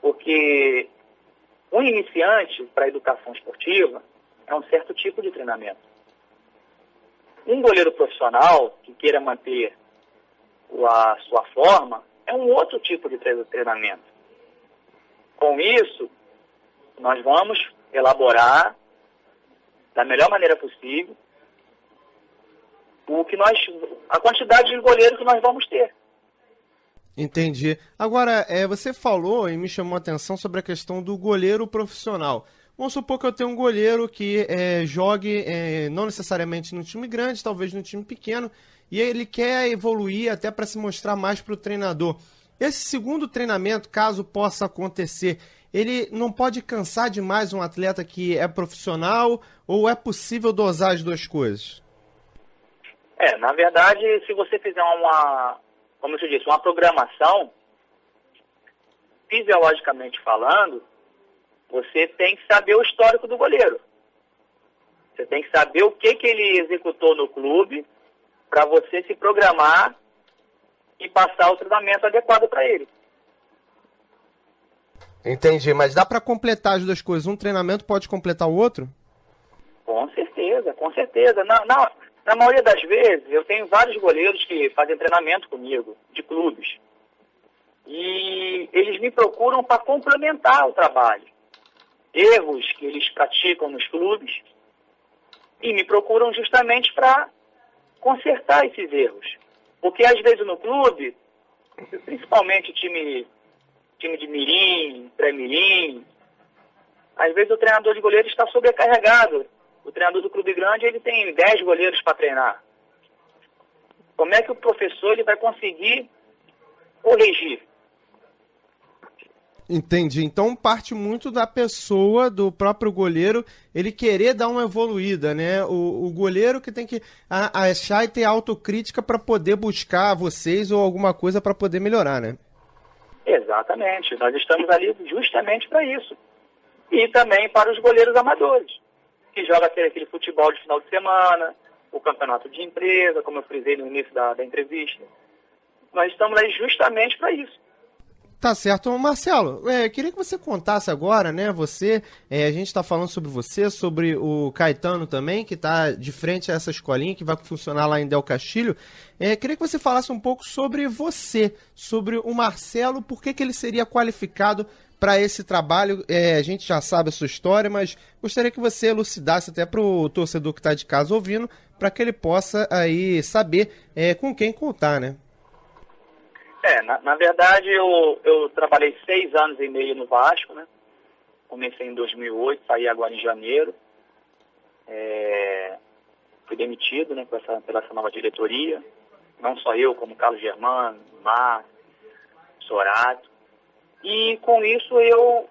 Porque um iniciante para a educação esportiva é um certo tipo de treinamento. Um goleiro profissional que queira manter a sua forma é um outro tipo de treinamento. Com isso, nós vamos elaborar da melhor maneira possível a quantidade de goleiros que nós vamos ter. Entendi. Agora, você falou e me chamou a atenção sobre a questão do goleiro profissional. Vamos supor que eu tenho um goleiro que jogue não necessariamente no time grande, talvez no time pequeno, e ele quer evoluir até para se mostrar mais para o treinador. Esse segundo treinamento, caso possa acontecer, ele não pode cansar demais um atleta que é profissional ou é possível dosar as duas coisas? Na verdade, se você fizer como eu disse, uma programação, fisiologicamente falando, você tem que saber o histórico do goleiro. Você tem que saber o que ele executou no clube para você se programar e passar o treinamento adequado para ele. Entendi, mas dá para completar as duas coisas? Um treinamento pode completar o outro? Com certeza, com certeza. Na maioria das vezes, eu tenho vários goleiros que fazem treinamento comigo, de clubes. E eles me procuram para complementar o trabalho. Erros que eles praticam nos clubes e me procuram justamente para consertar esses erros. Porque às vezes no clube, principalmente time de mirim, pré-mirim, às vezes o treinador de goleiro está sobrecarregado. O treinador do clube grande ele tem 10 goleiros para treinar. Como é que o professor ele vai conseguir corrigir? Entendi. Então parte muito da pessoa, do próprio goleiro, ele querer dar uma evoluída, né? O goleiro que tem que achar e ter autocrítica para poder buscar vocês ou alguma coisa para poder melhorar, né? Exatamente. Nós estamos ali justamente para isso. E também para os goleiros amadores, que jogam aquele futebol de final de semana, o campeonato de empresa, como eu frisei no início da entrevista. Nós estamos aí justamente para isso. Tá certo. Marcelo, queria que você contasse agora, né, a gente está falando sobre você, sobre o Caetano também, que está de frente a essa escolinha que vai funcionar lá em Del Castilho. Queria que você falasse um pouco sobre você, sobre o Marcelo, por que ele seria qualificado para esse trabalho. A gente já sabe a sua história, mas gostaria que você elucidasse até para o torcedor que está de casa ouvindo, para que ele possa aí saber com quem contar, né? Na verdade, eu trabalhei 6 anos e meio no Vasco, né? Comecei em 2008, saí agora em janeiro. Fui demitido, né, pela essa nova diretoria. Não só eu, como Carlos Germano, Márcio, Sorato. E com isso eu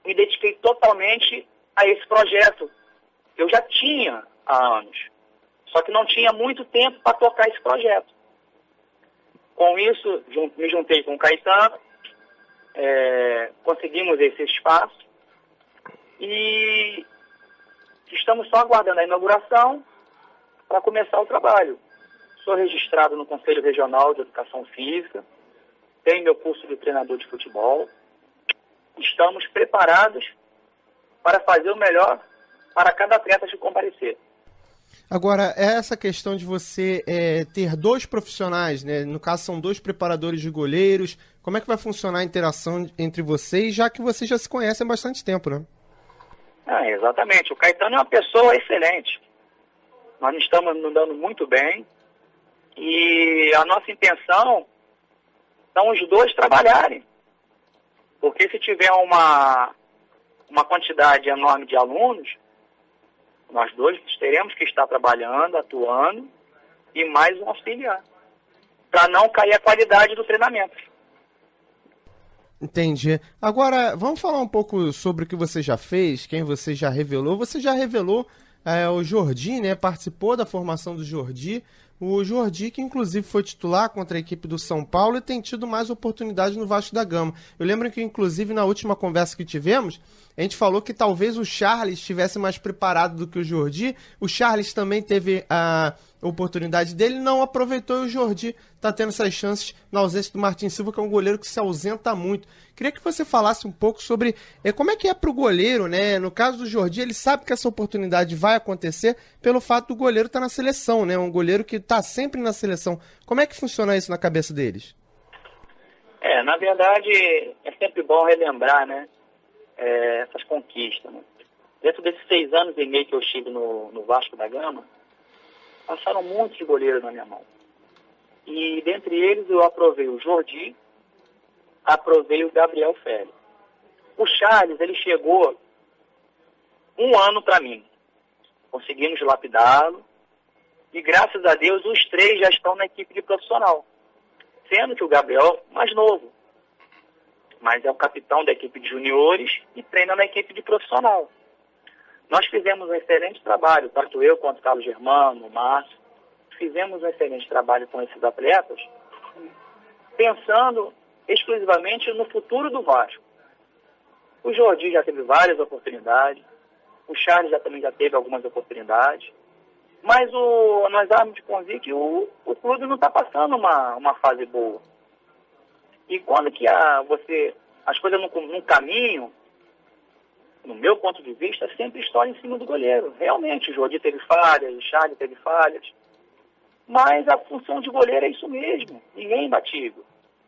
me dediquei totalmente a esse projeto. Eu já tinha há anos, só que não tinha muito tempo para tocar esse projeto. Com isso, me juntei com o Caetano, conseguimos esse espaço E estamos só aguardando a inauguração para começar o trabalho. Sou registrado no Conselho Regional de Educação Física, tenho meu curso de treinador de futebol. Estamos preparados para fazer o melhor para cada atleta que comparecer. Agora, essa questão de você ter dois profissionais, né? No caso são 2 preparadores de goleiros, como é que vai funcionar a interação entre vocês, já que vocês já se conhecem há bastante tempo, né? Exatamente, o Caetano é uma pessoa excelente. Nós estamos nos dando muito bem e a nossa intenção são os 2 trabalharem. Porque se tiver uma quantidade enorme de alunos, nós 2 teremos que estar trabalhando, atuando, e mais um auxiliar, para não cair a qualidade do treinamento. Entendi. Agora, vamos falar um pouco sobre o que você já fez, quem você já revelou. Você já revelou o Jordi, né? Participou da formação do Jordi. O Jordi, que inclusive foi titular contra a equipe do São Paulo e tem tido mais oportunidades no Vasco da Gama. Eu lembro que, inclusive, na última conversa que tivemos, a gente falou que talvez o Charles estivesse mais preparado do que o Jordi. O Charles também teve a oportunidade dele, não aproveitou, e o Jordi está tendo essas chances na ausência do Martin Silva, que é um goleiro que se ausenta muito. Queria que você falasse um pouco sobre como é que é para o goleiro, né? No caso do Jordi, ele sabe que essa oportunidade vai acontecer pelo fato do goleiro estar na seleção, né? Um goleiro que está sempre na seleção. Como é que funciona isso na cabeça deles? Na verdade, é sempre bom relembrar, né? Essas conquistas, né? Dentro desses 6 anos e meio que eu estive no Vasco da Gama, passaram muitos goleiros na minha mão. E dentre eles eu aprovei o Jordi, aprovei o Gabriel Félix. O Charles, ele chegou 1 ano para mim. Conseguimos lapidá-lo. E graças a Deus os 3 já estão na equipe de profissional. Sendo que o Gabriel mais novo. Mas é o capitão da equipe de juniores e treina na equipe de profissional. Nós fizemos um excelente trabalho, tanto eu quanto o Carlos Germano, o Márcio, fizemos um excelente trabalho com esses atletas, pensando exclusivamente no futuro do Vasco. O Jordi já teve várias oportunidades, o Charles também já teve algumas oportunidades, mas nós damos de convir que o clube não está passando uma fase boa. E quando que as coisas não caminham, no meu ponto de vista, sempre história em cima do goleiro. Realmente, o Jordi teve falhas, o Charles teve falhas. Mas a função de goleiro é isso mesmo. Ninguém é imbatível.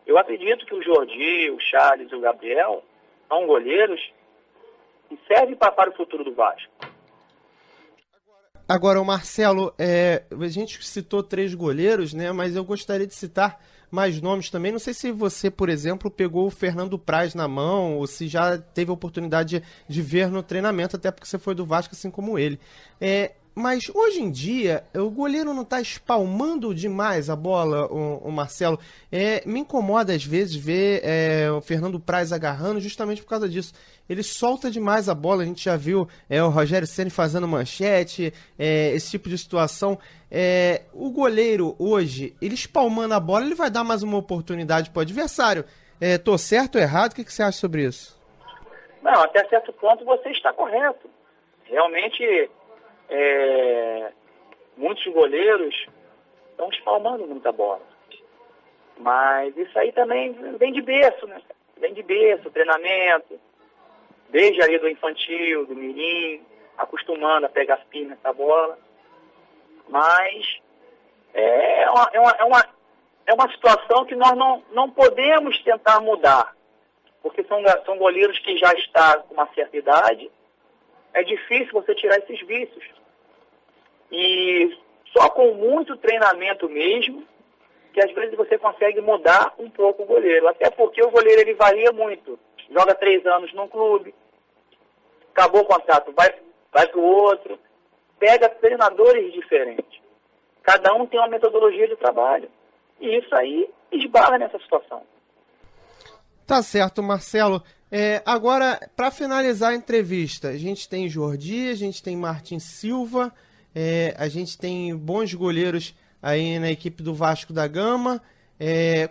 Eu acredito que o Jordi, o Charles e o Gabriel são goleiros que servem para o futuro do Vasco. Agora, o Marcelo, a gente citou 3 goleiros, né? Mas eu gostaria de citar mais nomes também. Não sei se você, por exemplo, pegou o Fernando Praz na mão ou se já teve a oportunidade de ver no treinamento, até porque você foi do Vasco assim como ele. Mas hoje em dia, o goleiro não está espalmando demais a bola, o Marcelo. Me incomoda às vezes ver o Fernando Praz agarrando justamente por causa disso. Ele solta demais a bola, a gente já viu o Rogério Ceni fazendo manchete, esse tipo de situação. O goleiro hoje, ele espalmando a bola, ele vai dar mais uma oportunidade para o adversário. Tô certo ou errado? O que você acha sobre isso? Não, até certo ponto você está correto. Realmente, muitos goleiros estão espalmando muita bola. Mas isso aí também vem de berço, né? Vem de berço, treinamento, desde ali do infantil, do mirim, acostumando a pegar firme essa bola. Mas é uma situação que nós não podemos tentar mudar, porque são goleiros que já estão com uma certa idade. É difícil você tirar esses vícios. E só com muito treinamento mesmo, que às vezes você consegue mudar um pouco o goleiro. Até porque o goleiro ele varia muito. Joga 3 anos num clube, acabou o contrato, vai para o outro, pega treinadores diferentes. Cada um tem uma metodologia de trabalho. E isso aí esbarra nessa situação. Tá certo, Marcelo. Agora, para finalizar a entrevista, a gente tem Jordi, a gente tem Martin Silva, a gente tem bons goleiros aí na equipe do Vasco da Gama.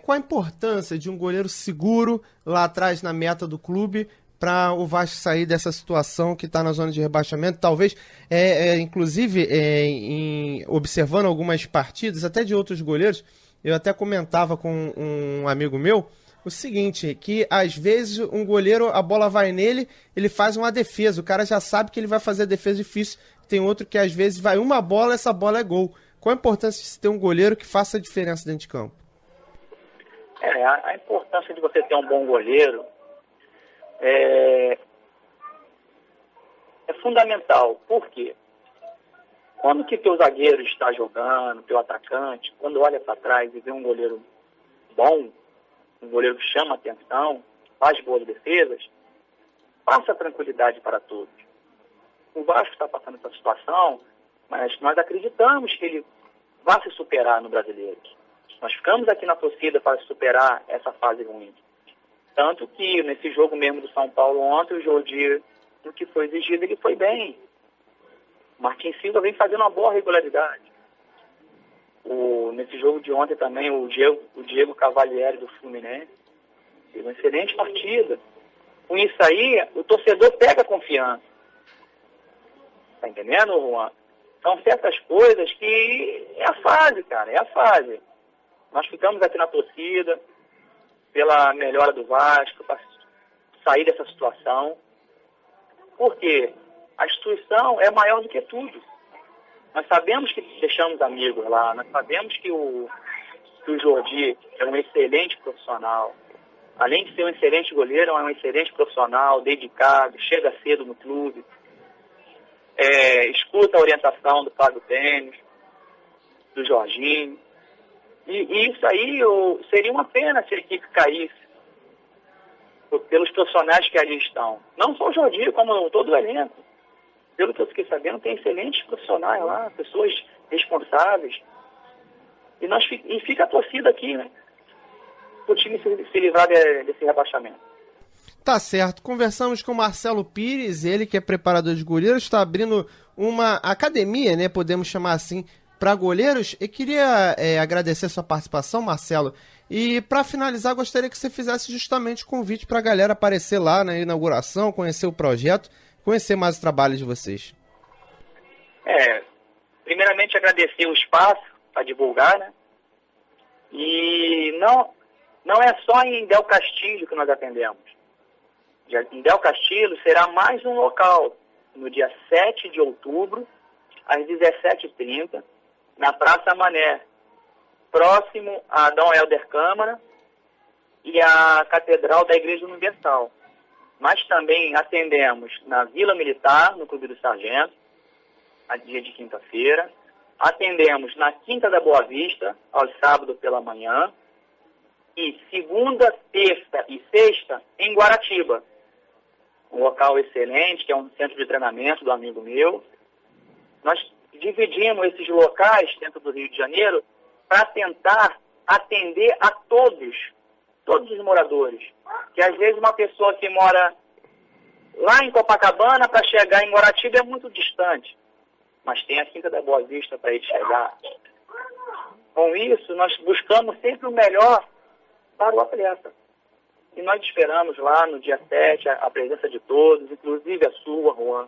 Qual a importância de um goleiro seguro lá atrás na meta do clube para o Vasco sair dessa situação que está na zona de rebaixamento? Talvez, inclusive, observando algumas partidas, até de outros goleiros, eu até comentava com um amigo meu o seguinte, que às vezes um goleiro, a bola vai nele, ele faz uma defesa, o cara já sabe que ele vai fazer a defesa difícil, tem outro que às vezes vai uma bola, essa bola é gol. Qual a importância de ter um goleiro que faça a diferença dentro de campo? A importância de você ter um bom goleiro é fundamental. Por quê? Quando que teu zagueiro está jogando, teu atacante, quando olha para trás e vê um goleiro bom, um goleiro que chama atenção, faz boas defesas, passa tranquilidade para todos. O Vasco está passando essa situação, mas nós acreditamos que ele vai se superar no Brasileiro. Nós ficamos aqui na torcida para superar essa fase ruim. Tanto que nesse jogo mesmo do São Paulo ontem, o Jordi, no que foi exigido, ele foi bem. O Martins Silva vem fazendo uma boa regularidade. Nesse jogo de ontem também, o Diego Cavalieri do Fluminense fez uma excelente partida. Com isso aí, o torcedor pega confiança. Tá entendendo, Juan? São certas coisas que é a fase, cara, é a fase. Nós ficamos aqui na torcida pela melhora do Vasco, para sair dessa situação. Porque a instituição é maior do que tudo. Nós sabemos que deixamos amigos lá, nós sabemos que o Jordi é um excelente profissional. Além de ser um excelente goleiro, é um excelente profissional, dedicado, chega cedo no clube, escuta a orientação do Fábio Tênis, do Jorginho. E isso aí seria uma pena se a equipe caísse pelos profissionais que ali estão. Não só o Jordi, como todo o elenco. Pelo que eu fiquei sabendo, tem excelentes profissionais lá, pessoas responsáveis. E fica a torcida aqui, né? O time se livrar desse rebaixamento. Tá certo. Conversamos com o Marcelo Pires, ele que é preparador de goleiros, está abrindo uma academia, né? Podemos chamar assim, para goleiros. Eu queria agradecer a sua participação, Marcelo. E para finalizar, gostaria que você fizesse justamente o convite para a galera aparecer lá na inauguração, conhecer o projeto, conhecer mais o trabalho de vocês. Primeiramente agradecer o espaço para divulgar, né? E não é só em Del Castilho que nós atendemos. Em Del Castilho será mais um local, no dia 7 de outubro, às 17h30, na Praça Mané, próximo a Dom Helder Câmara e a Catedral da Igreja Universal. Mas também atendemos na Vila Militar, no Clube do Sargento, a dia de quinta-feira. Atendemos na Quinta da Boa Vista, aos sábados pela manhã. E segunda, terça e sexta, em Guaratiba. Um local excelente, que é um centro de treinamento do amigo meu. Nós dividimos esses locais dentro do Rio de Janeiro para tentar atender a todos os moradores. Que às vezes uma pessoa que mora lá em Copacabana para chegar em Guaratiba é muito distante. Mas tem a Quinta da Boa Vista para ele chegar. Com isso, nós buscamos sempre o melhor para o atleta. E nós esperamos lá no dia 7 a presença de todos, inclusive a sua, Juan,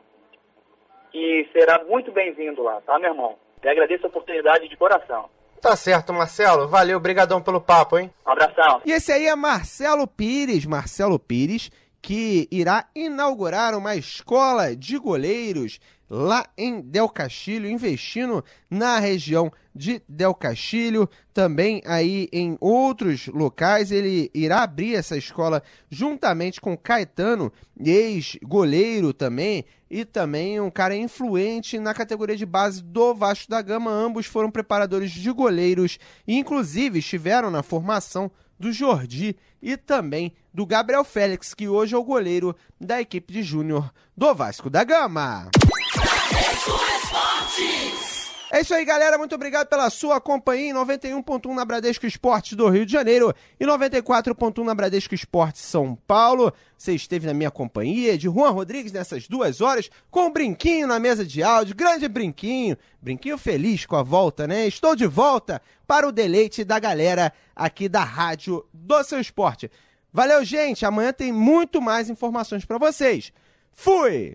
que será muito bem-vindo lá, tá, meu irmão? Eu agradeço a oportunidade de coração. Tá certo, Marcelo. Valeu, brigadão pelo papo, hein? Um abração. E esse aí é Marcelo Pires, que irá inaugurar uma escola de goleiros lá em Del Castilho, investindo na região de Del Castilho, também aí em outros locais. Ele irá abrir essa escola juntamente com Caetano, ex-goleiro também, e também um cara influente na categoria de base do Vasco da Gama. Ambos foram preparadores de goleiros e inclusive estiveram na formação do Jordi e também do Gabriel Félix, que hoje é o goleiro da equipe de júnior do Vasco da Gama. É isso aí, galera. Muito obrigado pela sua companhia em 91.1 na Bradesco Esportes do Rio de Janeiro e 94.1 na Bradesco Esportes São Paulo. Você esteve na minha companhia, de Juan Rodrigues, nessas 2 horas, com o Brinquinho na mesa de áudio. Grande Brinquinho. Brinquinho feliz com a volta, né? Estou de volta para o deleite da galera aqui da Rádio do Seu Esporte. Valeu, gente! Amanhã tem muito mais informações para vocês. Fui!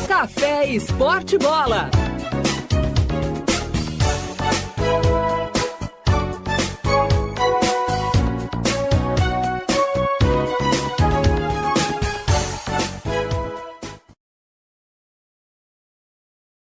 Café Esporte Bola.